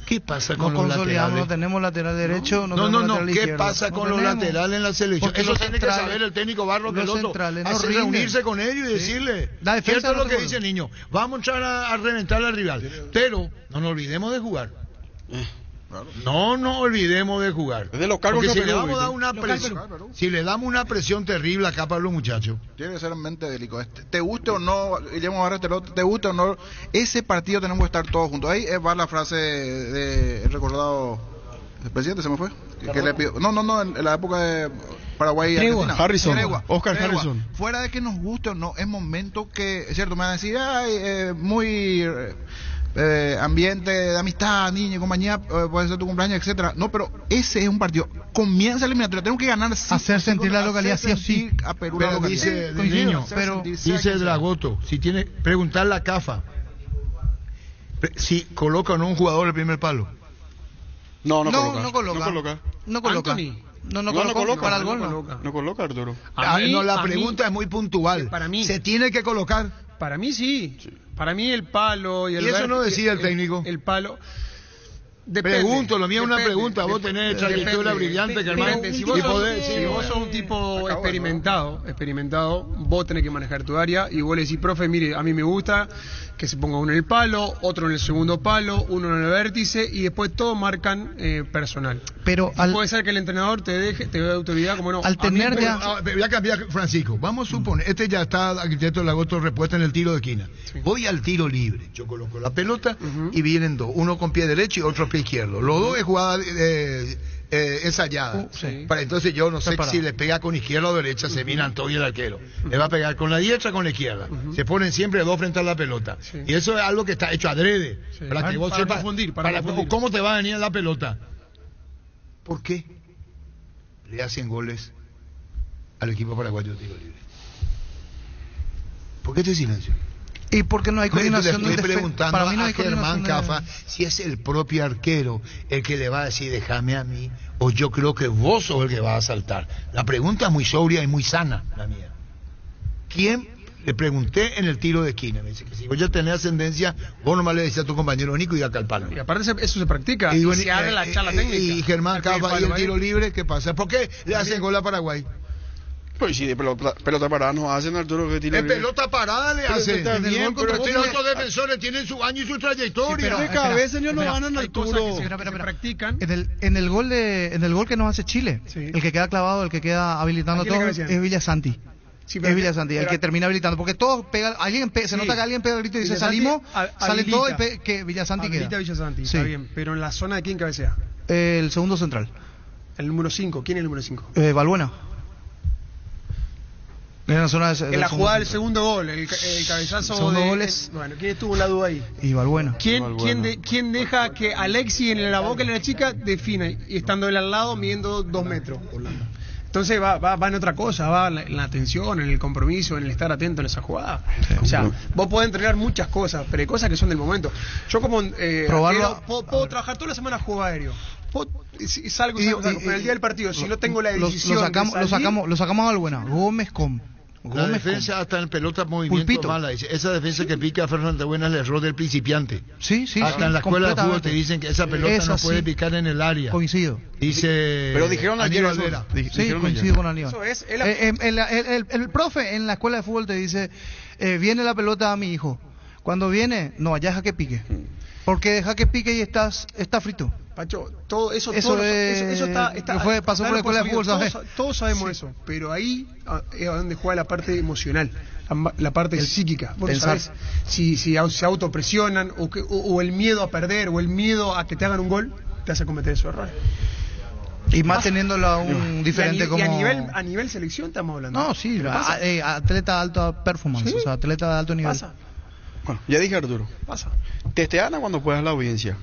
¿Qué pasa No con los consolidamos, laterales? no tenemos lateral derecho, no, No, tenemos no, lateral ¿qué izquierdo. pasa No con los tenemos. laterales en la selección? Porque Eso los tiene que centrales- saber el técnico Barro los Peloto. centrales no Hacer rinden. reunirse con ellos y decirle, La defensa cierto es no lo que te dice el niño, vamos a entrar a reventar al rival, pero no nos olvidemos de jugar. No nos olvidemos de jugar. Es de local Porque contra si le Perú, vamos a dar ¿viste? una Local presión, Perú. si le damos una presión terrible acá para los muchachos. Tiene que ser en mente bélico. Te guste o no, Guillermo Barra, te guste o no, ese partido tenemos que estar todos juntos. Ahí va la frase del recordado el presidente, ¿se me fue? Que le pidió, no, en la época de Paraguay y Tregua. Argentina. Harrison, Tregua. Oscar Harrison. Fuera de que nos guste o no, es momento que, es cierto, me van a decir, ay, muy ambiente de amistad, niño y compañía, puede ser tu cumpleaños, etcétera. No, pero ese es un partido. Comienza la eliminatoria, tenemos que ganar. Hacer sentir la localidad sí o sí. A Perú Pero la localidad. dice el Coincido, niño, hacer pero sentir, sea dice quien sea. Dragoto, si tiene, preguntarle a Cafa, si coloca o no un jugador el primer palo. No coloca. No coloca. Anthony. No coloca para el gol. No coloca, Arturo. La pregunta es muy puntual. Para mí. ¿Se tiene que colocar? Para mí sí. Para mí el palo y el ¿Y eso vértice- no decide el técnico? El palo. Depende, Pregunto, lo mío es una depende, pregunta. Vos tenés trayectoria depende, brillante, depende. Germán. Si Y vos sos, podés, sí, si vos bueno. sos un tipo experimentado, vos tenés que manejar tu área y vos le decís, profe, mire, a mí me gusta que se ponga uno en el palo, otro en el segundo palo, uno en el vértice y después todos marcan personal. Pero puede ser que el entrenador te dé autoridad, como no. Al tener a mí, ya- Voy a cambiar, Francisco. Vamos a suponer, este ya está arquitecto Lagoto repuesta en el tiro de esquina. Voy al tiro libre. Yo coloco la pelota y vienen dos. Uno con pie derecho y otro pie izquierdo. Los dos es jugada ensayada. Para entonces yo no sé Separado. si le pega con izquierda o derecha, se miran todo y el arquero. Le va a pegar con la diestra o con la izquierda. Se ponen siempre dos frente a la pelota. Y eso es algo que está hecho adrede. Para que vos Para sepas confundir. cómo te va a venir la pelota. ¿Por qué le hacen goles al equipo paraguayo de tiro libre? ¿Por qué este silencio? Y porque no hay coordinación Le del estoy preguntando Para mí no a hay Germán coordinación Cafa si es el propio arquero el que le va a decir déjame a mí o yo creo que vos sos el que va a saltar. La pregunta es muy sobria y muy sana, la mía. ¿Quién? Le pregunté en el tiro de esquina. Me dice que si vos ya tenés ascendencia, vos nomás le decís a tu compañero Nico y acá al palo. Y aparte eso se practica. Y, Y bueno, se abre la charla técnica. y Germán El primer Cafa y palo el ahí. tiro libre, ¿qué pasa? ¿Por qué le hacen gol a Paraguay? Pues sí, de pelota parada nos hacen, Arturo, que tiro En libre. pelota parada le Pero hacen. está bien, pero pero estos vos otros defensores tienen su año y su trayectoria. Sí, pero de cabeza ellos no ganan, Hay cosas Arturo. que se practican. En el gol que nos hace Chile, el que queda clavado, el que queda habilitando ¿A quién le todo cabecean? es Villasanti. Sí, Es Villasanti, el pero- que termina habilitando, porque todos pegan, se nota que alguien pega el grito y dice Villasanti salimos, sale habilita. todo y que Villasanti Habilita queda. a Villasanti, Sí. está bien. Pero en la zona de quién cabecea. El segundo central, El número 5. ¿Quién es el número 5? Balbuena. En la zona En la jugada del segundo gol, el cabezazo segundo de... gol es- Bueno, ¿quién estuvo en la duda ahí? Y Balbuena. ¿Quién deja que Alexi en la boca de la chica defina y estando él al lado midiendo 2 metros? Entonces va en otra cosa, va en la atención, en el compromiso, en el estar atento en esa jugada. O sea, vos podés entrenar muchas cosas, pero hay cosas que son del momento. Yo como Probarlo arquero, puedo trabajar toda la semana juego aéreo. Salgo, pero el día del partido, si no tengo la decisión lo sacamos a Balbuena. Gómez La defensa hasta en pelota movimiento Pulpito. mala. Dice, esa defensa que pica a Fernando Buena es el error del principiante. Sí, Hasta en la escuela de fútbol te dicen que esa pelota Esa no puede sí. picar en el área. Coincido. Dice Pero dijeron ayer Aníbal eso. Vera. Sí, coincido con Aníbal. Eso es, El profe en la escuela de fútbol te dice, viene la pelota a mi hijo. Cuando viene, no, allá deja que pique. Porque deja que pique y está frito. Pacho, todo eso, Eso todo, es- eso está, pasó por la escuela de fútbol, ¿sabes? Todos sabemos eso, pero ahí es donde juega la parte emocional, la parte psíquica. Vos no pensar. sabés si se autopresionan o el miedo a perder o el miedo a que te hagan un gol te hace cometer esos errores. Y más teniéndolo a un diferente y como... a nivel selección estamos hablando. No, sí, Pero pasa. atleta de alta performance, Sí. o sea, atleta de alto nivel. Pasa. Bueno, ya dije, Arturo. Pasa. Testeana cuando puedas la audiencia.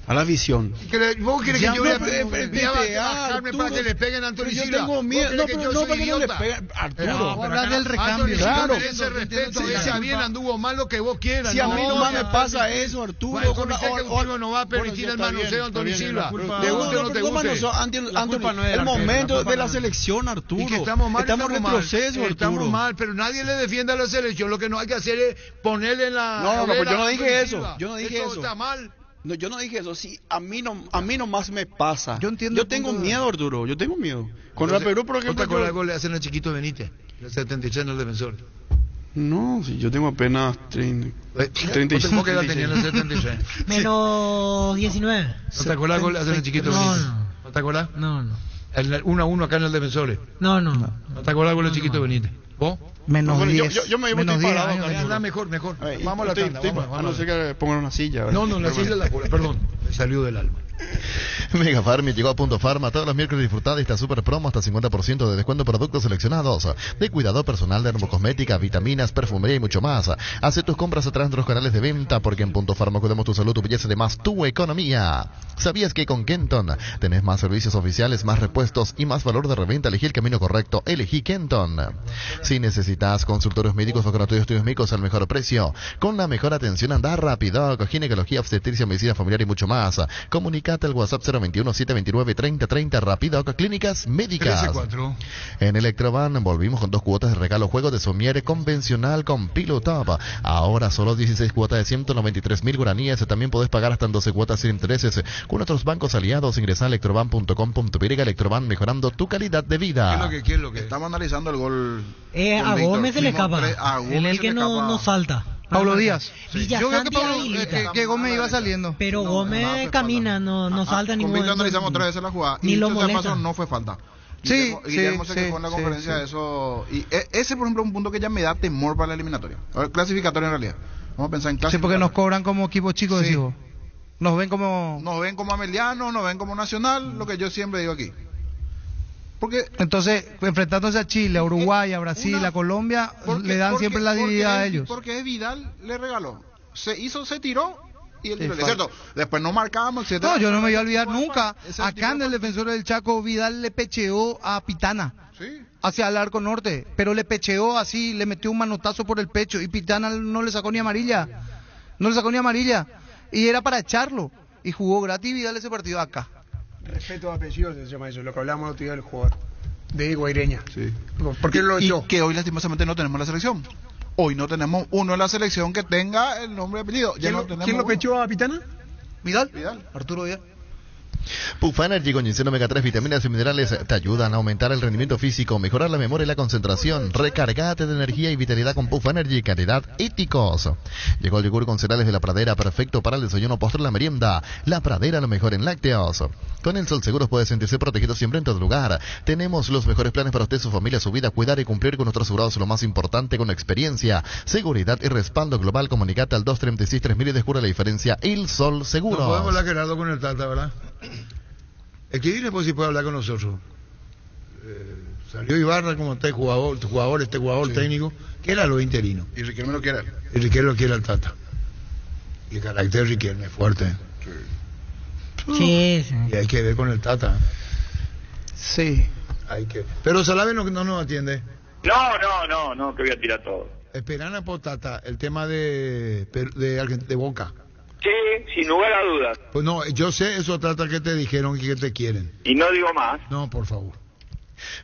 A la visión. ¿Vos querés que Ya, yo voy a no, bajarme para que le peguen a Antonio Pero yo Silva? tengo ¿Vos miedo. querés No, que pero yo no soy para que no le idiota? peguen. Arturo. Hablar del recambio. Antonio Silva Claro. merece respeto, dice a bien anduvo mal lo que vos quieras. Si a no, mí no, nomás ya, me pasa eso, Arturo. Bueno, el comité ejecutivo no va a permitir el manoseo a Antonio Silva. ¿Te guste o no te guste? El momento de la selección, Arturo. Y que estamos mal, estamos en mal. retroceso, Estamos Arturo. mal, pero nadie le defiende a la selección. Lo que no hay que hacer es ponerle en la... No, pues yo no a dije Antonio eso. Silva. Yo no dije eso. Está mal. No, yo no dije eso. Sí, a mí nomás me pasa. Yo entiendo. Yo tengo miedo, Arturo. Yo tengo miedo. Contra Perú, por ejemplo. ¿No te acuerdas el gol le hacen a Chiquito Benítez? El 76 en el defensor. No, sí, yo tengo apenas 36. ¿Cómo que edad tenía en el 76? Menos 19. ¿No te acuerdas el gol le hacen a Chiquito Benítez? ¿No te acuerdas? No. El 1-1 acá en el defensor. No. ¿No te acuerdas el gol de Chiquito Benítez? ¿Vos? Menos 10. Yo me llevo parado. Mejor. Vamos a la tanda. Vamos. A no ser que pongan una silla. No, la silla la perdón. Me salió del alma. Mega Farmi llegó a Punto Farma. Todos los miércoles disfrutad de esta super promo hasta 50% de descuento en productos seleccionados de cuidado personal, dermocosmética, vitaminas, perfumería y mucho más. Haz tus compras a través de los canales de venta porque en Punto Farma cuidamos tu salud, tu belleza y además tu economía. ¿Sabías que con Kenton tenés más servicios oficiales, más repuestos y más valor de reventa? Elegí el camino correcto. Elegí Kenton. Si necesitas consultorios médicos o estudios médicos al mejor precio, con la mejor atención, anda rápido. Ginecología, obstetricia, medicina familiar y mucho más. Comunicate al WhatsApp 021-729-3030. Rapido, clínicas médicas. 13-4. En Electroban volvimos con 2 cuotas de regalo, juego de somiere convencional con Pillow Top. Ahora solo 16 cuotas de 193.000 guaraníes. También podés pagar hasta en 12 cuotas sin intereses con otros bancos aliados. Ingresa a electroban.com.py. Electroban, mejorando tu calidad de vida. ¿Qué es lo que? Estamos analizando el gol. A Gómez se le escapa. El que no salta. Pablo Díaz. Yo veo que Gómez iba saliendo. Pero Gómez camina, no salta ni mueve. Analizamos otra vez la jugada. Ni lo molesta. No fue falta. Guillermo se quejó en la conferencia de eso. Y ese, por ejemplo, es un punto que ya me da temor para la eliminatoria. Clasificatoria en realidad. Vamos a pensar en clasificatoria. Sí, porque nos cobran como equipo chico, decimos. Nos ven como Ameliano, nos ven como Nacional, lo que yo siempre digo aquí. Porque entonces, enfrentándose a Chile, a Uruguay, a Brasil, a Colombia, le dan siempre la dignidad a ellos. Porque Vidal le regaló. Se tiró y el tiro. Es cierto, después no marcamos, etc. No, yo no me voy a olvidar nunca. Acá en el defensor del Chaco, Vidal le pecheó a Pitana. Sí. Hacia el arco norte, pero le pecheó así, le metió un manotazo por el pecho y Pitana no le sacó ni amarilla. Y era para echarlo. Y jugó gratis Vidal ese partido acá. Respeto a apellidos se llama eso, lo que hablábamos el otro día del jugador de Guaireña. Sí. ¿Por qué lo echó? Y que hoy lastimosamente no tenemos la selección. Hoy no tenemos uno en la selección que tenga el nombre y apellido. ¿Quién lo pechó a Pitana? Vidal. Arturo Vidal. Puff Energy con ginseng omega 3, vitaminas y minerales te ayudan a aumentar el rendimiento físico, mejorar la memoria y la concentración. Recargate de energía y vitalidad con Puff Energy, calidad éticos. Llegó el yogur con cereales de La Pradera, perfecto para el desayuno, postre, la merienda. La Pradera, lo mejor en lácteos. Con el Sol Seguros puede sentirse protegido siempre en todo lugar. Tenemos los mejores planes para usted, su familia, su vida, cuidar y cumplir con nuestros asegurados, lo más importante, con experiencia, seguridad y respaldo global. Comunicate al 236-3000 y descubre la diferencia. El Sol Seguros. No podemos hablar, Gerardo, con el Tata, ¿verdad? El que viene pues si puede hablar con nosotros. Salió Ibarra como este jugador sí. Técnico, que era lo interino. Y Riquelme lo quiere. Y Riquelme lo quiere al Tata. Y el carácter de Riquelme es fuerte. Sí. Y hay que ver con el Tata. Sí. Hay que. Pero Salave no nos atiende. No, que voy a tirar todo. Esperan por Tata el tema de Boca. Sí, sin lugar a dudas. Pues no, yo sé eso trata que te dijeron y que te quieren. Y no digo más. No, por favor.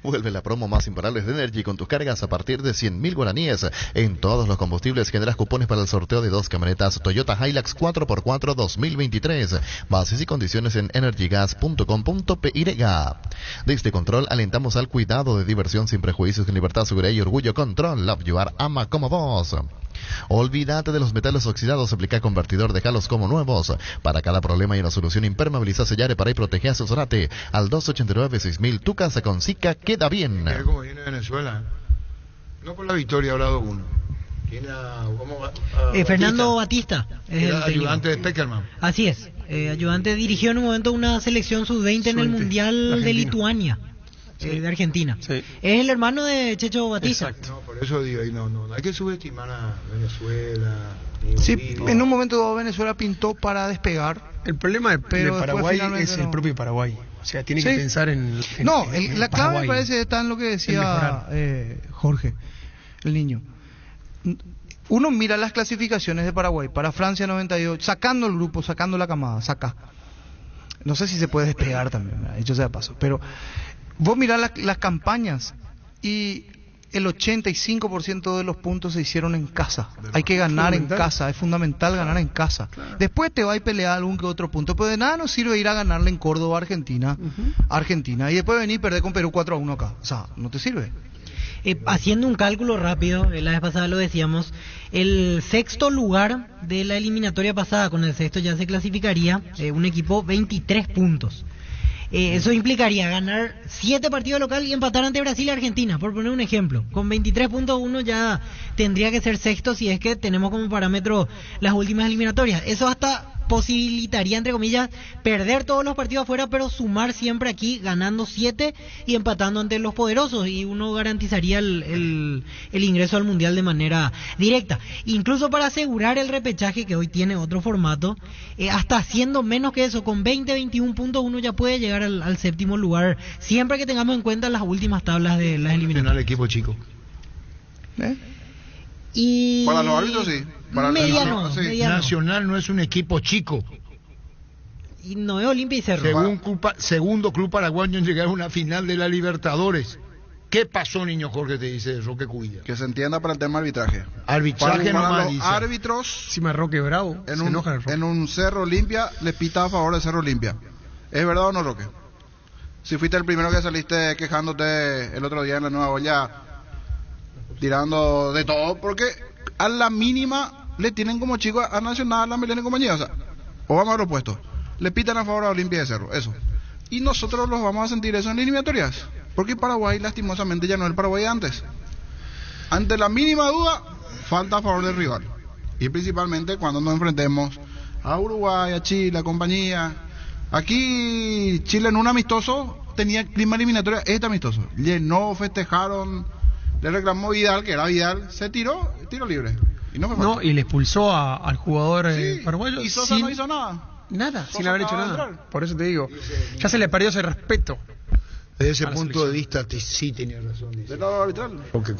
Vuelve la promo más imparable de Energy con tus cargas a partir de 100.000 guaraníes. En todos los combustibles generas cupones para el sorteo de 2 camionetas Toyota Hilux 4x4 2023. Bases y condiciones en energygas.com.py. Desde Control alentamos al cuidado de diversión sin prejuicios, con libertad, seguridad y orgullo. Control, love you are, ama como vos. Olvídate de los metales oxidados, aplica convertidor, dejalos como nuevos. Para cada problema hay una solución. Impermeabiliza, sellar, para y protege, asesorate al 289-6000. Tu casa con Zika queda bien. Mira cómo viene Venezuela. No por la victoria ha hablado uno. Tiene Fernando Batista. Es el ayudante de Peckerman. Así es. Ayudante dirigió en un momento una selección sub-20 en el Mundial de Lituania. Sí. De Argentina. Sí. Es el hermano de Checho Batista. Exacto. No, por eso digo, no hay que subestimar a Venezuela. Sí, en un momento Venezuela pintó para despegar. El problema de Paraguay es el propio Paraguay. O sea, tiene que pensar en la clave me parece está en lo que decía Jorge, el niño. Uno mira las clasificaciones de Paraguay para Francia 98, sacando el grupo, sacando la camada, saca. No sé si se puede despegar también, hecho sea de paso, pero vos mirás las campañas y el 85% de los puntos se hicieron en casa. Hay que ganar en casa, es fundamental ganar en casa. Después te va a pelear algún que otro punto, pero de nada nos sirve ir a ganarle en Córdoba, Argentina, y después venir y perder con Perú 4-1 acá. O sea, no te sirve. Haciendo un cálculo rápido, la vez pasada lo decíamos, el sexto lugar de la eliminatoria pasada, con el sexto ya se clasificaría un equipo 23 puntos. Eso implicaría ganar 7 partidos local y empatar ante Brasil y Argentina, por poner un ejemplo. Con 23 puntos uno ya tendría que ser sexto si es que tenemos como parámetro las últimas eliminatorias. Eso hasta posibilitaría, entre comillas, perder todos los partidos afuera, pero sumar siempre aquí, ganando 7 y empatando ante los poderosos, y uno garantizaría el ingreso al Mundial de manera directa. Incluso para asegurar el repechaje, que hoy tiene otro formato, hasta haciendo menos que eso, con 20-21 puntos uno ya puede llegar al séptimo lugar, siempre que tengamos en cuenta las últimas tablas de las eliminatorias. El equipo chico. Y para los árbitros sí. Para mediano. Nacional no es un equipo chico. Y no es Olimpia y Cerro. Segundo club paraguayo en llegar a una final de la Libertadores. ¿Qué pasó, niño Jorge? Te dice Roque Cuilla. Que se entienda para el tema arbitraje. Arbitraje para no los árbitros. Encima Roque bravo. En un Cerro Olimpia le pita a favor de Cerro Olimpia. ¿Es verdad o no, Roque? Si fuiste el primero que saliste quejándote el otro día en la Nueva Olla, tirando de todo, porque a la mínima le tienen como chico a Nacional, a Milena y compañía. O sea, o vamos a ver lo opuesto. Le pitan a favor a Olimpia de Cerro, eso. Y nosotros los vamos a sentir eso en eliminatorias. Porque Paraguay, lastimosamente, ya no es el Paraguay de antes. Ante la mínima duda, falta a favor del rival. Y principalmente cuando nos enfrentemos a Uruguay, a Chile, a compañía. Aquí Chile en un amistoso tenía clima eliminatoria, amistoso. Llenó, festejaron, le reclamó Vidal, que era Vidal, se tiró, tiro libre. Y no fue falta. Y le expulsó al jugador paraguayo. Y Sosa no hizo nada. Nada, sin haber hecho nada. Por eso te digo, ya se le perdió ese respeto. Desde ese punto de vista, sí tenía razón. Dice. ¿Del lado arbitral? Okay.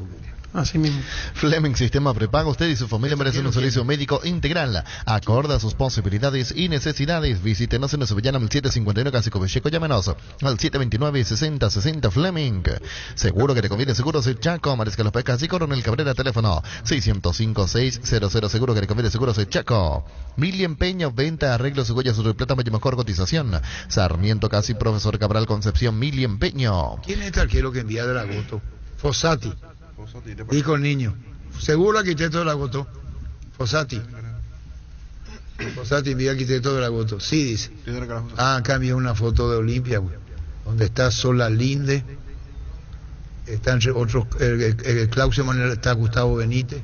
Así mismo. Fleming Sistema Prepago. Usted y su familia merecen un servicio médico integral, acorde a sus posibilidades y necesidades. Visítenos en Sevillana 1751 Casico Becheco. Llámenos al 729-6060 Fleming. Seguro que te conviene. Seguros el Chaco, Mariscal Los Pecas y Coronel Cabrera. Teléfono 605-600. Seguro que te conviene. Seguros el Chaco. Mili Empeño, venta, arreglo, su huella, su plata, mucho mejor cotización. Sarmiento Casi, Profesor Cabral Concepción, Mili Empeño. ¿Quién es este arquero que envía de la Goto? Fossati. Dijo el niño. Seguro arquitecto de la Goto. Fossati envía arquitecto de la Goto. Sí, dice. Acá envió una foto de Olimpia, güey, donde está Sola Linde. Está entre otros, el Claudio Manuel, está Gustavo Benítez.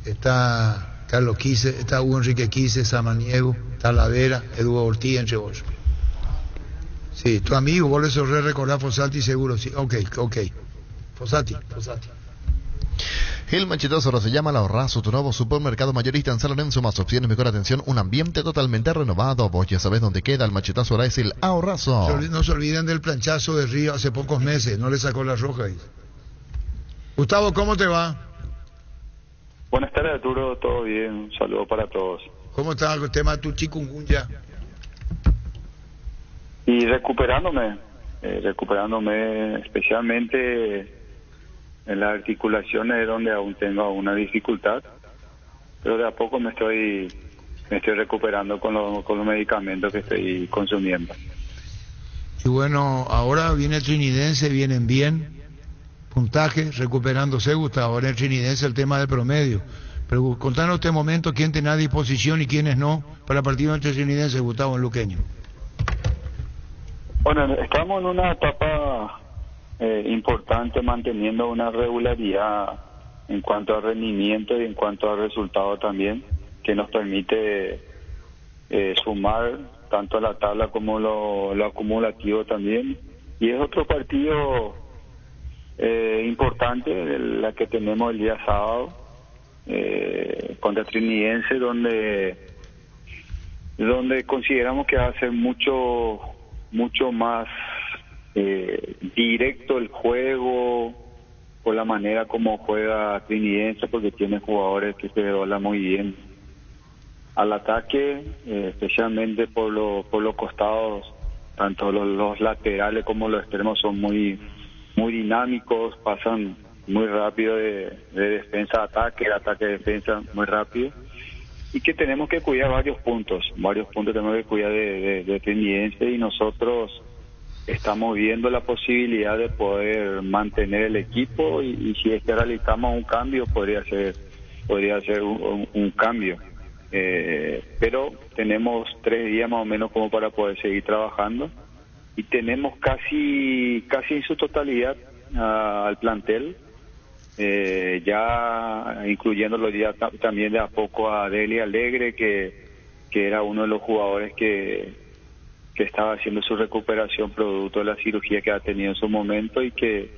Está Carlos Quise, está Hugo Enrique Quise, Samaniego, Talavera, Eduardo Ortiz, entre otros. Sí, tu amigo, vos le sorré recordar Fossati, seguro, sí. Ok. Fossati. El Machetazo se llama La Ahorrazo, tu nuevo supermercado mayorista en San Lorenzo, más opciones, mejor atención, un ambiente totalmente renovado. Vos ya sabés dónde queda el Machetazo, ahora es el Ahorrazo. No se olviden del planchazo de Río hace pocos meses, no le sacó la roja ahí. Gustavo, ¿cómo te va? Buenas tardes, Arturo, todo bien, un saludo para todos. ¿Cómo está el tema de tu chikungunya? Y recuperándome especialmente en las articulaciones, donde aún tengo una dificultad, pero de a poco me estoy recuperando con los medicamentos que estoy consumiendo. Y bueno, ahora viene el Trinidense, vienen bien, puntaje, recuperándose, Gustavo. Ahora el Trinidense, el tema del promedio. Pero contanos este momento, quién tiene a disposición y quiénes no para el partido entre Trinidense, Gustavo, en Luqueño. Bueno, estamos en una etapa importante, manteniendo una regularidad en cuanto a rendimiento y en cuanto a resultados también, que nos permite sumar tanto la tabla como lo acumulativo también. Y es otro partido importante, la que tenemos el día sábado contra Trinidense, donde consideramos que va a ser mucho más directo el juego, por la manera como juega Trinidense, porque tiene jugadores que se doblan muy bien al ataque, especialmente por los costados. Tanto los laterales como los extremos son muy dinámicos, pasan muy rápido de defensa a ataque, defensa muy rápido, y que tenemos que cuidar varios puntos tenemos que cuidar de tendencia, y nosotros estamos viendo la posibilidad de poder mantener el equipo, y si es que realizamos un cambio podría ser un cambio, pero tenemos 3 días más o menos como para poder seguir trabajando, y tenemos casi en su totalidad al plantel, ya incluyéndolo ya también de a poco a Deli Alegre, que era uno de los jugadores que estaba haciendo su recuperación producto de la cirugía que ha tenido en su momento, y que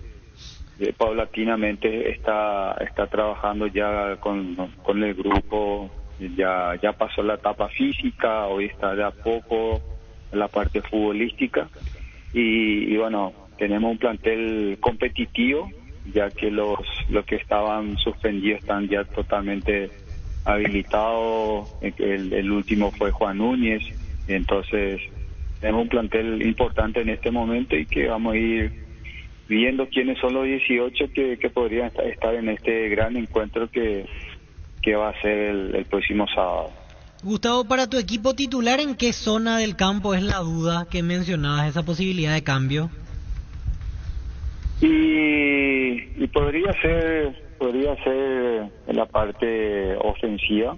paulatinamente está trabajando ya con el grupo, ya pasó la etapa física, hoy está de a poco en la parte futbolística, y bueno, tenemos un plantel competitivo, ya que los que estaban suspendidos están ya totalmente habilitados. El último fue Juan Núñez, entonces tenemos un plantel importante en este momento, y que vamos a ir viendo quiénes son los 18 que podrían estar en este gran encuentro que va a ser el próximo sábado. Gustavo, para tu equipo titular, ¿en qué zona del campo es la duda que mencionabas, esa posibilidad de cambio? Y podría ser en la parte ofensiva,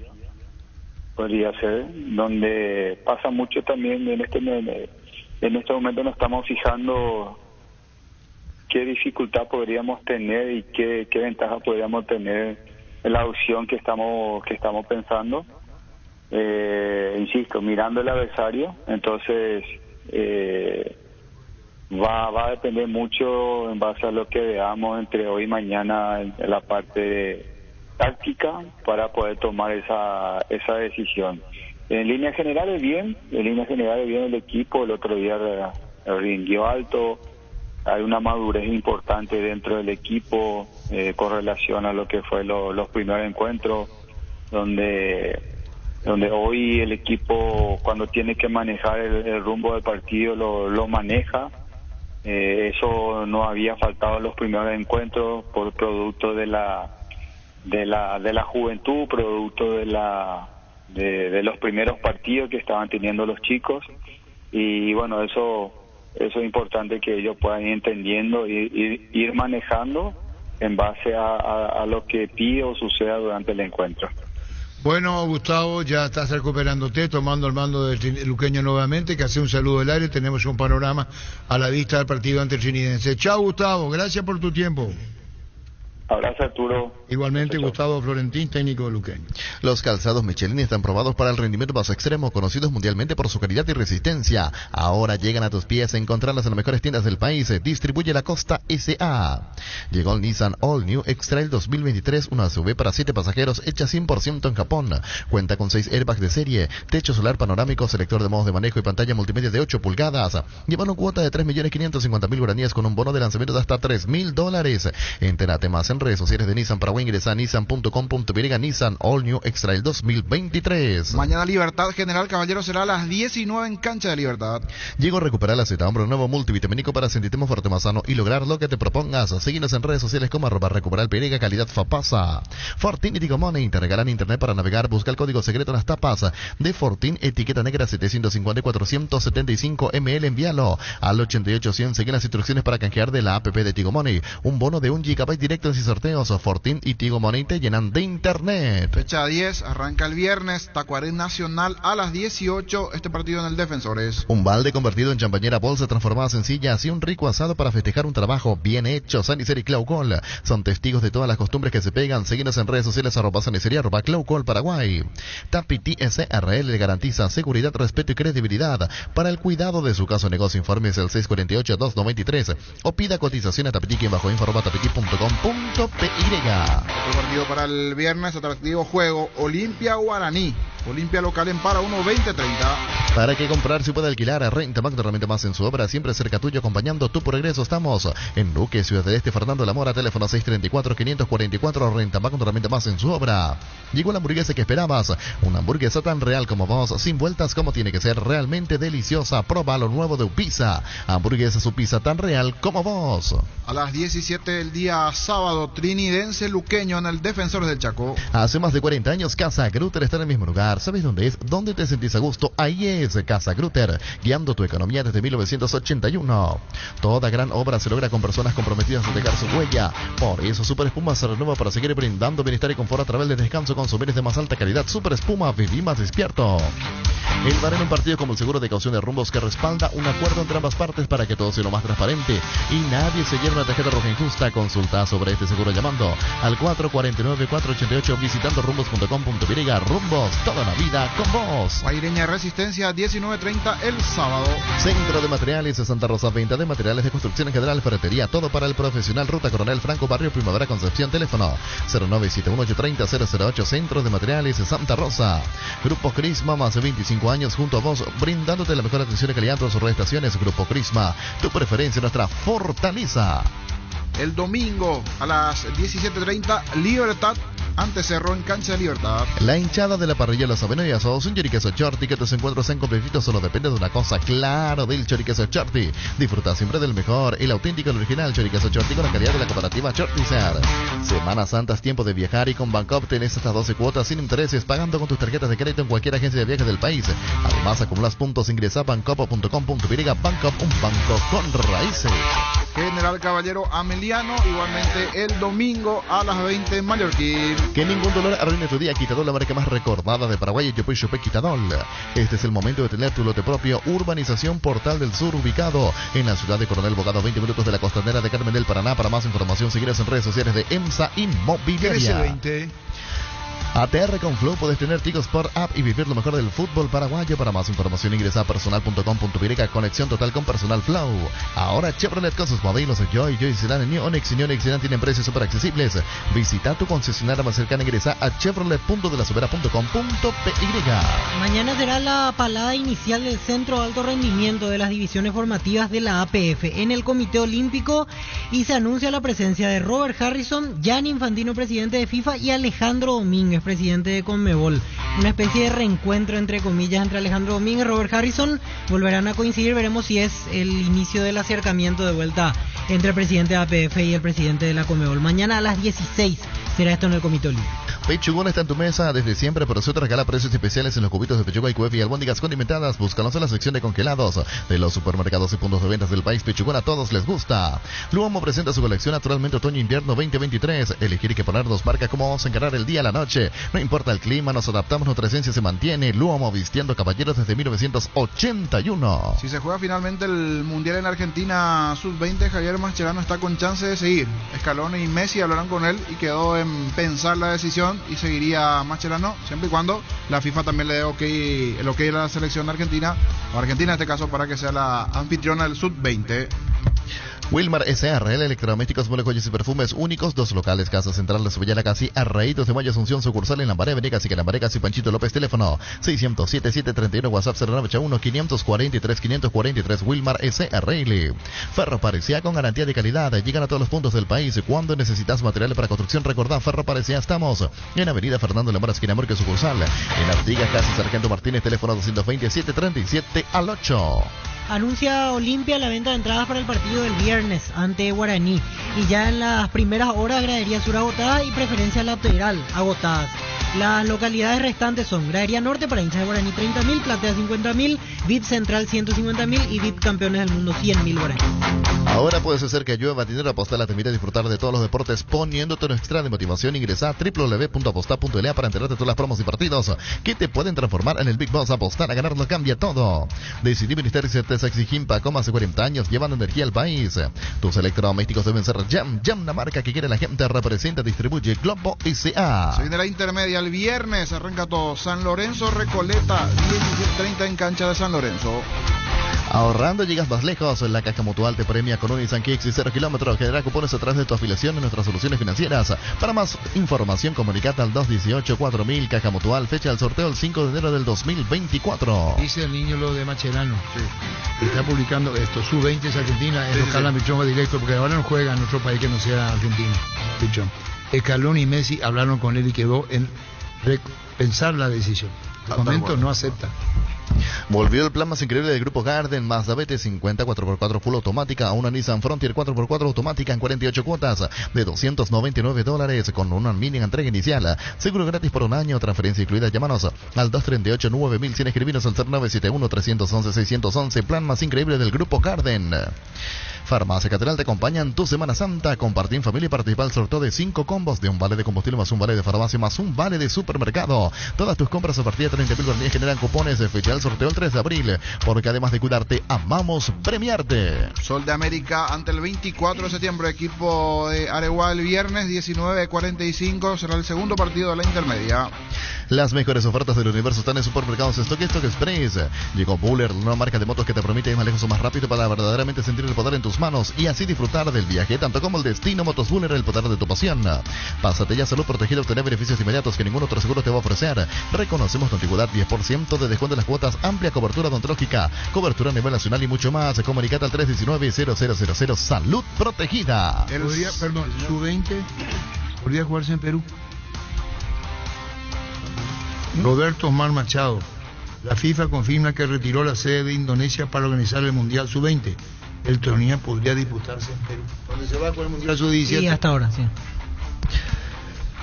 podría ser, donde pasa mucho también en este momento. Nos estamos fijando qué dificultad podríamos tener y qué ventaja podríamos tener en la opción que estamos pensando. Insisto, mirando el adversario, entonces va a depender mucho en base a lo que veamos entre hoy y mañana en la parte táctica para poder tomar esa decisión. En líneas generales bien el equipo. El otro día rindió alto, hay una madurez importante dentro del equipo con relación a lo que fue los primeros encuentros, donde hoy el equipo, cuando tiene que manejar el rumbo del partido, lo maneja. Eso no había faltado en los primeros encuentros por producto de la juventud, producto de los primeros partidos que estaban teniendo los chicos, y bueno, eso es importante que ellos puedan ir entendiendo y ir manejando en base a lo que pide o suceda durante el encuentro. Bueno, Gustavo, ya estás recuperándote, tomando el mando del luqueño nuevamente, que hace un saludo del aire. Tenemos un panorama a la vista del partido ante el Trinidense. Chao, Gustavo, gracias por tu tiempo. Abrazo, Arturo. Igualmente, Gustavo Florentín, técnico de luqueño. Los calzados Michelin están probados para el rendimiento más extremo, conocidos mundialmente por su calidad y resistencia. Ahora llegan a tus pies a encontrarlas en las mejores tiendas del país. Distribuye la Costa S.A. Llegó el Nissan All New X-Trail 2023, una SUV para 7 pasajeros hecha 100% en Japón. Cuenta con 6 airbags de serie, techo solar panorámico, selector de modos de manejo y pantalla multimedia de 8 pulgadas. Lleva una cuota de 3.550.000 guaraníes con un bono de lanzamiento de hasta $3.000. Entérate más en redes sociales de Nissan Paraguay. Ingresa a nissan.com.py. Nissan All New X-Trail 2023. Mañana Libertad General Caballero será a las 19 en Cancha de Libertad. Llegó a recuperar la Z, hombre, un nuevo multivitamínico para sentirte más fuerte, más sano y lograr lo que te propongas. Síguenos en redes sociales como @recuperar Pirega, calidad Fapasa. Fortin y Tigo Money te regalan internet para navegar. Busca el código secreto en las tapas de Fortin, etiqueta negra 750 475 ml. Envíalo al 88100. Sigue las instrucciones para canjear de la app de Tigo Money. Un bono de 1 GB directo en sorteos. Fortin y Tigo Money te llenan de internet. Fecha 10, arranca el viernes, Tacuarí Nacional a las 18, este partido en el Defensores. Un balde convertido en champañera, bolsa transformada sencilla, y un rico asado para festejar un trabajo bien hecho. Sanicería Claucol son testigos de todas las costumbres que se pegan. Seguinos en redes sociales @sanicería @Claucol Paraguay. Tapiti SRL le garantiza seguridad, respeto y credibilidad para el cuidado de su caso o negocio. Informes el 648-293 o pida cotización a tapiti bajo info@tapiti.com.py. Otro partido para el viernes, atractivo juego, Olimpia Guaraní. Olimpia local en para 1-20-30. Para que comprar se puede alquilar a Rentabac, de Herramienta Más en su obra, siempre cerca tuyo, acompañando tu progreso. Estamos en Luque, Ciudad del Este, Fernando Lamora, teléfono 634-544, Rentabac, de Herramienta Más en su obra. Llegó la hamburguesa que esperabas, una hamburguesa tan real como vos, sin vueltas como tiene que ser, realmente deliciosa. Proba lo nuevo de Upisa, hamburguesa su pizza tan real como vos. A las 17 del día sábado, trinidense luqueño en el Defensores del Chaco. Hace más de 40 años, Casa Grutter está en el mismo lugar. ¿Sabes dónde es? ¿Dónde te sentís a gusto? Ahí es Casa Grutter, guiando tu economía desde 1981. Toda gran obra se logra con personas comprometidas a dejar su huella. Por eso Super Espuma se renueva para seguir brindando bienestar y confort a través de descanso con souvenirs de más alta calidad. Super Espuma, viví más despierto. El VAR en un partido como el seguro de caución de rumbos que respalda un acuerdo entre ambas partes para que todo sea lo más transparente y nadie se lleve una tarjeta roja injusta. Consulta sobre este seguro llamando al 449-488, visitando rumbos.com.y. Rumbos, toda la vida con vos. Guaireña Resistencia, 19:30 el sábado. Centro de Materiales de Santa Rosa, venta de materiales de construcción en general, ferretería, todo para el profesional. Ruta Coronel Franco, Barrio Primavera, Concepción. Teléfono 0971830-008. Centro de Materiales de Santa Rosa. Grupo Crisma, más de 25 años junto a vos, brindándote la mejor atención y calidad en todas sus estaciones. Grupo Crisma, tu preferencia, nuestra fortaleza. El domingo a las 17:30, Libertad ante Cerro en cancha de Libertad. La hinchada de la parrilla Los Avenidas, un choriqueso Chorti que tus encuentros en completito solo depende de una cosa, claro, del choriqueso Chorti. Disfruta siempre del mejor, el auténtico, el original choriqueso Chorti con la calidad de la cooperativa Chortizer. Semana Santa es tiempo de viajar y con Bancop tenés hasta 12 cuotas sin intereses, pagando con tus tarjetas de crédito en cualquier agencia de viajes del país. Además, acumulas puntos, ingresa a bancop.com.y. Bancop, un banco con raíces. General Caballero Ameliano, igualmente el domingo a las 20 en Mallorquín. Que ningún dolor arruine tu día. Quitadol, la marca más recordada de Paraguay, Yopuy Chupé Quitadol. Este es el momento de tener tu lote propio. Urbanización Portal del Sur, ubicado en la ciudad de Coronel Bogado, 20 minutos de la costanera de Carmen del Paraná. Para más información, seguirás en redes sociales de EMSA Inmobiliaria. 1320. ATR con Flow, puedes tener Tigo Sport App y vivir lo mejor del fútbol paraguayo. Para más información ingresa a personal.com.y. Conexión total con Personal Flow. Ahora Chevrolet con sus modelos Joy Sedan y New Onix y New Onix Sedan tienen precios súper accesibles. Visita tu concesionaria más cercana, ingresa a chevrolet.delasubera.com.py. Mañana será la palada inicial del Centro de Alto Rendimiento de las divisiones formativas de la APF en el Comité Olímpico y se anuncia la presencia de Robert Harrison, Gianni Infantino, presidente de FIFA, y Alejandro Domínguez, presidente de Conmebol. Una especie de reencuentro, entre comillas, entre Alejandro Domínguez y Robert Harrison. Volverán a coincidir, veremos si es el inicio del acercamiento de vuelta entre el presidente de APF y el presidente de la Conmebol. Mañana a las 16 será esto en el Comité Olímpico. Pechugón está en tu mesa desde siempre, pero se te regala precios especiales en los cubitos de pechuga y cuefe y albóndigas condimentadas. Búscalos en la sección de congelados de los supermercados y puntos de ventas del país. Pechugón a todos les gusta. Luomo presenta su colección Naturalmente Otoño-Invierno 2023. Elegir y que ponernos marca cómo vamos a encarar el día a la noche. No importa el clima, nos adaptamos, nuestra esencia se mantiene. Luomo, vistiendo caballeros desde 1981. Si se juega finalmente el Mundial en Argentina Sub-20, Javier Mascherano está con chance de seguir. Scaloni y Messi hablaron con él y quedó en pensar la decisión y seguiría Mascherano siempre y cuando la FIFA también le dé el ok a la selección argentina, o Argentina en este caso, para que sea la anfitriona del Sub-20. Wilmar SRL, electrodomésticos, muebles, joyas y perfumes únicos, 2 locales, Casa Central de Sevilla, Casi, Arraídos de Mayo, Asunción, sucursal en Lambaré, Venegas y Canambarecas y Panchito López, teléfono 607-731, WhatsApp 0981-543-543, Wilmar SRL. Ferro Parecía, con garantía de calidad, llegan a todos los puntos del país. Cuando necesitas materiales para construcción, recordá, Ferro Parecía, estamos en Avenida Fernando Lamora, esquina Morque, sucursal, en Artigas, Casi Sargento Martínez, teléfono 227-37-al-8. Anuncia Olimpia la venta de entradas para el partido del viernes ante Guaraní. Y ya en las primeras horas, Gradería Sur agotada y Preferencia Lateral agotadas. Las localidades restantes son Gradería Norte para hinchas de Guaraní 30.000, Platea 50.000, VIP Central 150.000 y VIP Campeones del Mundo 100.000 Guaraní. Ahora puedes hacer que llueva dinero. Apostala te invita a disfrutar de todos los deportes poniéndote un extra de motivación. Ingresa a www.apostar.la para enterarte de todas las promos y partidos que te pueden transformar en el Big Boss. Apostar a ganar lo cambia todo. Decidí Ministerio y Certeza Exigimpa, como hace 40 años, llevando energía al país. Tus electrodomésticos deben ser Jam, la marca que quiere la gente. Representa, distribuye Globo S.A. Se viene la intermedia el viernes, arranca todo. San Lorenzo Recoleta, 17:30 en cancha de San Lorenzo. Ahorrando llegas más lejos. La Caja Mutual te premia con un Nissan Kicks y 0 kilómetros. Genera cupones a través de tu afiliación en nuestras soluciones financieras. Para más información, comunicate al 218-4000. Caja Mutual, fecha del sorteo el 5 de enero del 2024. Dice el niño lo de Macherano. Sí. Está publicando esto. Sub-20 es Argentina. Es local, Pichón va directo, porque ahora no juega en otro país que no sea Argentina. Pichón. Escalón y Messi hablaron con él y quedó en repensar la decisión. De momento no acepta. Volvió el plan más increíble del Grupo Garden, Mazda BT50 4x4 full automática a una Nissan Frontier 4x4 automática en 48 cuotas de $299 con una mini entrega inicial, seguro gratis por un año, transferencia incluida. Llámanos al 238-9100, escribinos al 0971-311-611, plan más increíble del Grupo Garden. Farmacia Catedral te acompaña en tu Semana Santa. Compartí en familia y participa al sorteo de 5 combos de un vale de combustible más un vale de farmacia más un vale de supermercado. Todas tus compras a partir de 30.000 guaraníes generan cupones de fecha del sorteo el 3 de abril. Porque además de cuidarte, amamos premiarte. Sol de América ante el 24 de septiembre. Equipo de Areguá el viernes 19:45. Será el segundo partido de la intermedia. Las mejores ofertas del universo están en Supermercados Stock Express. Llegó Buller, la nueva marca de motos que te permite ir más lejos o más rápido para verdaderamente sentir el poder en tus manos y así disfrutar del viaje, tanto como el destino. Motos Buller, el poder de tu pasión. Pásate ya Salud Protegida, obtener beneficios inmediatos que ningún otro seguro te va a ofrecer. Reconocemos tu antigüedad, 10% de descuento en las cuotas, amplia cobertura odontológica, cobertura a nivel nacional y mucho más. Comunicate al 319-0000 Salud Protegida. Sub-20 podría jugarse en Perú. Roberto Omar Machado. La FIFA confirma que retiró la sede de Indonesia para organizar el Mundial Sub-20. El torneo podría disputarse en Perú, donde se va con el Mundial Sub-17. Sí, hasta ahora, sí.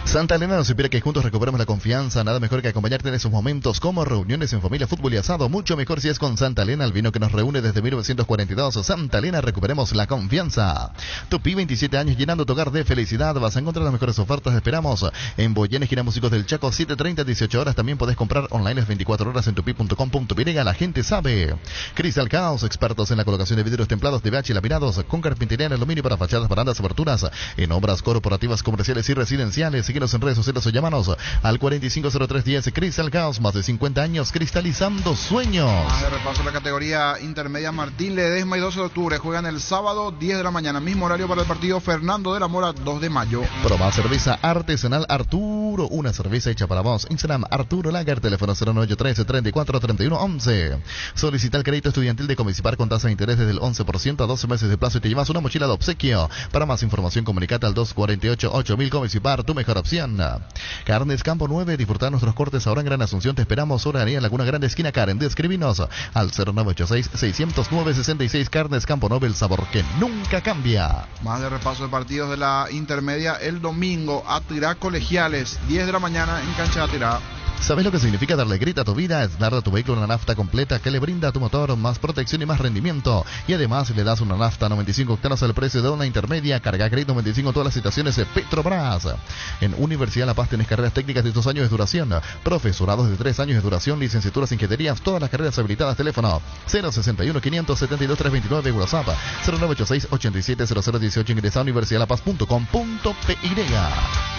Santa Elena nos inspira que juntos recuperemos la confianza. Nada mejor que acompañarte en esos momentos como reuniones en familia, fútbol y asado. Mucho mejor si es con Santa Elena, el vino que nos reúne desde 1942. Santa Elena, recuperemos la confianza. Tupi, 27 años llenando tu hogar de felicidad. Vas a encontrar las mejores ofertas. Esperamos en Boyén, esquina Músicos del Chaco, 7:30, 18 horas. También podés comprar online las 24 horas en tupi.com.py. La gente sabe. Crystal Chaos, expertos en la colocación de vidrios templados de BH laminados con carpintería en aluminio para fachadas, barandas, aberturas, en obras corporativas, comerciales y residenciales. Síguenos en redes sociales o llámanos al 450310. Crystal Chaos, más de 50 años cristalizando sueños. De repaso la categoría intermedia. Martín Ledesma y 12 de octubre juegan el sábado 10 de la mañana, mismo horario para el partido Fernando de la Mora, 2 de mayo. Proba cerveza artesanal Arturo, una cerveza hecha para vos. Instagram Arturo Lager, teléfono 0983-343111. Solicita el crédito estudiantil de Comisipar con tasa de interés desde el 11% a 12 meses de plazo y te llevas una mochila de obsequio. Para más información comunicate al 248-8000. Comisipar, tu mejor opción. Carnes Campo 9, disfrutar nuestros cortes ahora en Gran Asunción. Te esperamos, Horaría en Laguna Grande, esquina Karen. Escribinos al 0986-609-66. Carnes Campo 9, el sabor que nunca cambia. Más de repaso de partidos de la intermedia el domingo. Atirá Colegiales, 10 de la mañana en cancha de Atirá. ¿Sabes lo que significa darle grita a tu vida? Es darle a tu vehículo una nafta completa que le brinda a tu motor más protección y más rendimiento. Y además le das una nafta 95 octanos al precio de una intermedia. Carga crédito 95 en todas las estaciones de Petrobras. En Universidad La Paz tenés carreras técnicas de 2 años de duración, profesorados de 3 años de duración, licenciaturas en ingenierías, todas las carreras habilitadas. Teléfono 061-572-329, WhatsApp 0986-870018. Ingresa a universidadlapaz.com.py.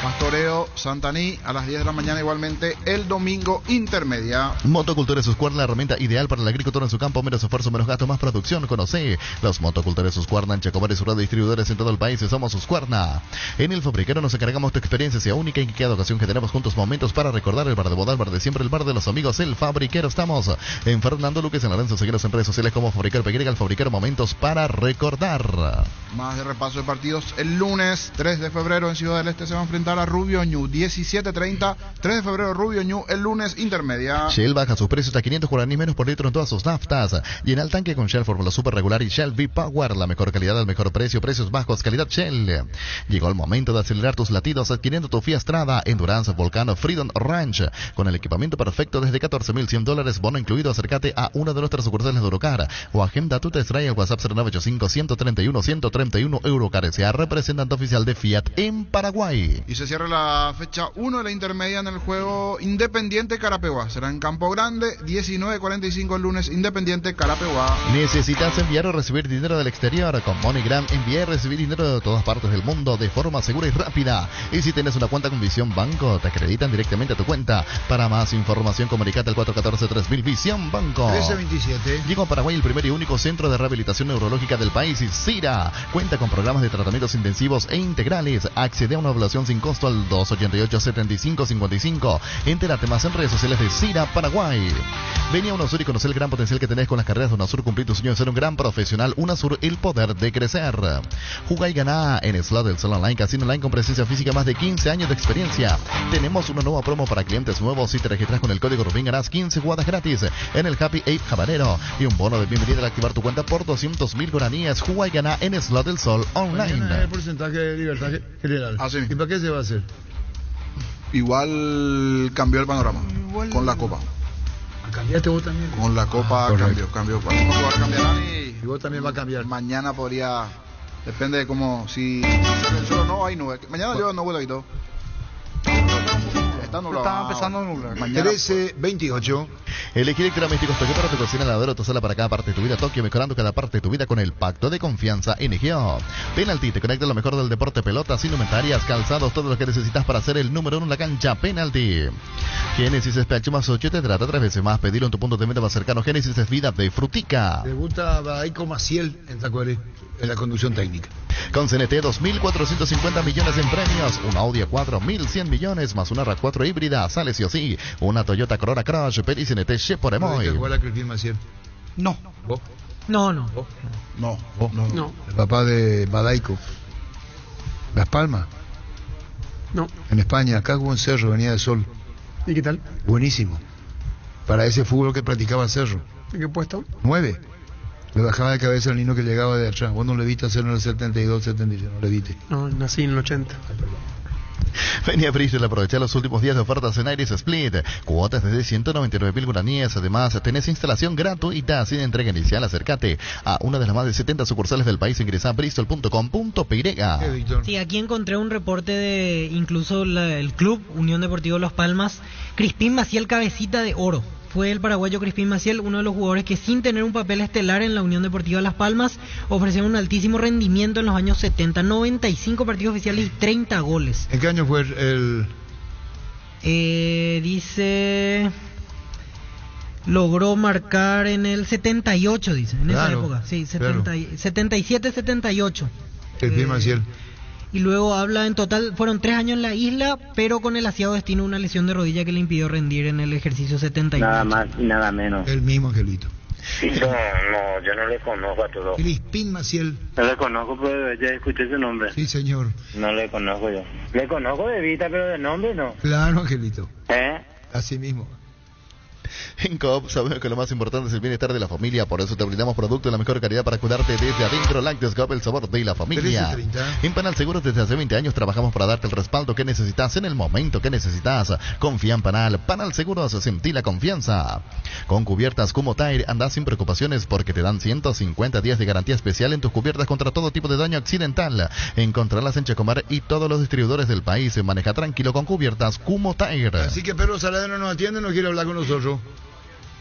Pastoreo Santaní a las 10 de la mañana igualmente el domingo intermedia. Motocultores Husqvarna, la herramienta ideal para el agricultor en su campo. Menos esfuerzo, menos gasto, más producción. Conoce los Motocultores Husqvarna en Chacobar y sus distribuidores en todo el país. Somos Husqvarna. En El Fabricero nos encargamos de tu experiencia sea única y en cada ocasión que tenemos juntos momentos para recordar el bar de boda, el bar de siempre, el bar de los amigos, El Fabricero. Estamos en Fernando Luques en Lorenzo. Seguimos en redes sociales como Fabricero Peguera, El Fabricero, momentos para recordar. Más de repaso de partidos. El lunes 3 de febrero en Ciudad del Este se va a enfrentar a Rubio Ñu, 17:30. 3 de febrero Rubio Ñu, el lunes intermedia. Shell baja sus precios a 500 guaraníes menos por litro en todas sus naftas. Llena el tanque con Shell Fórmula Super Regular y Shell V-Power. La mejor calidad al mejor precio, precios bajos, calidad Shell. Llegó el momento de acelerar tus latidos adquiriendo tu Fiat Strada, Endurance, Volcano, Freedom Ranch. Con el equipamiento perfecto desde $14,100, bono incluido. Acércate a una de nuestras sucursales de Eurocar o agenda tu test drive al WhatsApp 0985-131-131. Eurocar S.A., representante oficial de Fiat en Paraguay. Y se cierra la fecha 1 de la intermedia en el juego Indep. Independiente Carapeguá. Será en Campo Grande, 19:45 el lunes, Independiente Carapeguá. ¿Necesitas enviar o recibir dinero del exterior? Con MoneyGram enviar y recibir dinero de todas partes del mundo de forma segura y rápida. Y si tienes una cuenta con Visión Banco, te acreditan directamente a tu cuenta. Para más información, comunicate al 414-3000 Visión Banco. 1327. Llegó a Paraguay el primer y único centro de rehabilitación neurológica del país, CIRA. Cuenta con programas de tratamientos intensivos e integrales. Accede a una evaluación sin costo al 288-7555. Entérate más en redes sociales de CIRA Paraguay. Vení a UNASUR y conocer el gran potencial que tenés con las carreras de UNASUR. Cumplir tu sueño de ser un gran profesional. UNASUR, el poder de crecer. Jugá y ganá en Slot del Sol Online, casino online con presencia física, más de 15 años de experiencia. Tenemos una nueva promo para clientes nuevos. Si te registras con el código RUBIN, ganás 15 jugadas gratis en el Happy Ape Habanero y un bono de bienvenida al activar tu cuenta por 200.000 guaraníes. Jugá y ganá en Slot del Sol Online. El porcentaje de libertad general. ¿Y para qué se va a hacer? Igual cambió el panorama con la Copa. ¿Cambiaste vos también? Con la Copa cambió. Ahora cambiarán y vos también va a cambiar. Mañana podría, depende de cómo, si solo no hay nube. Mañana yo no vuelvo y todo. Estaba empezando a nublar. 13:28. Elegir electrodomésticos Tokio para tu cocina, lavadero, tu sala para cada parte de tu vida. Tokio, mejorando cada parte de tu vida con el pacto de confianza NGO. Penalty, te conecta lo mejor del deporte, pelotas, indumentarias, calzados, todo lo que necesitas para ser el número uno en la cancha. Penalty. Génesis SPH más 8 te trata 3 veces más. Pedilo en tu punto de venta más cercano. Génesis es vida de frutica. Debuta Baico Maciel en Tacuary en la conducción técnica. Con CNT, 2.450 millones en premios. Un Audi A4, 1.100 millones más una RAV4 híbrida. Sale sí o sí. Una Toyota Corolla Crush, Peri CNT Chevrolet Emoy. ¿Te acuerdas que el Maciel? No. ¿Vos? No. No. El papá de Badaico. Las Palmas. No. En España, acá hubo un Cerro, venía de Sol. ¿Y qué tal? Buenísimo. Para ese fútbol que practicaba Cerro. ¿En qué puesto? 9. Le bajaba de cabeza al niño que llegaba de atrás. Vos no le viste hacerlo en el 72, 76, no le viste. No, nací en el 80. Vení a Bristol, aprovechar los últimos días de ofertas en Iris Split. Cuotas desde 199.000 guaraníes. Además, tenés instalación gratuita sin entrega inicial. Acércate a una de las más de 70 sucursales del país. Ingresa a bristol.com.py. Sí, aquí encontré un reporte de incluso el club Unión Deportiva Las Palmas. Crispín Maciel, cabecita de oro. Fue el paraguayo Crispín Maciel, uno de los jugadores que sin tener un papel estelar en la Unión Deportiva Las Palmas, ofreció un altísimo rendimiento en los años 70, 95 partidos oficiales y 30 goles. ¿En qué año fue el...? Dice... Logró marcar en el 78, dice, en esa época. Sí, 77-78. Crispín Maciel. Y luego habla, en total fueron 3 años en la isla, pero con el asiado destino una lesión de rodilla que le impidió rendir en el ejercicio 71. Nada más y nada menos. El mismo Angelito. No, yo no le conozco a todos. Crispín Maciel. No le conozco, pero ya escuché su nombre. Sí, señor. No le conozco yo. Le conozco de vista, pero de nombre no. Claro, Angelito. ¿Eh? Así mismo. En Coop sabemos que lo más importante es el bienestar de la familia, por eso te brindamos productos de la mejor calidad para cuidarte desde adentro. Lácteos Coop, el sabor de la familia. En Panal Seguros desde hace 20 años trabajamos para darte el respaldo que necesitas en el momento que necesitas. Confía en Panal. Panal Seguros, sentí la confianza. Con cubiertas Kumo Tire andás sin preocupaciones porque te dan 150 días de garantía especial en tus cubiertas contra todo tipo de daño accidental. Encontrarlas en Checomar y todos los distribuidores del país. Maneja tranquilo con cubiertas Kumo Tire. Así que Pedro Saladino nos atiende, no quiere hablar con nosotros.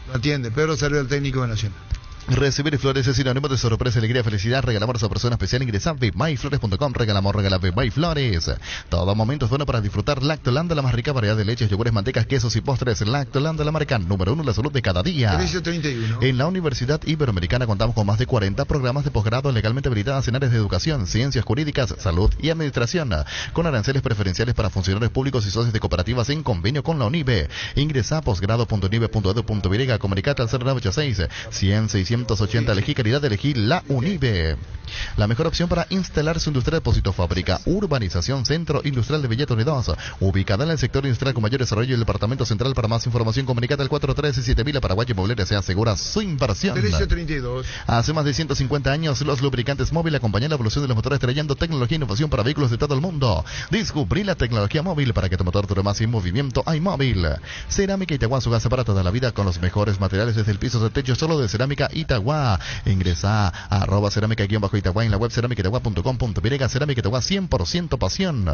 Lo atiende, Pedro Saladino, el técnico de Nacional. Recibir flores es sinónimo de sorpresa, alegría, felicidad. Regalamos a persona especial. Ingresa a vipmayflores.com. Regalamos Vipmay-Flores. Todo momento es bueno para disfrutar Lactolanda, la más rica variedad de leches, yogures, mantecas, quesos y postres. Lactolanda, la marca número 1 en la salud de cada día. 31. En la Universidad Iberoamericana contamos con más de 40 programas de posgrado legalmente habilitados en áreas de educación, ciencias jurídicas, salud y administración, con aranceles preferenciales para funcionarios públicos y socios de cooperativas en convenio con la UNIBE. Ingresa a posgrado.unibe.edu.y. Comunicate al 0986 100 680. Elegí calidad, elegí la UNIBE. La mejor opción para instalar su industria depósito fábrica. Urbanización Centro Industrial de Villa 2, ubicada en el sector industrial con mayor desarrollo del departamento central. Para más información, comunicate al 413-7000. Paraguay Inmobiliaria se asegura su inversión. 1332. Hace más de 150 años, los lubricantes móvil acompañan la evolución de los motores, trayendo tecnología e innovación para vehículos de todo el mundo. Descubrí la tecnología móvil para que tu motor dure más en movimiento. iMóvil. Cerámica Itagua, su gas para toda la vida con los mejores materiales desde el piso del techo, solo de Cerámica Itagua. Ingresa a @cerámica-itagua Itagua, en la web cerámicaitagua.com.py. Cerámica Itagua, 100% pasión.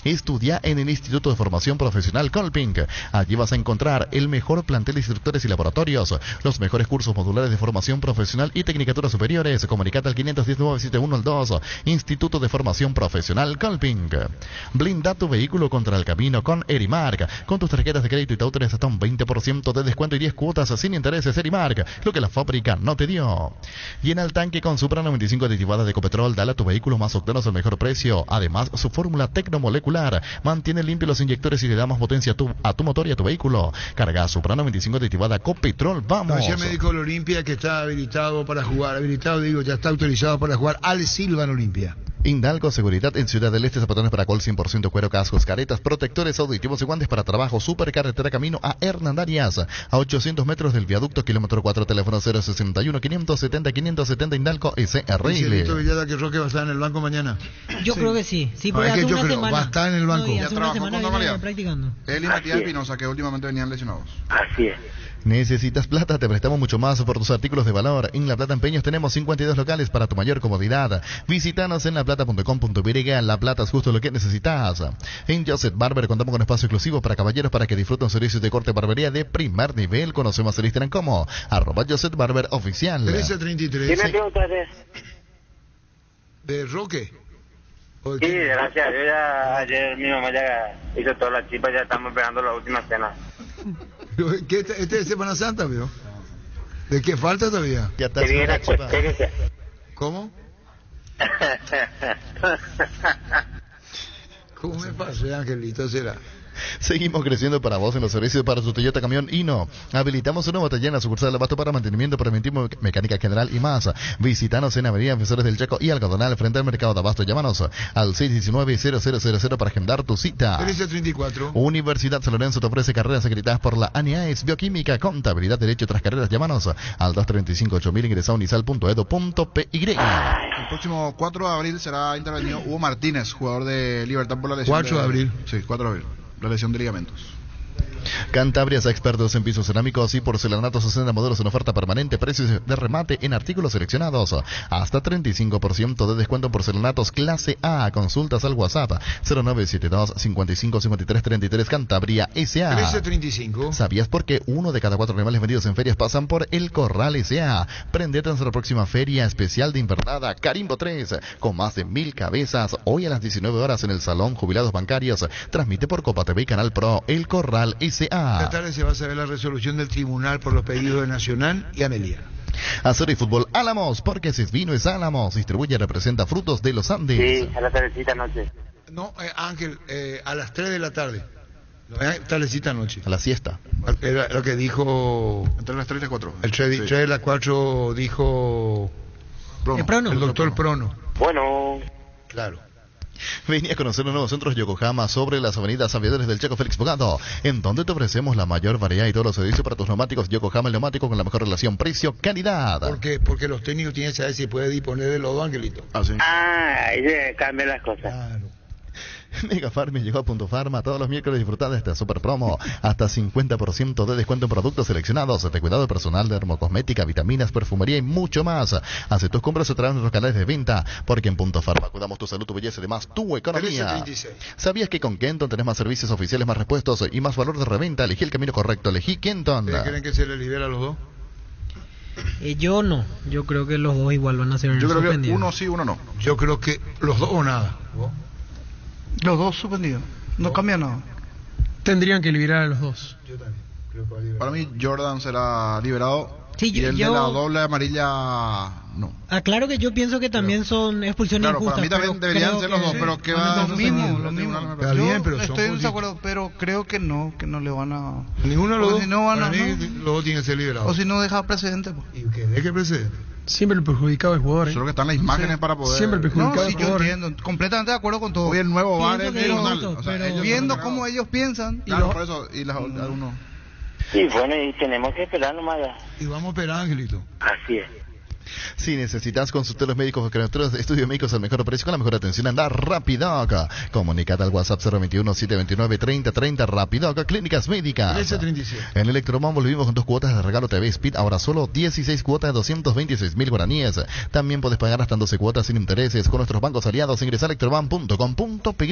Estudia en el Instituto de Formación Profesional Colping. Allí vas a encontrar el mejor plantel de instructores y laboratorios, los mejores cursos modulares de formación profesional y tecnicaturas superiores. Comunicate al 519-71 Instituto de Formación Profesional Colping. Blinda tu vehículo contra el camino con Erimark. Con tus tarjetas de crédito y Itaú tenés hasta un 20% de descuento y 10 cuotas sin intereses. Erimark, lo que la fábrica no te dio. Llena el tanque con Supra 95 aditivada de Ecopetrol. Dale a tu vehículo más octanos al mejor precio. Además, su fórmula tecnomolecular mantiene limpio los inyectores y le da más potencia a tu motor y a tu vehículo. Carga Supra 95 aditivada Copetrol. Vamos. Decía el médico de Olimpia que está habilitado para jugar. Ya está autorizado para jugar al Silvan Olimpia. Indalco Seguridad en Ciudad del Este, zapatones para col 100% cuero, cascos, caretas, protectores auditivos y guantes para trabajo. Supercarretera camino a Hernandarias, a 800 metros del viaducto, kilómetro 4, teléfono 061-570-570, Indalco SRL. Dice Villada que Roque va a estar en el banco mañana. Yo creo que sí. Sí, porque hace una creo, semana. va a estar en el banco. No, Ya hace una trabajó semana con normalidad. viene practicando. Él y Matías Espinosa, que últimamente venían lesionados. Así es. ¿Necesitas plata? Te prestamos mucho más por tus artículos de valor. En La Plata Empeños tenemos 52 locales para tu mayor comodidad. Visítanos en laplata.com.py. La Plata es justo lo que necesitas. En Joseph Barber contamos con espacio exclusivo para caballeros para que disfruten servicios de corte y barbería de primer nivel. Conoce más el Instagram como @Joseph Barber Oficial. 1333. ¿Quién me pregunta ¿De Roque? Sí, gracias. Yo ya, ayer mi mamá ya hizo todas las chipas, ya estamos esperando la última cena. ¿Qué este es Semana Santa, vio? ¿De qué falta todavía? Ya está. ¿Cómo? ¿Cómo me pasé, Angelito? ¿Será? Seguimos creciendo para vos en los servicios para tu Toyota Camión Hino. Habilitamos una botella en la sucursal de Abasto para mantenimiento preventivo, mecánica general y más. Visítanos en Avenida Defensores del Chaco y Algodonal frente al mercado de Abasto. Llámanos al 619-0000 para agendar tu cita. 1334. Universidad San Lorenzo te ofrece carreras acreditadas por la ANEAES, Bioquímica, Contabilidad, Derecho y otras carreras. Llámanos al 235-8000, ingresa a unisal.edu.py. El próximo 4 de abril será intervenido Hugo Martínez, jugador de Libertad por la lesión. 4 de abril. Sí, 4 de abril. La lesión de ligamentos. Cantabrias, expertos en pisos cerámicos y porcelanatos, 60 modelos en oferta permanente, precios de remate en artículos seleccionados, hasta 35% de descuento en porcelanatos clase A. Consultas al WhatsApp 0972-555333. Cantabria S.A. 1335. ¿Sabías por qué 1 de cada 4 animales vendidos en ferias pasan por El Corral S.A.? Prendete a nuestra próxima feria especial de invernada Carimbo 3, con más de 1000 cabezas, hoy a las 19 horas en el Salón Jubilados Bancarios. Transmite por Copa TV y Canal Pro. El Corral S.A. Esta tarde se va a saber la resolución del tribunal por los pedidos de Nacional y Amelia. Hacer y fútbol Álamos, porque si es vino es Álamos. Distribuye y representa Frutos de los Andes. Sí, a la tardecita noche. No, Ángel, a las 3 de la tarde. No, tardecita noche. A la siesta. Era lo que dijo... Entre las 3 y las 4. El 3 de las 4 dijo... Prono. El doctor Prono. Bueno. Claro. Vení a conocer los nuevos centros Yokohama sobre las avenidas Aviadores del Chaco Félix Bogado, en donde te ofrecemos la mayor variedad y todos los servicios para tus neumáticos. Yokohama, el neumático con la mejor relación precio-calidad. Porque los técnicos tienen que saber si puede disponer de lodo, Angelito. Ahí se cambian las cosas. Claro. Mega Farm llegó a Punto Farma todos los miércoles. Disfrutad de esta super promo, hasta 50% de descuento en productos seleccionados de cuidado personal, dermocosmética, vitaminas, perfumería y mucho más. Hace tus compras a través de nuestros canales de venta, porque en Punto Farma cuidamos tu salud, tu belleza y además tu economía. 1336. ¿Sabías que con Kenton tenés más servicios oficiales, más repuestos y más valor de reventa? Elegí el camino correcto, elegí Kenton. ¿Creen que se les libera a los dos? Yo no. Yo creo que los dos igual van a ser Yo creo que suspendidos. uno sí, uno no. Yo creo que los dos o nada. Los dos suspendidos. No cambia nada. Tendrían que liberar a los dos. Yo también. Creo que va a liberar. Para mí Jordan será liberado. Sí, y el de la doble amarilla no. Claro que yo pienso que también son expulsiones Claro, injustas. para mí también deberían ser los dos, pero que va Los mismos, los mismos. Está bien, pero Yo son estoy en justi- desacuerdo, pero creo que no le van a... Ninguno de los O dos. si no van a... Para mí, no. los dos tienen que ser liberados. O si no deja precedente, pues. ¿Y qué? ¿De qué precedente? Siempre el perjudicado es el jugador. Solo que están las imágenes para poder... Siempre el perjudicado No, es sí, el yo jugador. entiendo. Completamente de acuerdo con todo. Hoy el nuevo VAR Pienso es que tribunal. es justo, pero ellos Viendo son cómo ellos piensan... y Claro, los- por eso. Y las algunos... Y bueno, y tenemos que esperar nomás ya. Y vamos a esperar, Angelito. Así es. Si necesitas consultorios médicos o criaturas, estudios médicos al mejor precio con la mejor atención, anda Rapidoc. Comunicate al WhatsApp 021-729-3030. Rapidoc, Clínicas Médicas. 1337. En Electromón volvimos con 2 cuotas de regalo TV Speed, ahora solo 16 cuotas de 226.000 guaraníes. También puedes pagar hasta en 12 cuotas sin intereses con nuestros bancos aliados. Ingresa a electroban.com.py.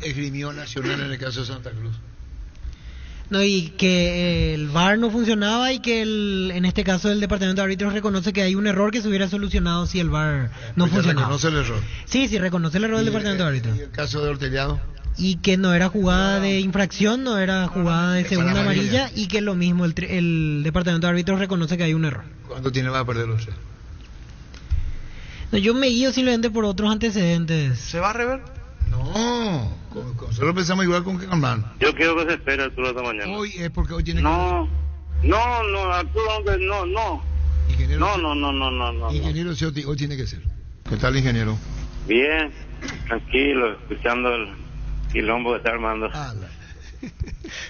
Esgrimió Nacional en el caso de Santa Cruz. No, y que el VAR no funcionaba y que en este caso el Departamento de Árbitros reconoce que hay un error que se hubiera solucionado si el VAR no funcionaba. ¿Reconoce el error? Sí, reconoce el error del Departamento de Árbitros. ¿Y el caso de Orteliado? Y que no era jugada de infracción, no era jugada de segunda amarilla, y que lo mismo el Departamento de Árbitros reconoce que hay un error. ¿Cuánto tiene va a perder los tres? No, yo me guío simplemente por otros antecedentes. ¿Se va a rever? No, nosotros pensamos igual con que hermano. Yo quiero que se espere Arturo esta mañana. Hoy es porque hoy tiene No, Arturo, hombre, no. Ingeniero, No. Ingeniero Ciotti, hoy tiene que ser. ¿Qué tal, ingeniero? Bien, tranquilo, escuchando el quilombo que está armando.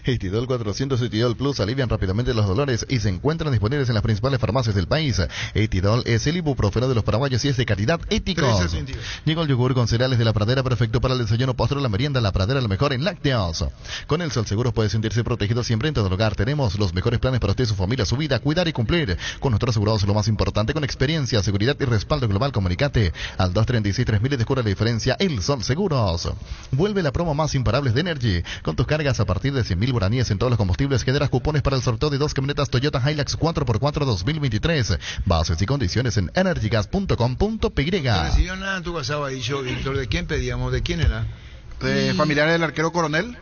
Etidol 400 y Etidol Plus alivian rápidamente los dolores y se encuentran disponibles en las principales farmacias del país. Etidol es el ibuprofeno de los paraguayos y es de calidad Éticos. Llegó el yogur con cereales de La Pradera, perfecto para el desayuno, postre, la merienda. La Pradera, lo mejor en lácteos. Con el Sol Seguros puede sentirse protegido siempre en todo lugar. Tenemos los mejores planes para usted, su familia, su vida, cuidar y cumplir. Con nuestros asegurados, lo más importante, con experiencia, seguridad y respaldo global. Comunicate al 236-3000 y descubra la diferencia. El Sol Seguros. Vuelve la promo más imparables de Energy. Con tus cargas a partir de 100.000 guaraníes en todos los combustibles, generas cupones para el sorteo de 2 camionetas Toyota Hilux 4x4 2023. Bases y condiciones en energygas.com.py. Recibió nada en tu WhatsApp ahí, yo, Víctor. ¿De quién pedíamos? ¿De quién era? Familiares del arquero Coronel,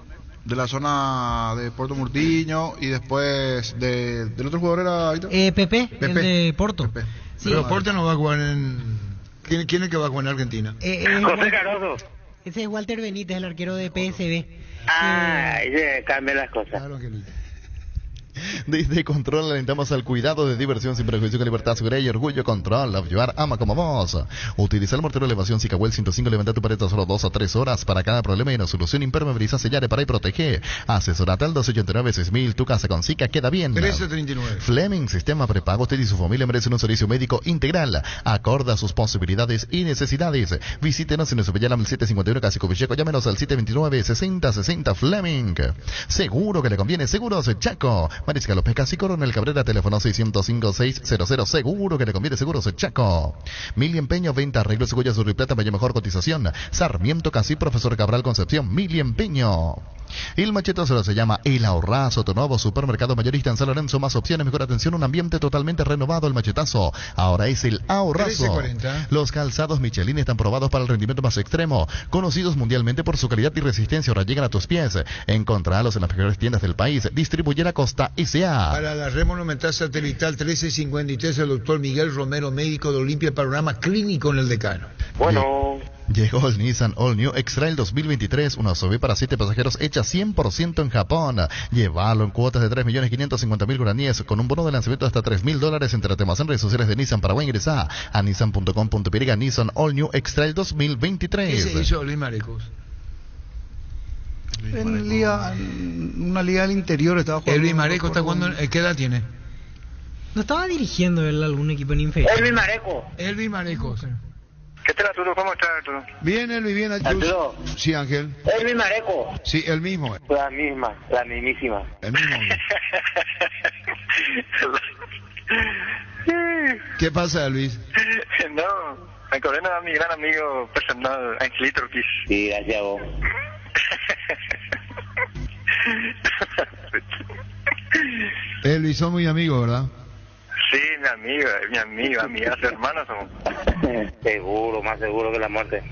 de la zona de Puerto Murtiño, y después del otro jugador era... Pepe, el de Porto. Pepe. Sí. Pero Porto no va a jugar en... ¿Quién es el que va a jugar en Argentina? José Caroso. Ese es Walter Benítez, el arquero de PSV. Cambia las cosas. Claro que no. Desde Control alentamos al cuidado de diversión sin prejuicio, con libertad, seguridad y orgullo. Control, Love Your, ama como vos. Utiliza el mortero de elevación Cicahuel 105, levanta tu pared a solo 2 a 3 horas. Para cada problema y una solución, impermeabiliza, sellar, repara y protege. Asesorate al 289-6000, tu casa con Zika queda bien. 1339. Fleming, sistema prepago. Usted y su familia merecen un servicio médico integral, acorde a sus posibilidades y necesidades. Visítenos en nuestro Pellalam 751 Casico Villeco. Llámenos al 729-6060 Fleming. Seguro que le conviene. Seguros Chaco. Mariscal López Casi, Coronel Cabrera, teléfono 605-600. Seguro que le conviene. Seguros Chaco. Mil y Empeño, venta, arreglo, cigüeñas, oro y plata, mayor mejor cotización. Sarmiento Casi, Profesor Cabral Concepción. Mil y Empeño. El machetazo se llama El Ahorrazo, tu nuevo supermercado mayorista en San Lorenzo. Más opciones, mejor atención, un ambiente totalmente renovado. El machetazo ahora es El Ahorrazo. 1340. Los calzados Michelin están probados para el rendimiento más extremo, conocidos mundialmente por su calidad y resistencia. Ahora llegan a tus pies. Encontralos en las mejores tiendas del país. Distribuyera Costa S.A. Para la red monumental satelital 1353, el doctor Miguel Romero, médico de Olimpia, panorama clínico en el Decano. Bueno. Llegó el Nissan All New X-Trail 2023, una SUV para 7 pasajeros hecha 100% en Japón. Llévalo en cuotas de 3.550.000 guaraníes con un bono de lanzamiento de hasta $3.000. Entérate más en redes sociales de Nissan Paraguay. Ingresa a nissan.com.py. Nissan All New X-Trail 2023. ¿Qué se hizo Luis Marecos? En una liga del interior estaba jugando. Luis Mareco está jugando. ¿Qué edad tiene? ¿No estaba dirigiendo él algún equipo en inferior? Elvis Mareco. Elvis Mareco. ¿Qué tal, Arturo? ¿Cómo estás, Arturo? Bien, Elvis, bien, Arturo. Sí, Ángel. Elvis Mareco. Sí, el mismo. La mismísima. El mismo. ¿Qué pasa, Luis? No, me acordé a mi gran amigo personal, Angelito Ortiz. Sí, gracias a vos. Elvis, son muy amigos, ¿verdad? Sí, mi amiga, amigas, hermanas somos. Seguro, más seguro que la muerte.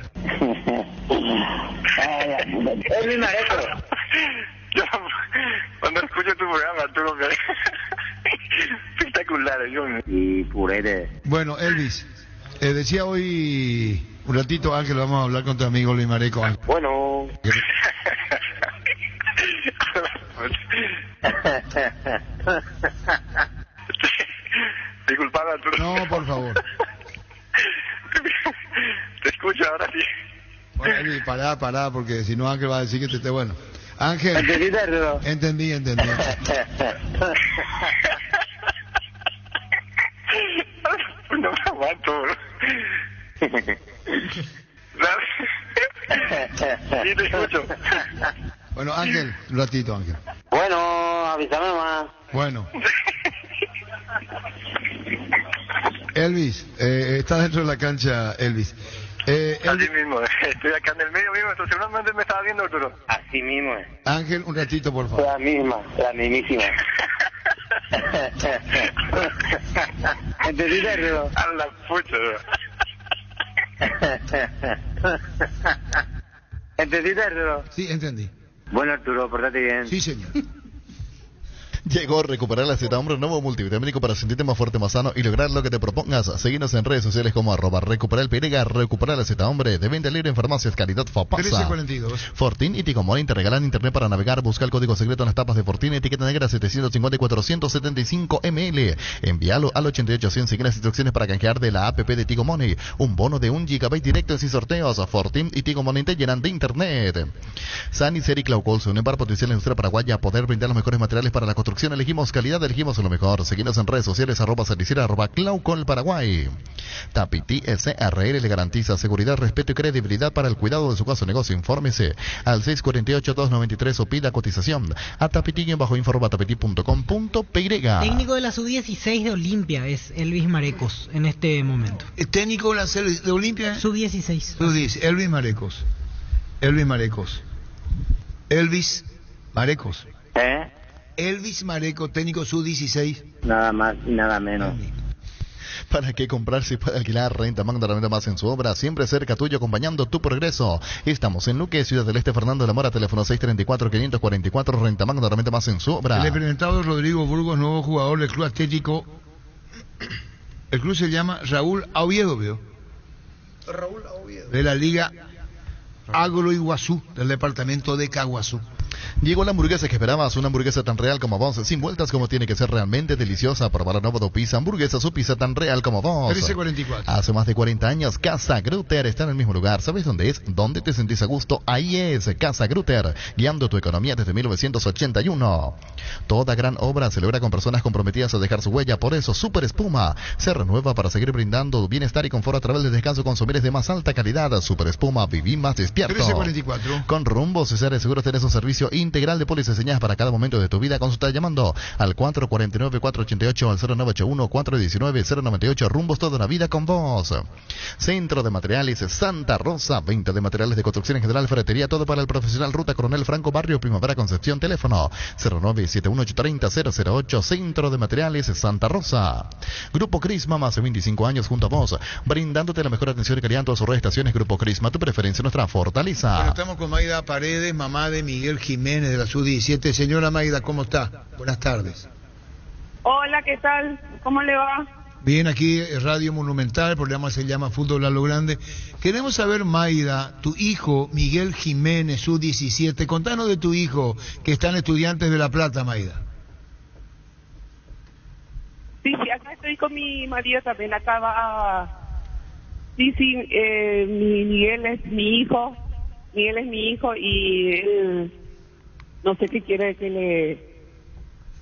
Elvis Mareco. Yo, cuando escucho tu programa, Arturo, espectacular. Y purete. Bueno, Elvis, decía hoy un ratito, Ángel, vamos a hablar con tu amigo Luis Mareco. Bueno. Disculpame, Arturo. No, por favor. Te escucho ahora sí. Bueno, Elvis, pará, porque si no Ángel va a decir que te esté bueno. Ángel. ¿Entendiste, Arturo? Entendí. No me aguanto. Sí, te escucho. Bueno, Ángel, un ratito, Ángel. Bueno, avísame nomás. Bueno. Elvis, está dentro de la cancha, Elvis. Así mismo, estoy acá en el medio mismo, entonces seguramente me estaba viendo, Arturo. Así mismo. Ángel, un ratito, por favor. La mismísima. ¿Entendiste, Arturo? A la pucha. ¿Entendiste, Arturo? Sí, entendí. Bueno, Arturo, portate bien. Sí, señor. Llegó Recuperar la Z, hombre, nuevo multivitamínico para sentirte más fuerte, más sano y lograr lo que te propongas. Seguinos en redes sociales como @Recuperar el Pirega, Recuperar la Z, hombre, de venta libre en farmacias Caridad Fapasa. 1342. Fortín y Ticomoni te regalan internet para navegar. Busca el código secreto en las tapas de Fortín, etiqueta negra 750 y 475 ml. Envíalo al 8800. Sigue las instrucciones para canjear de la app de Ticomoni. Un bono de 1 GB directo sin sorteos. Fortín y Ticomoni te llenan de internet. Sanicel y Claucol se unen para potenciar la industria paraguaya, poder brindar los mejores materiales para la construcción. Elegimos calidad, elegimos lo mejor. Seguinos en redes sociales @Sanicera, @Claucol Paraguay. Tapiti SRL le garantiza seguridad, respeto y credibilidad para el cuidado de su caso o negocio. Infórmese al 648-293 o pida cotización a tapiti-info@tapiti.com.py. Técnico de la Sub-16 de Olimpia es Elvis Marecos en este momento. ¿Técnico de Olimpia? Sub-16. Sub-16, Elvis Marecos. Elvis Marecos. Elvis Marecos. Elvis Mareco, técnico Sub-16. Nada más y nada menos. ¿Para qué comprar si puede alquilar? Renta Magna, la venta más en su obra, siempre cerca tuyo, acompañando tu progreso. Estamos en Luque, Ciudad del Este, Fernando de la Mora, teléfono 634-544, Renta Magna, la venta más en su obra. El experimentado Rodrigo Burgos, nuevo jugador del Club Atlético. El club se llama Raúl Oviedo, ¿veo? Raúl Oviedo. De la Liga Agroiguazú, del departamento de Caguazú. Llegó la hamburguesa que esperabas, una hamburguesa tan real como vos, sin vueltas como tiene que ser, realmente deliciosa. Probar la nueva Pizza Hamburguesa, su pizza tan real como vos. 1344. Hace más de 40 años, Casa Grutter está en el mismo lugar. ¿Sabes dónde es? ¿Dónde te sentís a gusto? Ahí es Casa Grutter, guiando tu economía desde 1981. Toda gran obra se logra con personas comprometidas a dejar su huella. Por eso, Super Espuma se renueva para seguir brindando bienestar y confort a través del descanso con somiles de más alta calidad. Super Espuma, viví más despierto. 1344. Con Rumbo César Seguros tenés un servicio integral de pólizas señadas para cada momento de tu vida. Consulta llamando al 449-488, al 0981-419-098. Rumbos toda la vida con vos. Centro de Materiales Santa Rosa, venta de materiales de construcción en general, ferretería, todo para el profesional. Ruta Coronel Franco, Barrio Primavera, Concepción. Teléfono 0971-830-008. Centro de Materiales Santa Rosa. Grupo Crisma, más de 25 años junto a vos, brindándote la mejor atención y calidad en todas sus redes estaciones. Grupo Crisma, tu preferencia, nuestra fortaleza. Bueno, estamos con Maida Paredes, mamá de Miguel Jiménez de la Sub-17. Señora Maida, ¿cómo está? Buenas tardes. Hola, ¿qué tal? ¿Cómo le va? Bien, aquí Radio Monumental, el programa se llama Fútbol a lo Grande. Queremos saber, Maida, tu hijo Miguel Jiménez, Sub-17, contanos de tu hijo, que está en Estudiantes de La Plata, Maida. Sí, acá estoy con mi marido también, acá va... Sí, Miguel es mi hijo y él... No sé qué quiere que le...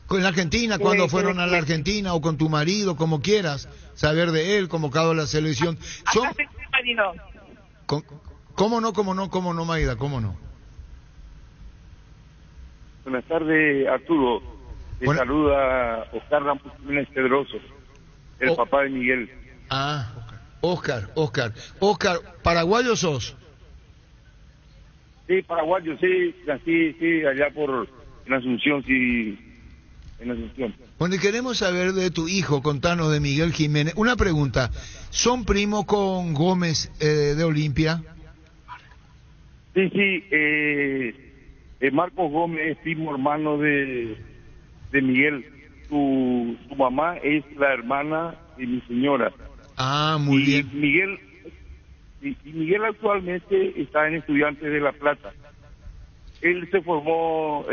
Con la Argentina, cuando fueron a la Argentina, o con tu marido, como quieras, saber de él, convocado a la selección. Acá está mi marido. ¿Cómo no, Maida, cómo no? Buenas tardes, Arturo. Te saluda Oscar Ramos Jiménez Pedroso, el papá de Miguel. Ah, Oscar, ¿paraguayo sos? Sí, paraguayo, sí, allá en Asunción, sí, en Asunción. Bueno, y queremos saber de tu hijo, contanos de Miguel Jiménez. Una pregunta, ¿son primos con Gómez de Olimpia? Sí, Marcos Gómez es primo hermano de Miguel. Su mamá es la hermana de mi señora. Ah, muy bien. Miguel actualmente está en Estudiantes de La Plata. Él se formó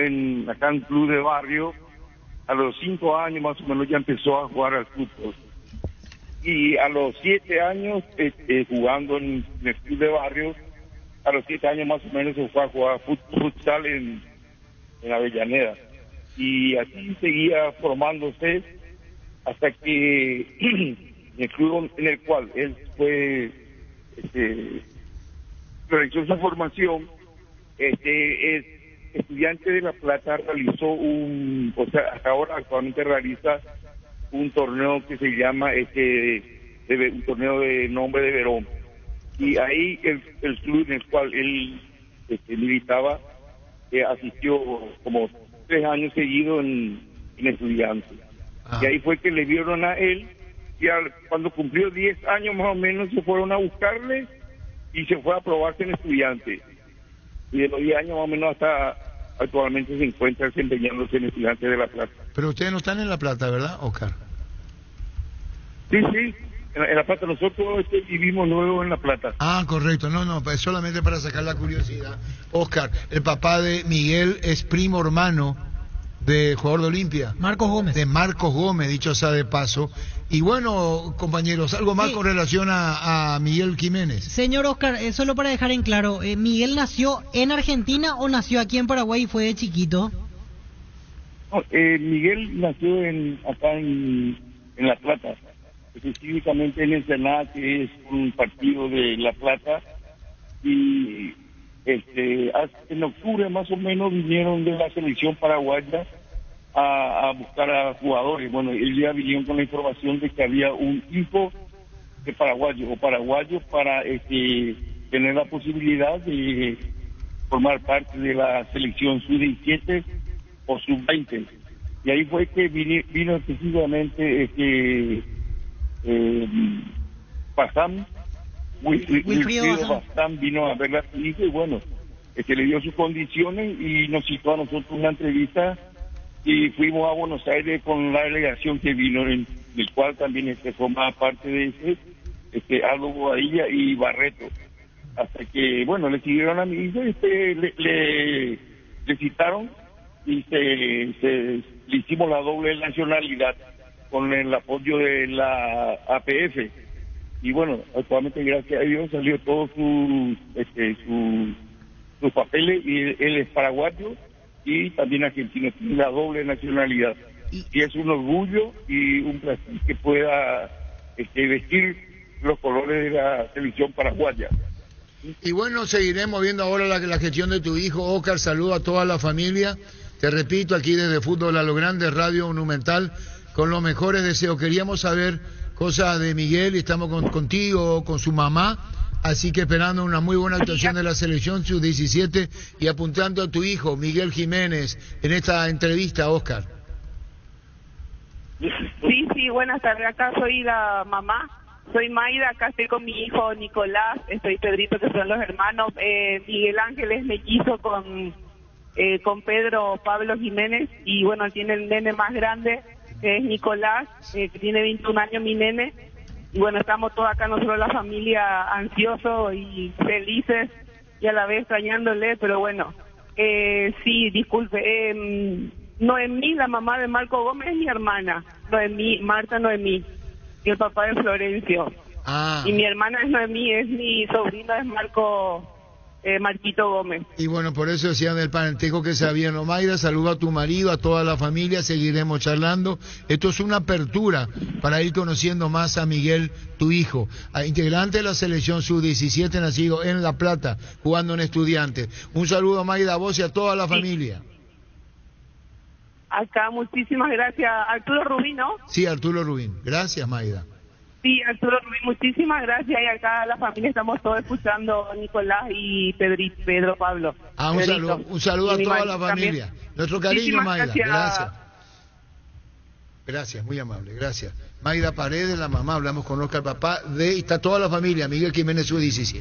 acá en club de barrio. A los 5 años más o menos ya empezó a jugar al fútbol. Y a los 7 años, jugando en el club de barrio, a los 7 años más o menos se fue a jugar futsal en Avellaneda. Y así seguía formándose hasta que el club en el cual él fue realizó su formación. Es Estudiante de La Plata realizó hasta ahora actualmente realiza un torneo que se llama un torneo de nombre de Verón, y ahí el club en el cual él militaba asistió como 3 años seguidos en Estudiantes. Y ahí fue que le vieron a él, y cuando cumplió 10 años más o menos se fueron a buscarle y se fue a probarse en Estudiantes, y de los 10 años más o menos hasta actualmente se encuentra desempeñándose en Estudiantes de La Plata. Pero ustedes no están en La Plata, ¿verdad, Oscar? Sí, en La Plata. Nosotros vivimos luego en La Plata. Ah, correcto. No, pues solamente para sacar la curiosidad. Oscar, el papá de Miguel es primo hermano de jugador de Olimpia. Marcos Gómez. De Marcos Gómez, dicho sea de paso. Y bueno, compañeros, algo más con relación a Miguel Jiménez. Señor Oscar, solo para dejar en claro, ¿Miguel nació en Argentina o nació aquí en Paraguay y fue de chiquito? No, Miguel nació acá en La Plata, específicamente en Ensenada, que es un partido de La Plata, y en octubre más o menos vinieron de la selección paraguaya a buscar a jugadores. Bueno, ellos ya vinieron con la información de que había un hijo de paraguayo para tener la posibilidad de formar parte de la selección sub-17 o sub-20. Y ahí fue que vino específicamente Wilfrido Bazán vino a ver a su hijo, y bueno, le dio sus condiciones y nos citó a nosotros una entrevista, y fuimos a Buenos Aires con la delegación que vino, en el cual también formaba parte de Aldo Bobadilla y Barreto, hasta que bueno, le siguieron a mi hijo, le citaron y le hicimos la doble nacionalidad con el apoyo de la APF, y bueno, actualmente gracias a Dios salió todos sus papeles, y él es paraguayo y también argentino, tiene la doble nacionalidad, y es un orgullo y un placer que pueda vestir los colores de la selección paraguaya. Y bueno, seguiremos viendo ahora la gestión de tu hijo. Oscar, saludo a toda la familia, te repito, aquí desde Fútbol a lo Grande, Radio Monumental, con los mejores deseos. Queríamos saber cosas de Miguel, y estamos contigo, con su mamá, así que esperando una muy buena actuación de la selección sub-17 y apuntando a tu hijo, Miguel Jiménez, en esta entrevista, Oscar. Sí, buenas tardes, acá soy la mamá, soy Maida, acá estoy con mi hijo Nicolás, estoy Pedrito, que son los hermanos, Miguel Ángel es mellizo con Pedro Pablo Jiménez, y bueno, tiene el nene más grande, que es Nicolás, que tiene 21 años mi nene. Y bueno, estamos todos acá, nosotros la familia, ansiosos y felices, y a la vez extrañándole, pero bueno, sí, disculpe, Noemí, la mamá de Marco Gómez, es mi hermana, Marta Noemí, y el papá de Florencio. Y mi hermana es Noemí, es mi sobrina, es Marquito Gómez. Y bueno, por eso decían del parentesco que sabían. Mayra, saluda a tu marido, a toda la familia, seguiremos charlando. Esto es una apertura para ir conociendo más a Miguel, tu hijo, integrante de la selección sub-17, nacido en La Plata, jugando en Estudiantes. Un saludo a Mayra, a vos y a toda la familia. Acá, muchísimas gracias. Arturo Rubín, ¿no? Sí, Arturo Rubín. Gracias, Mayra. Sí, Arturo Rubín, muchísimas gracias, y acá la familia estamos todos escuchando, Nicolás y Pedro Pablo. Un saludo a toda la familia. Nuestro cariño, Mayra. Gracias, muy amable, gracias. Mayra Paredes, la mamá, hablamos con Oscar, papá, y está toda la familia, Miguel Jiménez, sub-17.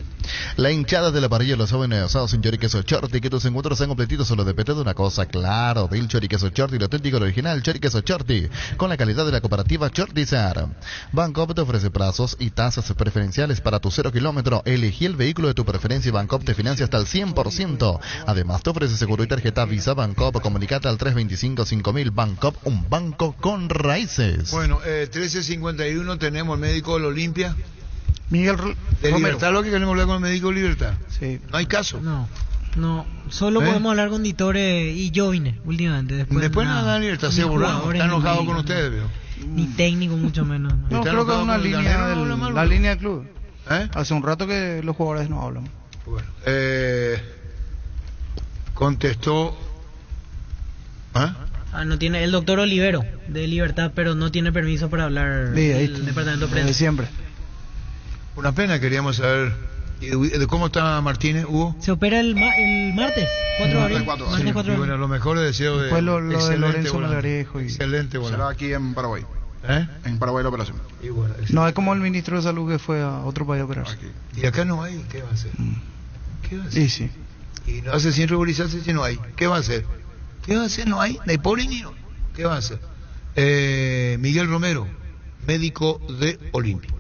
La hinchada de la parrilla los jóvenes asados en choriqueso Chorti, que tus encuentros sean completitos, solo depende de una cosa, claro, del choriqueso Chorti, el auténtico, el original choriqueso Chorti, con la calidad de la cooperativa Chortizar. Bancop te ofrece plazos y tasas preferenciales para tu 0 kilómetro. Elegí el vehículo de tu preferencia y Bancop te financia hasta el 100%. Además, te ofrece seguro y tarjeta Visa Bancop. Comunicate al 325-5000. Bancop, un banco con raíces. Bueno, 13:51 tenemos el médico de la Olimpia. Miguel de Libertad, lo que queremos hablar con el médico de Libertad. Sí. No hay caso. No, solo podemos hablar con Ditore y yo vine últimamente. Después nada, Libertad se borró. Está enojado con ustedes, veo. Ni técnico, mucho menos. No, creo que es una línea la línea del club. Hace un rato que los jugadores no hablan. Bueno, contestó. No tiene el doctor Olivero de Libertad, pero no tiene permiso para hablar del departamento de prensa. De siempre. Una pena, queríamos saber de cómo está Martínez, Hugo. Se opera el martes, 4 de abril. Martes 4 de abril. Bueno, los mejores deseos de... Después lo de Lorenzo Melgarejo. Excelente, bueno. Será aquí en Paraguay. En Paraguay la operación. Y bueno, no, es como el ministro de Salud que fue a otro país a operarse. Y acá no hay, ¿qué va a hacer? ¿Qué va a hacer? Y sí. Y no hace sin regularizarse si no hay. ¿Qué va a hacer? ¿Qué va a hacer? No hay, de pobre ni no. ¿Qué va a hacer? Miguel Romero, médico de Olimpia.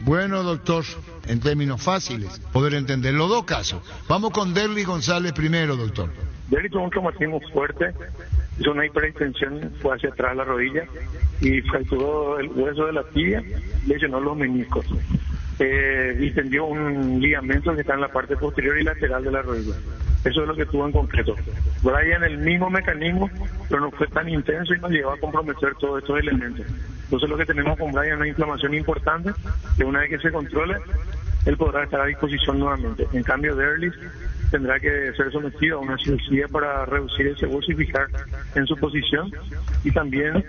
Bueno, doctor, en términos fáciles, poder entender los dos casos. Vamos con Derlis González primero, doctor. Derlis tuvo un traumatismo fuerte, hizo una hiperextensión, fue hacia atrás la rodilla y fracturó el hueso de la tibia, lesionó los meniscos. Distendió un ligamento que está en la parte posterior y lateral de la rodilla. Eso es lo que tuvo en concreto. Brian, el mismo mecanismo, pero no fue tan intenso y nos llevó a comprometer todos estos elementos. Entonces lo que tenemos con Brian es una inflamación importante, que una vez que se controle, él podrá estar a disposición nuevamente. En cambio, Derlis tendrá que ser sometido a una cirugía para reducir ese hueso y fijar en su posición y también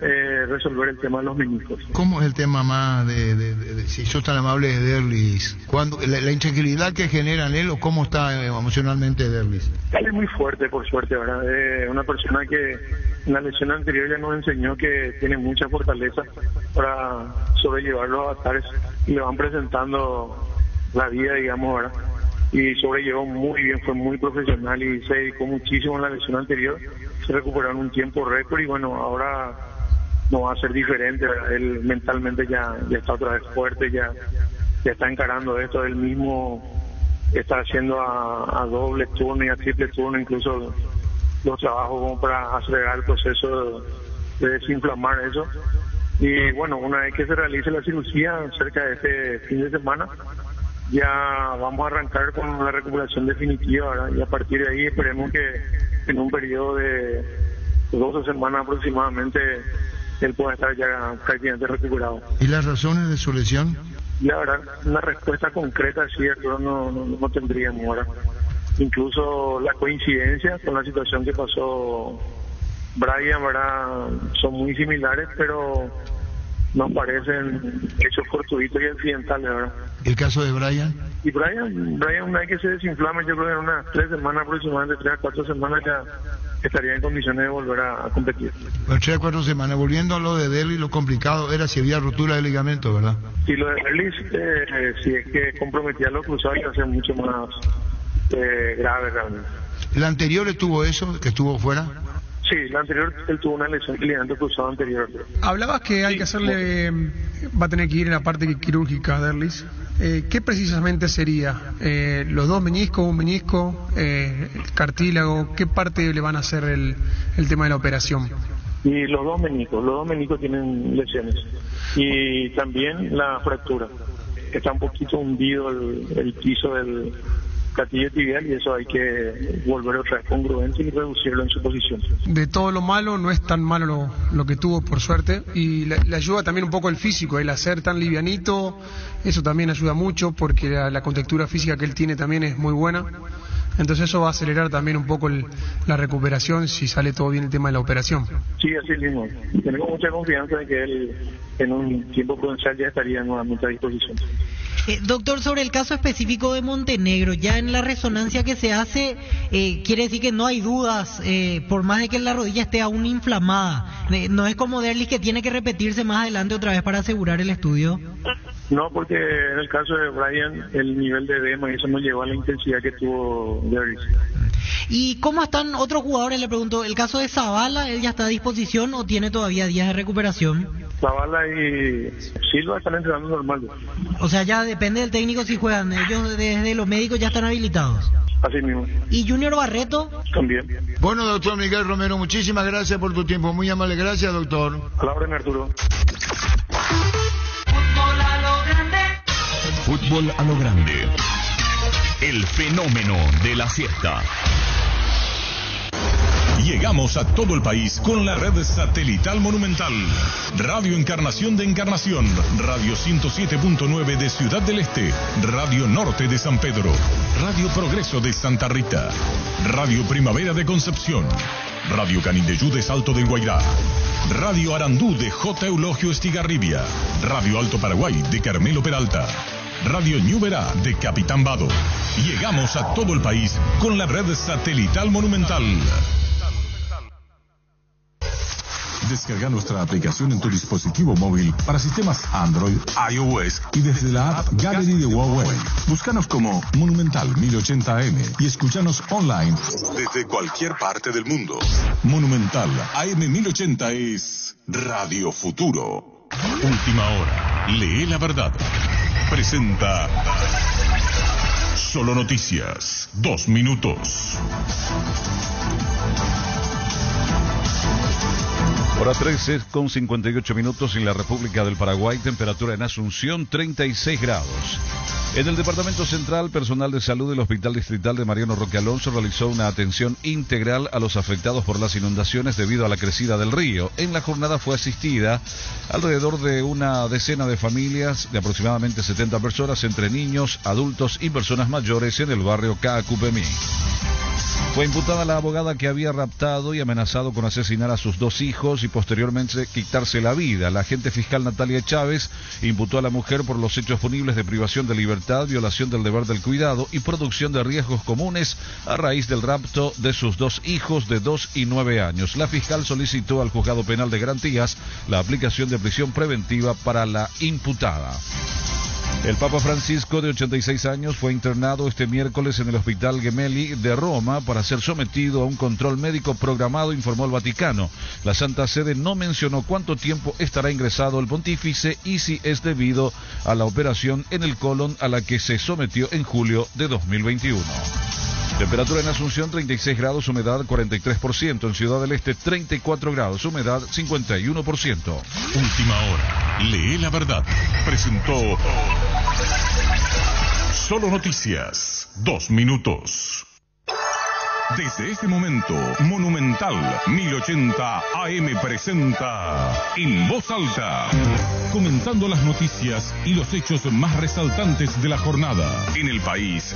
resolver el tema de los meniscos. ¿Cómo es el tema más de si sos tan amable de Derlis? ¿Cuándo, la intranquilidad que genera en él o cómo está emocionalmente Derlis? Él es muy fuerte, por suerte, ¿verdad? Una persona que en la lesión anterior ya nos enseñó que tiene mucha fortaleza para sobrellevar los avatares y le van presentando la vida, digamos, ¿verdad? Y sobrellevó muy bien, fue muy profesional y se dedicó muchísimo en la lesión anterior, se recuperó en un tiempo récord y bueno, ahora no va a ser diferente, ¿verdad? Él mentalmente ya está otra vez fuerte, ya está encarando esto, él mismo está haciendo a doble turno y a triple turno, incluso los trabajos como para acelerar el proceso de desinflamar eso. Y bueno, una vez que se realice la cirugía, cerca de este fin de semana, ya vamos a arrancar con la recuperación definitiva, ¿verdad? Y a partir de ahí esperemos que en un periodo de 12 semanas aproximadamente él pueda estar ya prácticamente recuperado. ¿Y las razones de su lesión? La verdad, una respuesta concreta sí, Arturo, no tendríamos ahora. Incluso la coincidencia con la situación que pasó Brian, ¿verdad? Son muy similares, pero nos parecen hechos fortuitos y accidentales, ¿verdad? ¿El caso de Brian? Y Brian, una vez que se desinflame, yo creo que en unas 3 semanas aproximadamente, 3 a 4 semanas ya estaría en condiciones de volver a competir. Bueno, 3 a 4 semanas. Volviendo a lo de Derlis, lo complicado era si había rotura de ligamento, ¿verdad? Y lo de Derlis, si es que comprometía los cruzados, iba a ser mucho más grave realmente. ¿La anterior estuvo eso, que estuvo fuera? Sí, la anterior, él tuvo una lesión de ligamento cruzado anterior. Hablabas que hay que hacerle, va a tener que ir en la parte quirúrgica a Derlis. ¿Qué precisamente sería? ¿Los dos meniscos, un menisco, cartílago? ¿Qué parte le van a hacer el tema de la operación? Y los dos meniscos tienen lesiones. Y también la fractura. Está un poquito hundido el piso del castillo tibial y eso hay que volver otra vez congruente y reducirlo en su posición. De todo lo malo, no es tan malo lo que tuvo, por suerte, y le ayuda también un poco el físico, el hacer tan livianito, eso también ayuda mucho porque la contextura física que él tiene también es muy buena, entonces eso va a acelerar también un poco la recuperación si sale todo bien el tema de la operación. Sí, así mismo, tenemos mucha confianza de que él en un tiempo prudencial ya estaría nuevamente a disposición. Doctor, sobre el caso específico de Montenegro, ya en la resonancia que se hace, quiere decir que no hay dudas, por más de que la rodilla esté aún inflamada. No es como Derlis que tiene que repetirse más adelante otra vez para asegurar el estudio. No, porque en el caso de Brian, el nivel de edema, eso no llegó a la intensidad que tuvo Derlis. ¿Y cómo están otros jugadores? Le pregunto, ¿el caso de Zavala, él ya está a disposición o tiene todavía días de recuperación? Zavala y Silva están entrenando normal. O sea, ya depende del técnico si juegan. Ellos desde los médicos ya están habilitados. Así mismo. ¿Y Junior Barreto? También. Bueno, doctor Miguel Romero, muchísimas gracias por tu tiempo. Muy amable. Gracias, doctor. A la orden, Arturo. Fútbol a lo grande. Fútbol a lo grande. El fenómeno de la siesta. Y Llegamos a todo el país con la red satelital Monumental. Radio Encarnación de Encarnación, Radio 107.9 de Ciudad del Este, Radio Norte de San Pedro, Radio Progreso de Santa Rita, Radio Primavera de Concepción, Radio Canindeyú de Salto del Guairá, Radio Arandú de J. Eulogio Estigarribia, Radio Alto Paraguay de Carmelo Peralta, Radio Ñuberá de Capitán Vado. Llegamos a todo el país con la red satelital Monumental. Descarga nuestra aplicación en tu dispositivo móvil para sistemas Android, iOS y desde la app Gallery de Huawei. Búscanos como Monumental 1080 AM y escúchanos online desde cualquier parte del mundo. Monumental AM 1080 es Radio Futuro. Última hora. Lee la verdad. Presenta Solo Noticias. 2 minutos. Hora 13 con 58 minutos en la República del Paraguay, temperatura en Asunción 36 grados. En el Departamento Central, personal de salud del Hospital Distrital de Mariano Roque Alonso realizó una atención integral a los afectados por las inundaciones debido a la crecida del río. En la jornada fue asistida alrededor de una decena de familias de aproximadamente 70 personas, entre niños, adultos y personas mayores en el barrio Caacupemí. Fue imputada la abogada que había raptado y amenazado con asesinar a sus 2 hijos y posteriormente quitarse la vida. La agente fiscal Natalia Chávez imputó a la mujer por los hechos punibles de privación de libertad, violación del deber del cuidado y producción de riesgos comunes a raíz del rapto de sus 2 hijos de 2 y 9 años. La fiscal solicitó al Juzgado Penal de Garantías la aplicación de prisión preventiva para la imputada. El Papa Francisco, de 86 años, fue internado este miércoles en el Hospital Gemelli de Roma para ser sometido a un control médico programado, informó el Vaticano. La Santa Sede no mencionó cuánto tiempo estará ingresado el pontífice y si es debido a la operación en el colon a la que se sometió en julio de 2021. Temperatura en Asunción 36 grados, humedad 43%. En Ciudad del Este 34 grados, humedad 51%. Última hora. Lee la verdad. Presentó Solo Noticias. 2 minutos. Desde este momento, Monumental 1080 AM presenta En Voz Alta, comentando las noticias y los hechos más resaltantes de la jornada en el país